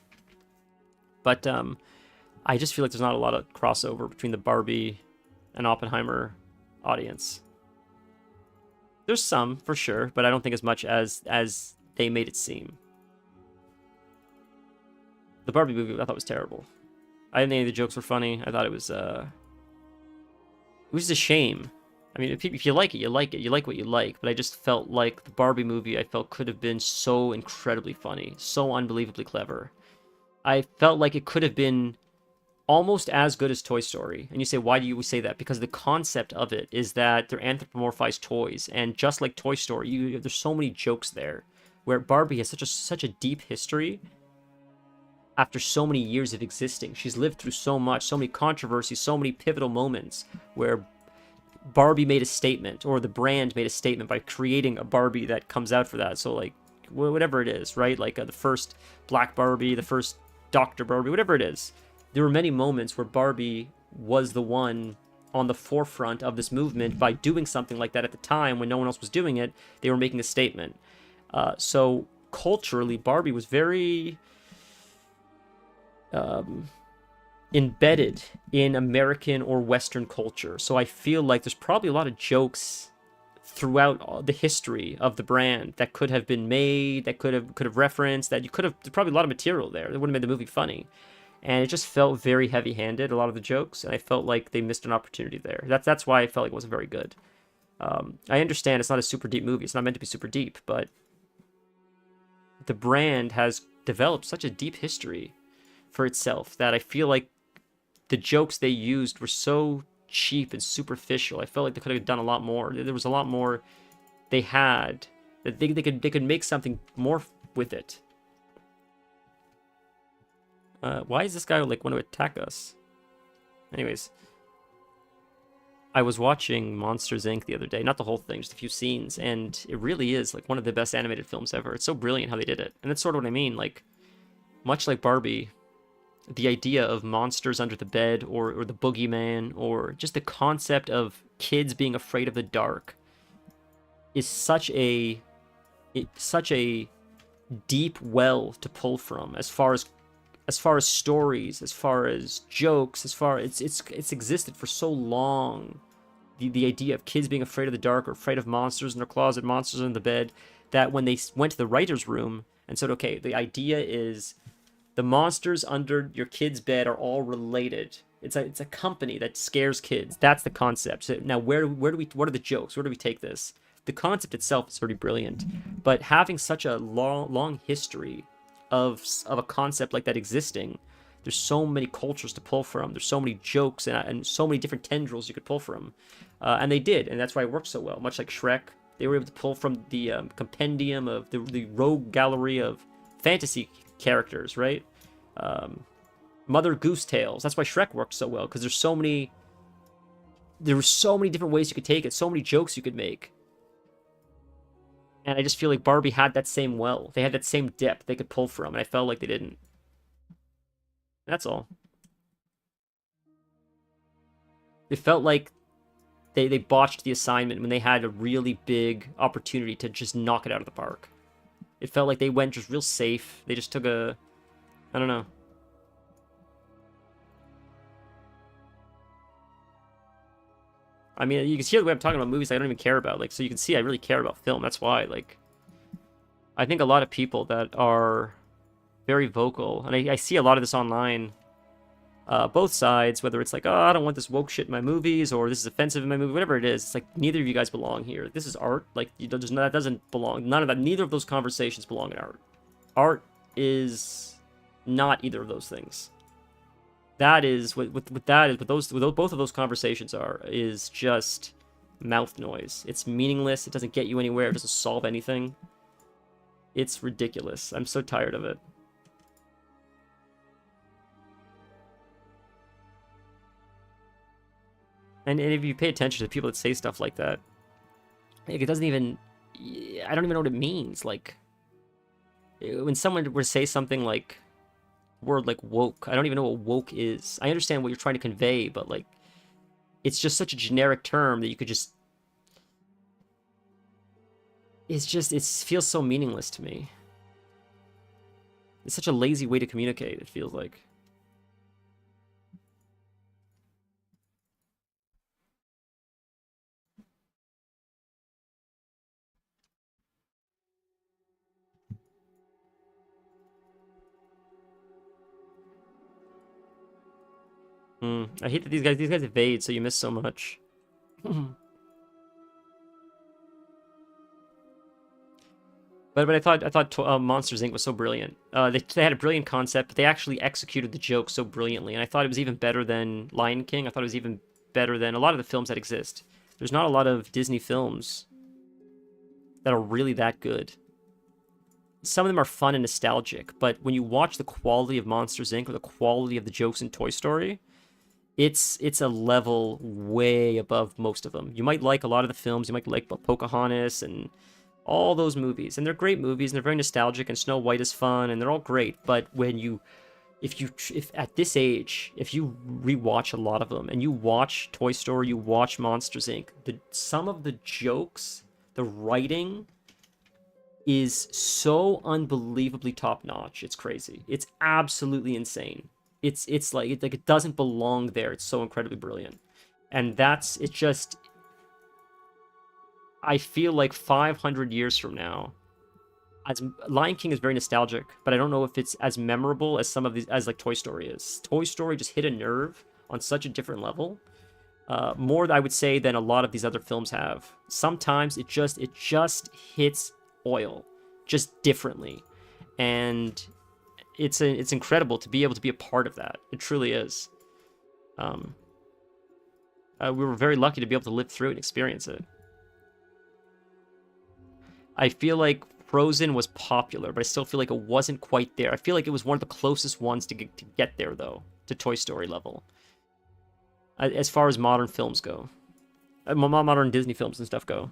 But I just feel like there's not a lot of crossover between the Barbie and Oppenheimer audience. There's some, for sure, but I don't think as much as they made it seem. The Barbie movie I thought was terrible. I didn't think any of the jokes were funny. I thought it was just a shame. I mean, if you like it, you like it. You like what you like. But I just felt like the Barbie movie, I felt could have been so incredibly funny. So unbelievably clever. I felt like it could have been almost as good as Toy Story. And you say, why do you say that? Because the concept of it is that they're anthropomorphized toys. And just like Toy Story, there's so many jokes there. Where Barbie has such a deep history. After so many years of existing, she's lived through so much, so many controversies, so many pivotal moments where Barbie made a statement, or the brand made a statement by creating a Barbie that comes out for that. So, like, whatever it is, right? Like the first Black Barbie, the first Dr. Barbie, whatever it is. There were many moments where Barbie was the one on the forefront of this movement by doing something like that at the time when no one else was doing it. They were making a statement. So culturally, Barbie was very embedded in American or Western culture. So I feel like there's probably a lot of jokes throughout the history of the brand that could have been made, that could have referenced, that you could have, there's probably a lot of material there that would have made the movie funny. And it just felt very heavy-handed, a lot of the jokes, and I felt like they missed an opportunity there. That's why I felt like it wasn't very good. I understand it's not a super deep movie. It's not meant to be super deep, but the brand has developed such a deep history for itself that I feel like the jokes they used were so cheap and superficial. I felt like they could have done a lot more. There was a lot more they had that they could make something more with it. Why is this guy like want to attack us? Anyways, I was watching Monsters Inc. the other day, not the whole thing, just a few scenes, and it really is like one of the best animated films ever. It's so brilliant how they did it. And that's sort of what I mean, like, much like Barbie, the idea of monsters under the bed or the boogeyman or just the concept of kids being afraid of the dark is such a deep well to pull from as far as stories, as far as jokes, it's existed for so long. The idea of kids being afraid of the dark or afraid of monsters in their closet, monsters in the bed, that when they went to the writer's room and said, okay, the idea is the monsters under your kid's bed are all related. It's a company that scares kids. That's the concept. So now what are the jokes? Where do we take this? The concept itself is already brilliant, but having such a long history of a concept like that existing, there's so many cultures to pull from. There's so many jokes and so many different tendrils you could pull from, and they did, and that's why it worked so well. Much like Shrek, they were able to pull from the compendium of the rogue gallery of fantasy characters, right? Mother Goose Tales. That's why Shrek worked so well, because there were so many different ways you could take it, so many jokes you could make. And I just feel like Barbie had that same well. They had that same depth they could pull from, and I felt like they didn't. That's all. It felt like they botched the assignment when they had a really big opportunity to just knock it out of the park. It felt like they went just real safe. They just took I don't know. I mean, you can see the way I'm talking about movies I don't even care about. Like, so you can see I really care about film. That's why, like, I think a lot of people that are very vocal, and I see a lot of this online, both sides, whether it's like, oh, I don't want this woke shit in my movies, or this is offensive in my movie, whatever it is, it's like, neither of you guys belong here. This is art. Like, that doesn't belong. Neither of those conversations belong in art. Art is not either of those things. That is both of those conversations is just mouth noise. It's meaningless. It doesn't get you anywhere. It doesn't solve anything. It's ridiculous. I'm so tired of it. And if you pay attention to the people that say stuff like that, like, it doesn't even, I don't even know what it means. Like, when someone were to say something like, word like woke, I don't even know what woke is. I understand what you're trying to convey, but like, it's just such a generic term that you could just, it feels so meaningless to me. It's such a lazy way to communicate, it feels like. I hate that these guys evade, so you miss so much. But I thought Monsters Inc. was so brilliant. They had a brilliant concept, but they actually executed the joke so brilliantly, and I thought it was even better than Lion King. I thought it was even better than a lot of the films that exist. There's not a lot of Disney films that are really that good. Some of them are fun and nostalgic, but when you watch the quality of Monsters Inc. or the quality of the jokes in Toy Story, it's a level way above most of them. You might like a lot of the films, you might like Pocahontas and all those movies, and they're great movies, and they're very nostalgic, and Snow White is fun, and they're all great, but if at this age, if you rewatch a lot of them, and you watch Toy Story, you watch Monsters Inc., some of the jokes, the writing is so unbelievably top-notch, it's crazy. It's absolutely insane. It's like it doesn't belong there. It's so incredibly brilliant. And I feel like 500 years from now, as Lion King is very nostalgic, but I don't know if it's as memorable as some of these, as like Toy Story is. Toy Story just hit a nerve on such a different level, more I would say than a lot of these other films have. Sometimes it just hits oil, just differently, and it's incredible to be able to be a part of that. It truly is. We were very lucky to be able to live through it and experience it. I feel like Frozen was popular, but I still feel like it wasn't quite there. I feel like it was one of the closest ones to get there, though, to Toy Story level, as far as modern films go. modern Disney films and stuff go.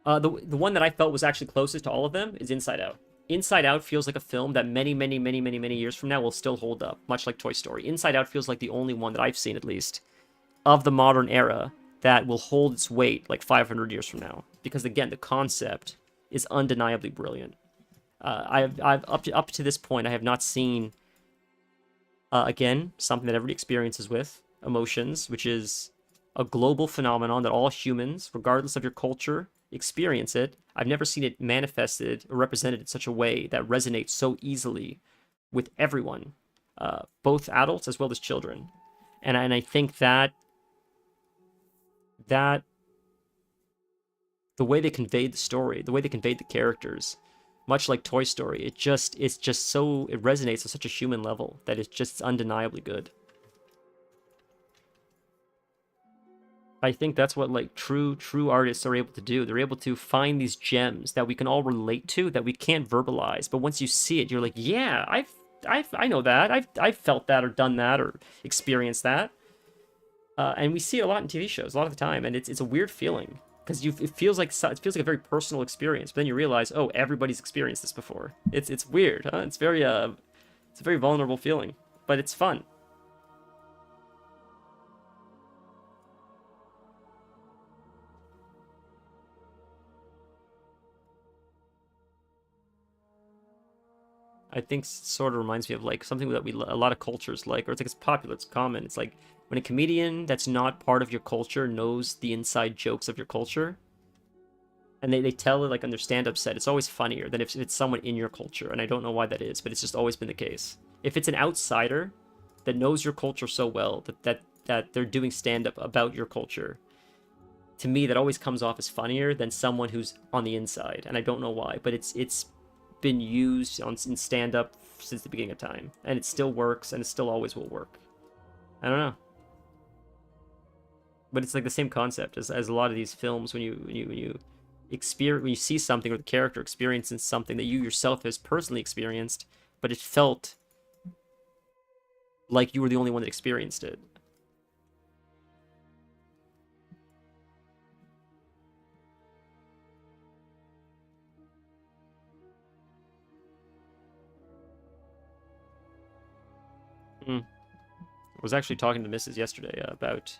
The one that I felt was actually closest to all of them is Inside Out. Inside Out feels like a film that many years from now will still hold up, much like Toy Story. Inside Out feels like the only one that I've seen, at least, of the modern era that will hold its weight like 500 years from now. Because again, the concept is undeniably brilliant. I've up to this point, I have not seen again something that everybody experiences with emotions, which is a global phenomenon that all humans, regardless of your culture, experience it. I've never seen it manifested or represented in such a way that resonates so easily with everyone, both adults as well as children. And I think that the way they conveyed the story, the way they conveyed the characters, much like Toy Story, it resonates on such a human level that it's undeniably good. I think that's what like true artists are able to do. They're able to find these gems that we can all relate to, that we can't verbalize. But once you see it, you're like, yeah, I know that. I've felt that or done that or experienced that. And we see it a lot in TV shows, a lot of the time, and it's a weird feeling because it feels like a very personal experience. But then you realize, oh, everybody's experienced this before. It's weird, huh? It's a very vulnerable feeling, but it's fun. I think sort of reminds me of like something that a lot of cultures like, or it's popular, it's common. It's like when a comedian that's not part of your culture knows the inside jokes of your culture, and they tell it like on their stand-up set, it's always funnier than if it's someone in your culture. And I don't know why that is, but it's just always been the case. If it's an outsider that knows your culture so well that they're doing stand-up about your culture, to me that always comes off as funnier than someone who's on the inside. And I don't know why, but it's been used in stand-up since the beginning of time, and it still works, and it still always will work. I don't know, but it's like the same concept as a lot of these films. When you see something, or the character experiences something that you yourself has personally experienced, but it felt like you were the only one that experienced it. I was actually talking to Mrs. yesterday about,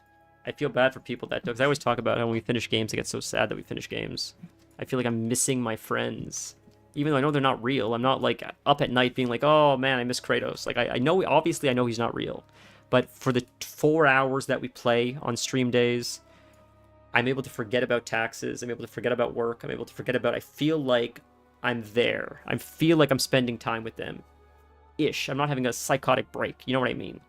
I feel bad for people that, because I always talk about how when we finish games, I get so sad that we finish games. I feel like I'm missing my friends. Even though I know they're not real, I'm not like up at night being like, oh man, I miss Kratos. Like I know, obviously I know he's not real. But for the 4 hours that we play on stream days, I'm able to forget about taxes. I'm able to forget about work. I'm able to forget about, I feel like I'm there. I feel like I'm spending time with them. I'm not having a psychotic break. You know what I mean?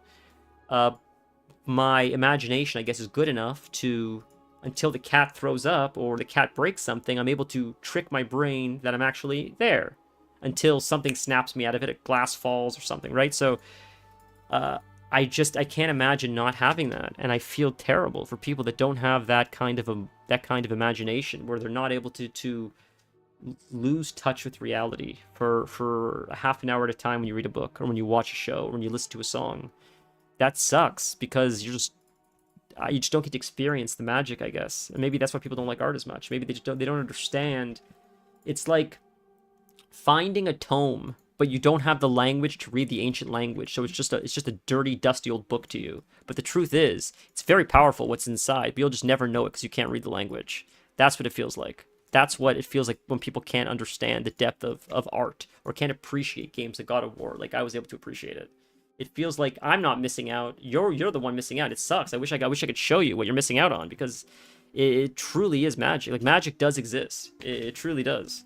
My imagination, I guess, is good enough to, until the cat throws up or the cat breaks something, I'm able to trick my brain that I'm actually there until something snaps me out of it, a glass falls or something, right? So I can't imagine not having that, and I feel terrible for people that don't have that kind of imagination, where they're not able to lose touch with reality for a half an hour at a time when you read a book or when you watch a show or when you listen to a song. That sucks because you just don't get to experience the magic, I guess. And maybe that's why people don't like art as much. Maybe they don't understand. It's like finding a tome, but you don't have the language to read the ancient language. So it's just a dirty, dusty old book to you. But the truth is, it's very powerful what's inside, but you'll just never know it because you can't read the language. That's what it feels like. That's what it feels like when people can't understand the depth of art or can't appreciate games like God of War like I was able to appreciate it. It feels like I'm not missing out. You're the one missing out. It sucks. I wish I could show you what you're missing out on, because it truly is magic. Like, magic does exist. It truly does.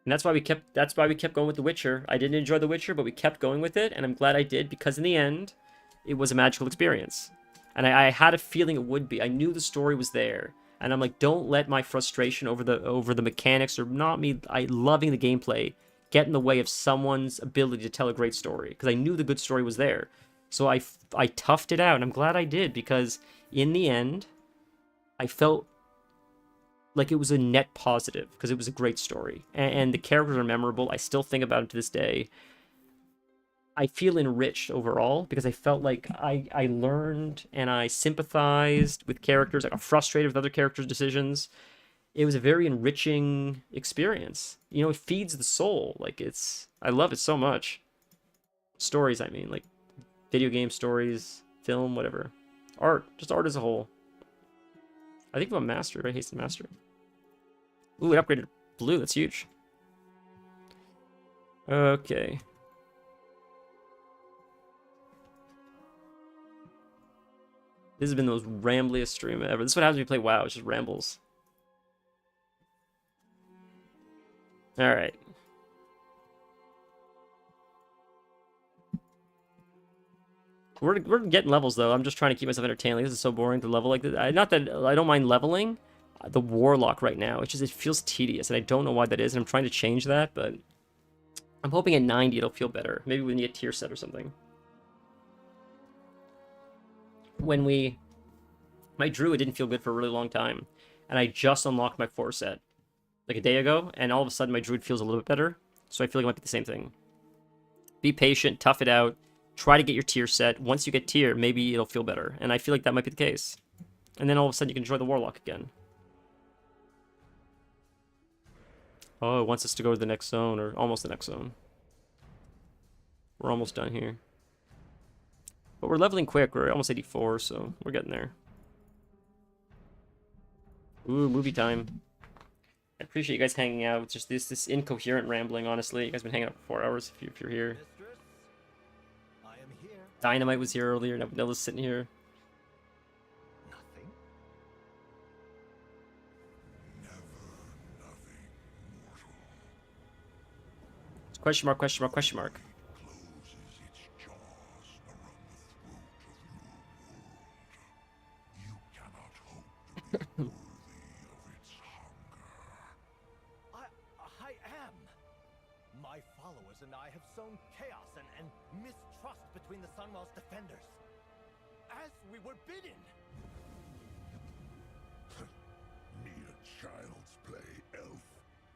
And that's why we kept going with The Witcher. I didn't enjoy The Witcher, but we kept going with it, and I'm glad I did, because in the end, it was a magical experience. And I had a feeling it would be. I knew the story was there. And I'm like, don't let my frustration over the mechanics, or not me loving the gameplay, get in the way of someone's ability to tell a great story. Because I knew the good story was there. So I toughed it out, and I'm glad I did, because in the end, I felt like it was a net positive because it was a great story and the characters are memorable. I still think about it to this day. I feel enriched overall because I felt like I learned and I sympathized with characters. I got frustrated with other characters' decisions. It was a very enriching experience. You know, it feeds the soul. Like I love it so much. Stories, I mean, like video game stories, film, whatever. Art, just art as a whole. I think I'm a master, right? Hasten master. Ooh, it upgraded blue. That's huge. Okay. This has been the most rambliest stream ever. This is what happens when you play WoW. It's just rambles. Alright. We're getting levels, though. I'm just trying to keep myself entertained. Like, this is so boring to level like this. Not that I don't mind leveling. The Warlock right now. It's just, it feels tedious, and I don't know why that is, and I'm trying to change that, but I'm hoping at 90 it'll feel better. Maybe we need a tier set or something. My Druid didn't feel good for a really long time, and I just unlocked my 4 set like a day ago, and all of a sudden my Druid feels a little bit better, so I feel like it might be the same thing. Be patient, tough it out, try to get your tier set. Once you get tier, maybe it'll feel better, and I feel like that might be the case. And then all of a sudden you can enjoy the Warlock again. Oh, it wants us to go to the next zone, or almost the next zone. We're almost done here. But we're leveling quick, we're almost 84, so we're getting there. Ooh, movie time. I appreciate you guys hanging out. It's just this incoherent rambling, honestly. You guys been hanging out for 4 hours if you're here. Mistress, I am here. Dynamite was here earlier, now Vanilla's sitting here. Nothing. It's question mark, question mark, question mark. Closes its jaws around the throat of your world. You cannot hope to be worthy of its hunger. I am. My followers and I have sown chaos and mistrust between the Sunwell's defenders. As we were bidden. Mere child's play, elf.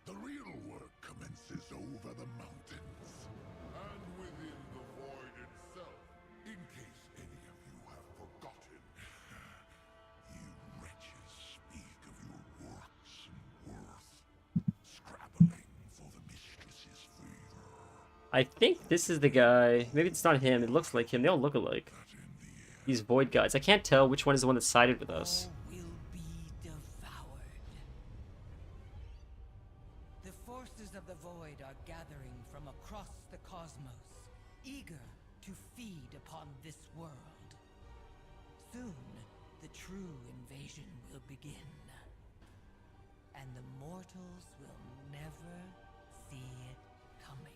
The real work commences over the mountains. And within the void itself. In case any of you have forgotten. You wretches speak of your works and worth. Scrabbling for the mistress's favor. I think this is the guy. Maybe it's not him. It looks like him. They all look alike. These void guys. I can't tell which one is the one that sided with us. All will be devoured. The forces of the void are gathering from across the cosmos, eager to feed upon this world. Soon, the true invasion will begin. And the mortals will never see it coming.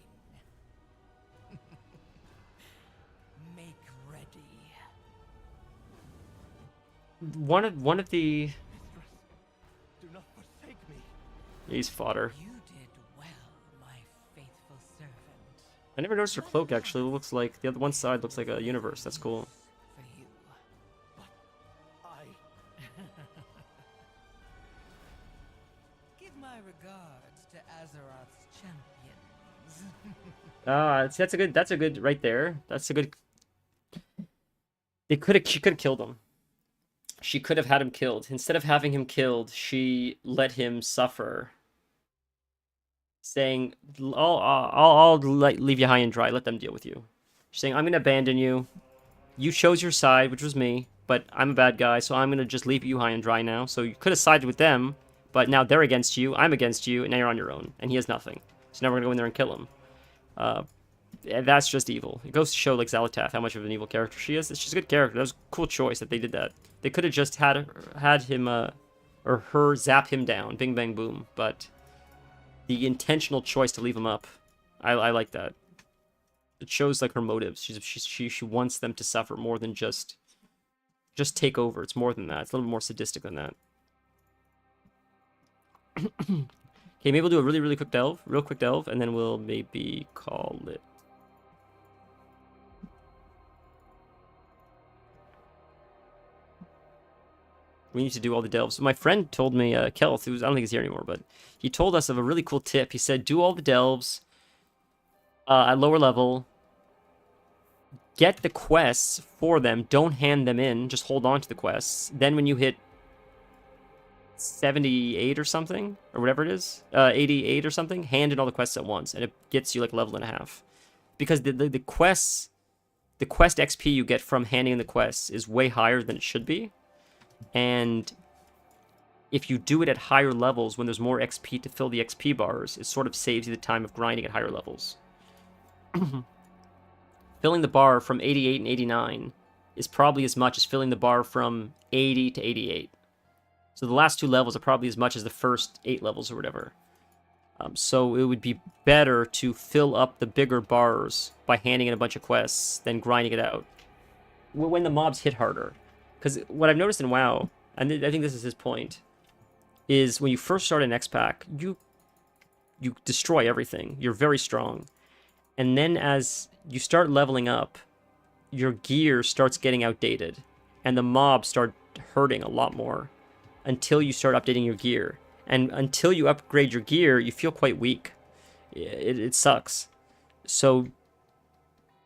Make ready. One of the... Mistress, do not forsake me. He's fodder. You did well, my faithful servant. I never noticed her cloak, actually. It looks like... The other one side looks like a universe. That's cool. For you. I... Give my regards to Azeroth's champions. That's a good right there. That's a good... She could have killed him. She could have had him killed. Instead of having him killed, she let him suffer. Saying, I'll leave you high and dry. Let them deal with you. She's saying, I'm going to abandon you. You chose your side, which was me, but I'm a bad guy, so I'm going to just leave you high and dry now. So you could have sided with them, but now they're against you, I'm against you, and now you're on your own. And he has nothing. So now we're going to go in there and kill him. That's just evil. It goes to show, like, Xal'atath, how much of an evil character she is. She's a good character. That was a cool choice that they did that. They could have just had him, or her zap him down. Bing, bang, boom. But the intentional choice to leave him up, I like that. It shows, like, her motives. She wants them to suffer more than just take over. It's more than that. It's a little more sadistic than that. Okay, maybe we'll do a really, really quick delve. Real quick delve, and then we'll maybe call it. We need to do all the delves. My friend told me, Kelth, I don't think he's here anymore, but he told us of a really cool tip. He said, do all the delves at lower level. Get the quests for them. Don't hand them in. Just hold on to the quests. Then when you hit 78 or something, or whatever it is, 88 or something, hand in all the quests at once, and it gets you like level and a half. Because the quests, the quest XP you get from handing in the quests is way higher than it should be. And if you do it at higher levels when there's more XP to fill the XP bars, it sort of saves you the time of grinding at higher levels. Filling the bar from 88 and 89 is probably as much as filling the bar from 80 to 88. So the last 2 levels are probably as much as the first 8 levels or whatever. So it would be better to fill up the bigger bars by handing in a bunch of quests than grinding it out when the mobs hit harder. Because what I've noticed in WoW, and I think this is his point, is when you first start an X-Pack, you destroy everything. You're very strong. And then as you start leveling up, your gear starts getting outdated. And the mobs start hurting a lot more until you start updating your gear. And until you upgrade your gear, you feel quite weak. It sucks. So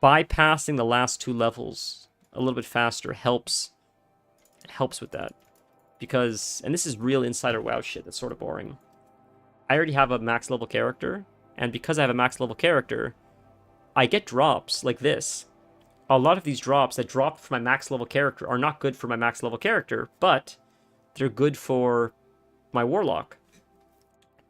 bypassing the last 2 levels a little bit faster helps with that. Because, and this is real insider WoW shit that's sort of boring. I already have a max level character, and because I have a max level character, I get drops like this. A lot of these drops that drop for my max level character are not good for my max level character, but they're good for my Warlock.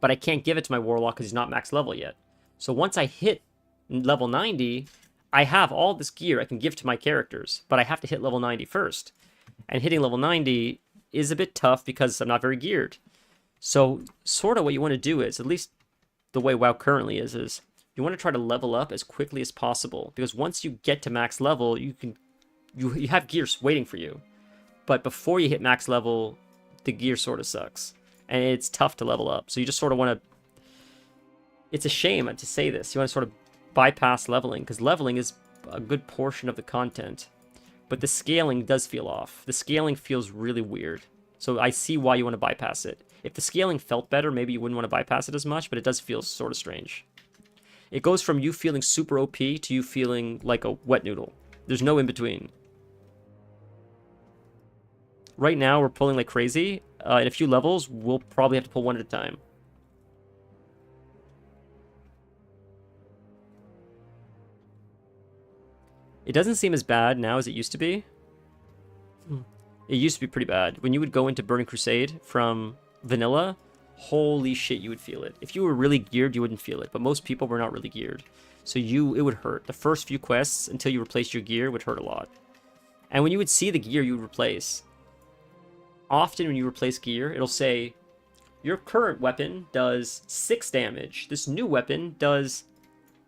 But I can't give it to my Warlock because he's not max level yet. So once I hit level 90, I have all this gear I can give to my characters, but I have to hit level 90 first. And hitting level 90 is a bit tough because I'm not very geared. So sort of what you want to do is, at least the way WoW currently is you want to try to level up as quickly as possible. Because once you get to max level, you have gear waiting for you. But before you hit max level, the gear sort of sucks. And it's tough to level up. So you just sort of want to... It's a shame to say this. You want to sort of bypass leveling, because leveling is a good portion of the content. But the scaling does feel off. The scaling feels really weird. So I see why you want to bypass it. If the scaling felt better, maybe you wouldn't want to bypass it as much, but it does feel sort of strange. It goes from you feeling super OP to you feeling like a wet noodle. There's no in between. Right now, we're pulling like crazy. In a few levels, we'll probably have to pull one at a time. It doesn't seem as bad now as it used to be. It used to be pretty bad. When you would go into Burning Crusade from vanilla, holy shit, you would feel it. If you were really geared, you wouldn't feel it. But most people were not really geared. So it would hurt. The first few quests, until you replaced your gear, would hurt a lot. And when you would see the gear you would replace, often when you replace gear, it'll say, your current weapon does 6 damage. This new weapon does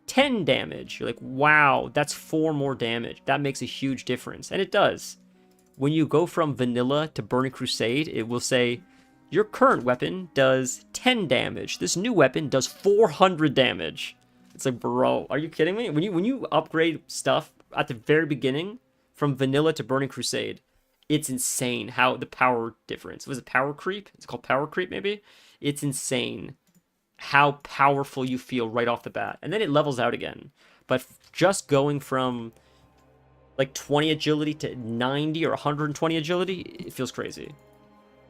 10 damage. You're like, wow, that's 4 more damage. That makes a huge difference. And it does. When you go from vanilla to Burning Crusade, it will say, your current weapon does 10 damage. This new weapon does 400 damage. It's like, bro, are you kidding me? When you upgrade stuff at the very beginning from vanilla to Burning Crusade, it's insane how the power difference. Was it power creep? It's called power creep, maybe? It's insane how powerful you feel right off the bat. And then it levels out again. But just going from like 20 agility to 90 or 120 agility, it feels crazy.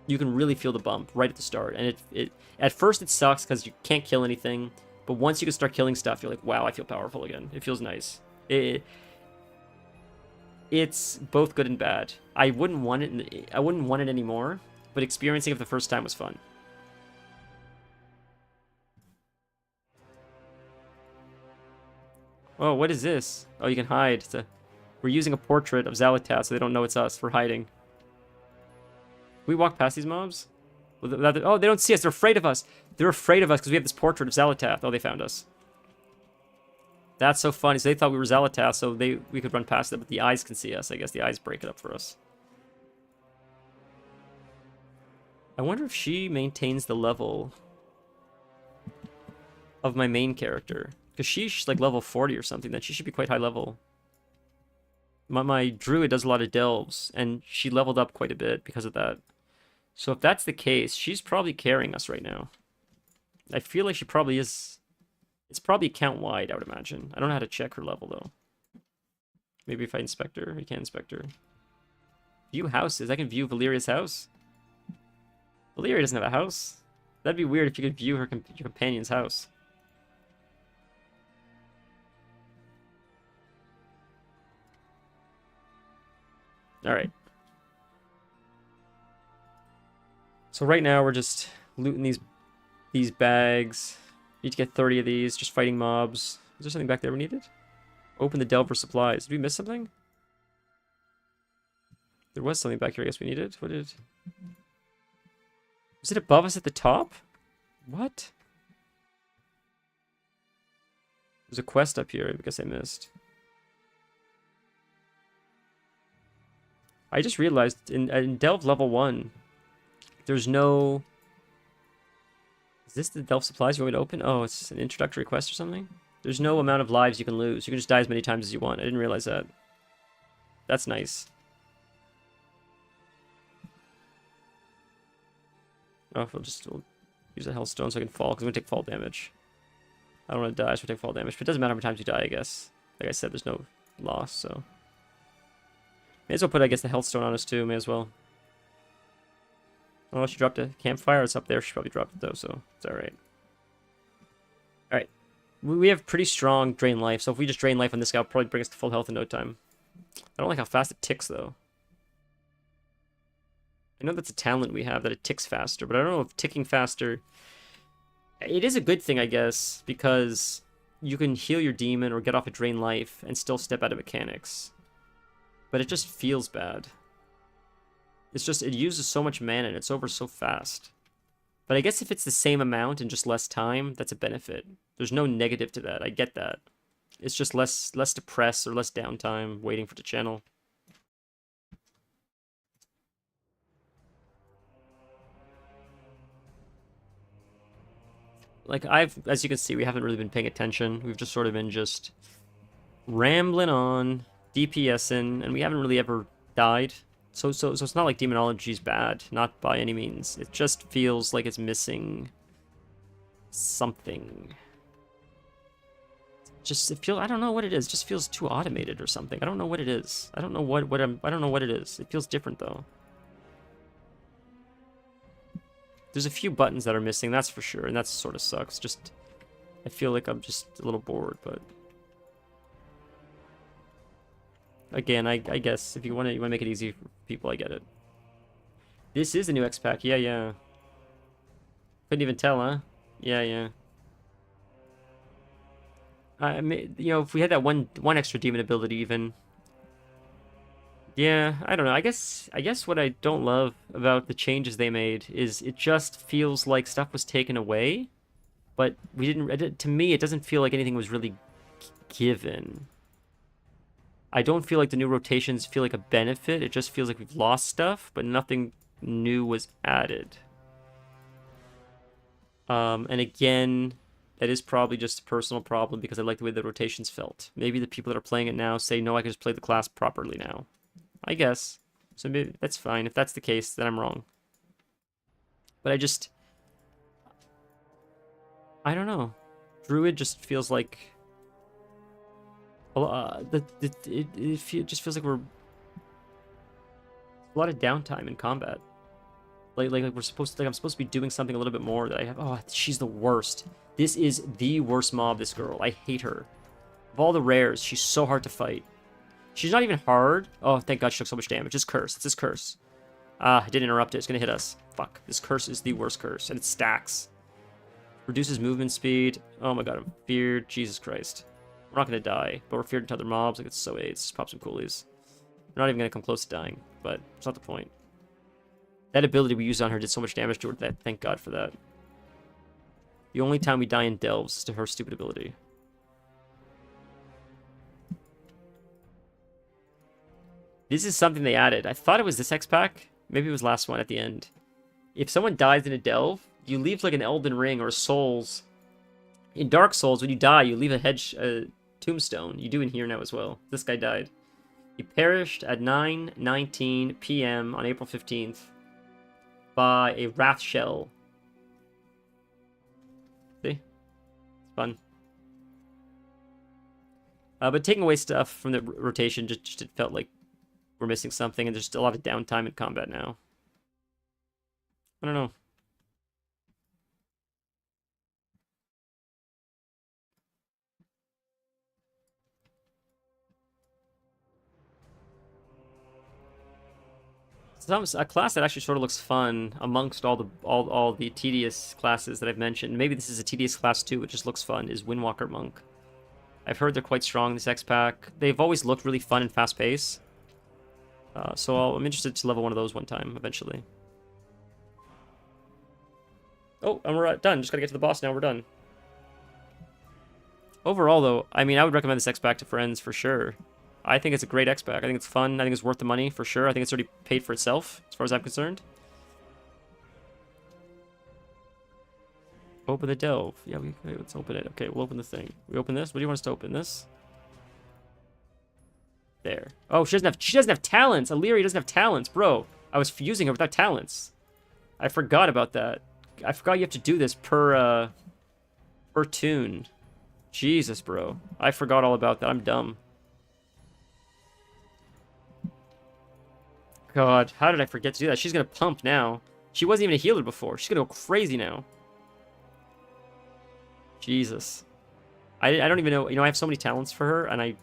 You can really feel the bump right at the start. And it at first it sucks because you can't kill anything. But once you can start killing stuff, you're like, wow, I feel powerful again. It feels nice. It's both good and bad. I wouldn't want it anymore, but experiencing it for the first time was fun. Oh, what is this? Oh, you can hide. We're using a portrait of Xal'atath so they don't know it's us. We're hiding. We walk past these mobs? Oh, they don't see us. They're afraid of us. They're afraid of us because we have this portrait of Xal'atath. Oh, they found us. That's so funny. So they thought we were Xal'atath, so we could run past them, but the eyes can see us. I guess the eyes break it up for us. I wonder if she maintains the level of my main character. Because she's like level 40 or something, then she should be quite high level. My druid does a lot of delves, and she leveled up quite a bit because of that. So if that's the case, she's probably carrying us right now. I feel like she probably is. It's probably account-wide, I would imagine. I don't know how to check her level, though. Maybe if I inspect her, I can inspect her. View houses. I can view Valeria's house. Valeria doesn't have a house. That'd be weird if you could view her your companion's house. Alright. So right now we're just looting these bags. Need to get 30 of these, just fighting mobs. Is there something back there we needed? Open the delve for supplies. Did we miss something? There was something back here I guess we needed. What did... Was it above us at the top? What? There's a quest up here I guess I missed. I just realized in Delve level 1, there's no... Is this the Delve supplies you want me to open? Oh, it's an introductory quest or something? There's no amount of lives you can lose. You can just die as many times as you want. I didn't realize that. That's nice. Oh, we'll use a Hellstone so I can fall, because I'm going to take fall damage. I don't want to die, so I take fall damage. But it doesn't matter how many times you die, I guess. Like I said, there's no loss, so... May as well put, I guess, the Hellstone on us, too. May as well. Oh, she dropped a campfire. It's up there. She probably dropped it, though, so it's alright. Alright. We have pretty strong drain life, so if we just drain life on this guy, it'll probably bring us to full health in no time. I don't like how fast it ticks, though. I know that's a talent we have, that it ticks faster, but I don't know if ticking faster... It is a good thing, I guess, because you can heal your demon or get off a drain life and still step out of mechanics. But it just feels bad. It's just, it uses so much mana and it's over so fast. But I guess if it's the same amount in just less time, that's a benefit. There's no negative to that, I get that. It's just less depress or less downtime waiting for the channel. Like, as you can see, we haven't really been paying attention. We've just sort of been just rambling on, DPSing, and we haven't really ever died. So it's not like demonology's bad, not by any means. It just feels like it's missing something. I don't know what it is. It just feels too automated or something. I don't know what it is. I don't know I don't know what it is. It feels different though. There's a few buttons that are missing, that's for sure, and that sort of sucks. Just, I feel like I'm just a little bored, but again, I guess if you want to make it easy for people, I get it. This is a new X-Pack, yeah. Couldn't even tell, huh? Yeah. I mean, you know, if we had that one extra demon ability, even. Yeah, I don't know. I guess what I don't love about the changes they made is it just feels like stuff was taken away, but we didn't. To me, it doesn't feel like anything was really given. I don't feel like the new rotations feel like a benefit. It just feels like we've lost stuff, but nothing new was added. And again, that is probably just a personal problem because I like the way the rotations felt. Maybe the people that are playing it now say, no, I can just play the class properly now. I guess. So maybe that's fine. If that's the case, then I'm wrong. But I don't know. Druid just feels like... it just feels like we're... a lot of downtime in combat. Like we're supposed to... Like I'm supposed to be doing something a little bit more that I have... Oh, she's the worst. This is the worst mob, this girl. I hate her. Of all the rares, she's so hard to fight. She's not even hard. Oh, thank God she took so much damage. It's curse. It's this curse. I didn't interrupt it. It's going to hit us. Fuck. This curse is the worst curse. And it stacks. Reduces movement speed. Oh my God, I'm feared. Jesus Christ. We're not going to die, but we're feared into other mobs. Like, it's so AIDS. Just pop some coolies. We're not even going to come close to dying, but it's not the point. That ability we used on her did so much damage to her that thank God for that. The only time we die in delves is to her stupid ability. This is something they added. I thought it was this X-Pack. Maybe it was last one at the end. If someone dies in a delve, you leave like an Elden Ring or a Souls. In Dark Souls, when you die, you leave a tombstone. You do in here now as well. This guy died. He perished at 9:19 p.m. on April 15th buy a Wrath Shell. See? It's fun. But taking away stuff from the rotation, just it felt like we're missing something, and there's just a lot of downtime in combat now. I don't know. A class that actually sort of looks fun amongst all the tedious classes that I've mentioned. Maybe this is a tedious class too, it just looks fun, is Windwalker Monk. I've heard they're quite strong in this X-Pack. They've always looked really fun and fast-paced. So I'm interested to level one of those one time, eventually. Oh, and we're done. Just gotta get to the boss now, we're done. Overall, though, I mean, I would recommend this X-Pack to friends for sure. I think it's a great X-Pack. I think it's fun. I think it's worth the money for sure. I think it's already paid for itself, as far as I'm concerned. Open the delve. Yeah, let's open it. Okay, we'll open the thing. We open this? What do you want us to open? This? There. Oh, she doesn't have talents. Illyria doesn't have talents, bro. I was using her without talents. I forgot about that. I forgot you have to do this per tune. Jesus, bro. I forgot all about that. I'm dumb. God, how did I forget to do that? She's gonna pump now. She wasn't even a healer before. She's gonna go crazy now. Jesus. I don't even know. You know, I have so many talents for her, and I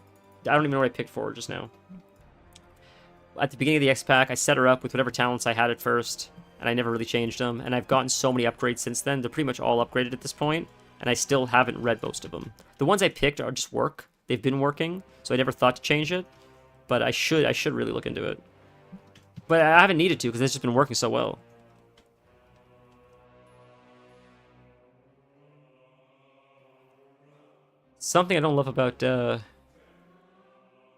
don't even know what I picked for her just now. At the beginning of the X-Pack, I set her up with whatever talents I had at first, and I never really changed them. And I've gotten so many upgrades since then. They're pretty much all upgraded at this point, and I still haven't read most of them. The ones I picked are just work. They've been working, so I never thought to change it. But I should really look into it. But I haven't needed to because it's just been working so well. Something I don't love about, but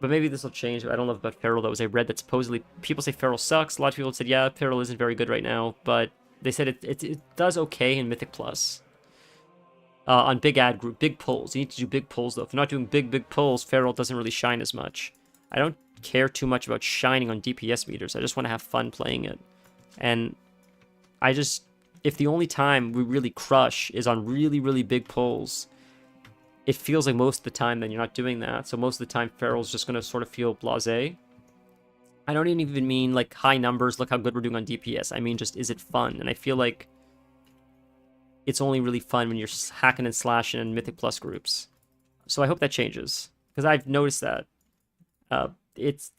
maybe this will change. I don't love about Feral, though, is I read that supposedly people say Feral sucks. A lot of people said, yeah, Feral isn't very good right now, but they said it does okay in Mythic Plus. On big ad group, big pulls. You need to do big pulls, though. If you're not doing big pulls, Feral doesn't really shine as much. I don't care too much about shining on DPS meters. I just want to have fun playing it. And if the only time we really crush is on really big pulls, it feels like most of the time then you're not doing that. So most of the time Feral's just going to sort of feel blasé. I don't even mean like high numbers, look how good we're doing on DPS. I mean just, is it fun? And I feel like it's only really fun when you're hacking and slashing in Mythic Plus groups. So I hope that changes, because I've noticed that. I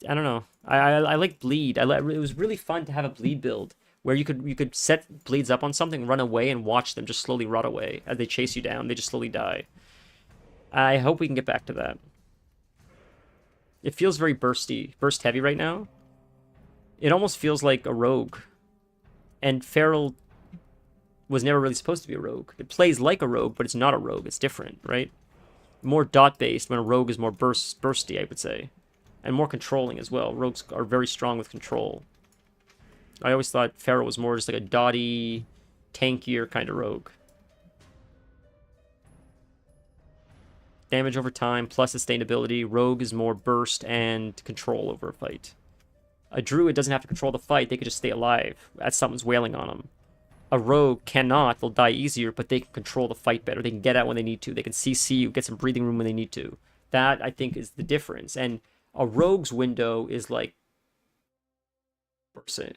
don't know. I like bleed. It was really fun to have a bleed build where you could set bleeds up on something, run away, and watch them just slowly rot away as they chase you down. They just slowly die. I hope we can get back to that. It feels very burst heavy right now. It almost feels like a rogue. And Feral was never really supposed to be a rogue. It plays like a rogue, but it's not a rogue. It's different, right? More dot-based, when a rogue is more bursty, I would say. And more controlling as well. Rogues are very strong with control. I always thought Feral was more just like a dotty, tankier kind of rogue. Damage over time, plus sustainability. Rogue is more burst and control over a fight. A druid doesn't have to control the fight. They can just stay alive as someone's wailing on them. A rogue cannot. They'll die easier, but they can control the fight better. They can get out when they need to. They can CC you, get some breathing room when they need to. That, I think, is the difference. And a rogue's window is like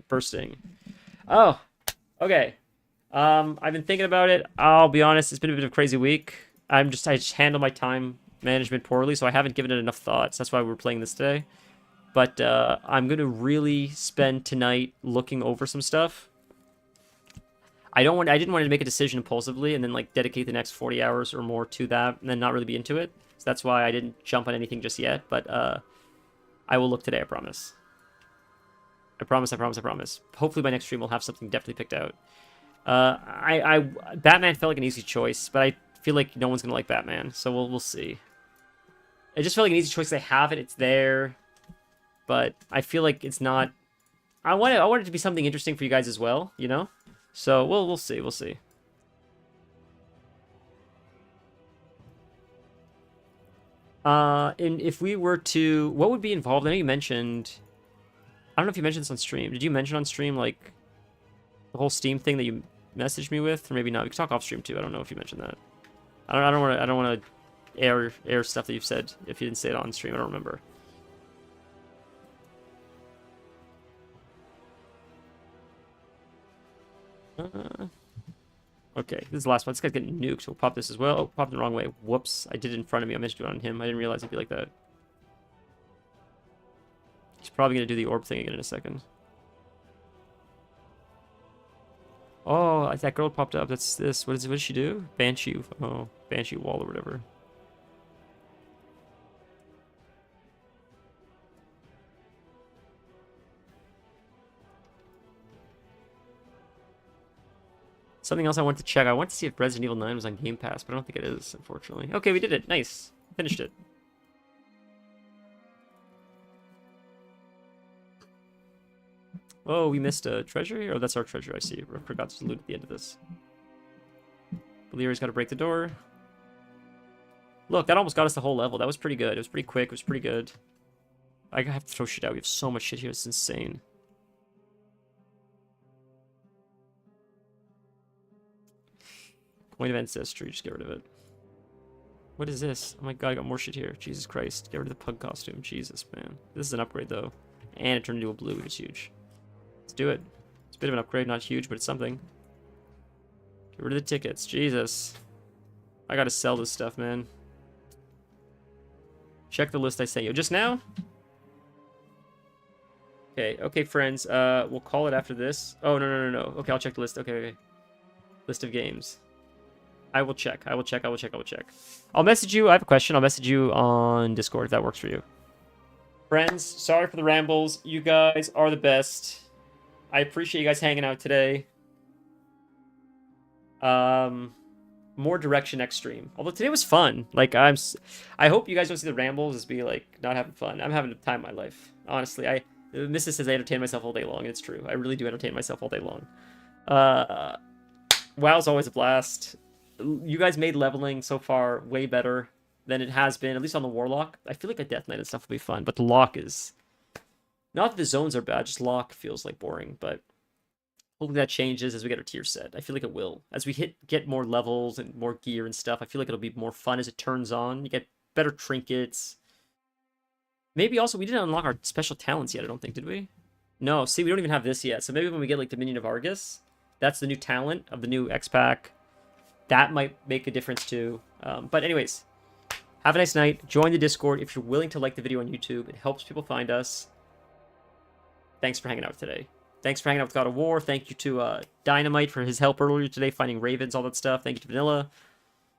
bursting. Oh, okay. I've been thinking about it. I'll be honest, it's been a bit of a crazy week. I just handle my time management poorly, so I haven't given it enough thoughts. That's why we're playing this today. But I'm gonna really spend tonight looking over some stuff. I didn't want to make a decision impulsively and then like dedicate the next 40 hours or more to that and then not really be into it. So that's why I didn't jump on anything just yet. But I will look today, I promise. I promise. Hopefully by next stream we'll have something definitely picked out. Batman felt like an easy choice, but I feel like no one's gonna like Batman, so we'll see. It just felt like an easy choice. I have it, it's there, but I feel like it's not. I want it to be something interesting for you guys as well, you know. So we'll see. And if we were to, what would be involved? I know you mentioned. I don't know if you mentioned this on stream. Did you mention on stream like The whole Steam thing that you messaged me with, or maybe not. We can talk off stream too. I don't know if you mentioned that. I don't want to air stuff that you've said if you didn't say it on stream. I don't remember. Okay, this is the last one. This guy's getting nuked. We'll pop this as well. Oh, popped the wrong way. Whoops. I did it in front of me. I mentioned it on him. I didn't realize it'd be like that. He's probably going to do the orb thing again in a second. Oh, that girl popped up. That's this. What does she do? Banshee. Oh, Banshee wall or whatever. Something else I want to check. I want to see if Resident Evil 9 was on Game Pass, but I don't think it is, unfortunately. Okay, we did it. Nice. Finished it. Oh, we missed a treasure here? Oh, that's our treasure, I see. I forgot to loot at the end of this. Valeria's got to break the door. Look, that almost got us the whole level. That was pretty good. It was pretty quick. It was pretty good. I have to throw shit out. We have so much shit here. It's insane. Point of ancestry, just get rid of it. What is this? Oh my god, I got more shit here. Jesus Christ. Get rid of the pug costume. Jesus, man. This is an upgrade, though. And it turned into a blue, which is huge. Let's do it. It's a bit of an upgrade, not huge, but it's something. Get rid of the tickets. Jesus. I gotta sell this stuff, man. Check the list I sent you. Just now? Okay, friends. We'll call it after this. Oh, no. Okay, I'll check the list. Okay. List of games. I will check. I'll message you. I have a question. I'll message you on Discord if that works for you. Friends, sorry for the rambles. You guys are the best. I appreciate you guys hanging out today. More direction next stream. Although today was fun. Like, I hope you guys don't see the rambles as be like not having fun. I'm having a time of my life. Honestly, Mrs. says I entertain myself all day long, and it's true. I really do entertain myself all day long. WoW's always a blast. You guys made leveling so far way better than it has been, at least on the Warlock. I feel like a Death Knight and stuff will be fun, but the Lock is... Not that the zones are bad, just Lock feels like boring, but hopefully that changes as we get our tier set. I feel like it will. As we get more levels and more gear and stuff, I feel like it'll be more fun as it turns on. You get better trinkets. Maybe also, we didn't unlock our special talents yet, I don't think, did we? No, see, we don't even have this yet. So maybe when we get like Dominion of Argus, that's the new talent of the new X-Pack. That might make a difference too. But anyways, have a nice night. Join the Discord if you're willing to like the video on YouTube. It helps people find us. Thanks for hanging out today. Thanks for hanging out with God of War. Thank you to Dynamite for his help earlier today, finding ravens, all that stuff. Thank you to Vanilla.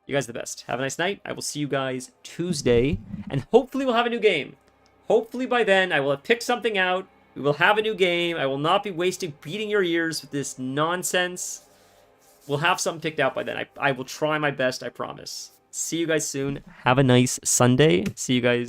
You guys are the best. Have a nice night. I will see you guys Tuesday. And hopefully we'll have a new game. Hopefully by then I will have picked something out. We will have a new game. I will not be beating your ears with this nonsense. We'll have something picked out by then. I will try my best, I promise. See you guys soon. Have a nice Sunday. See you guys.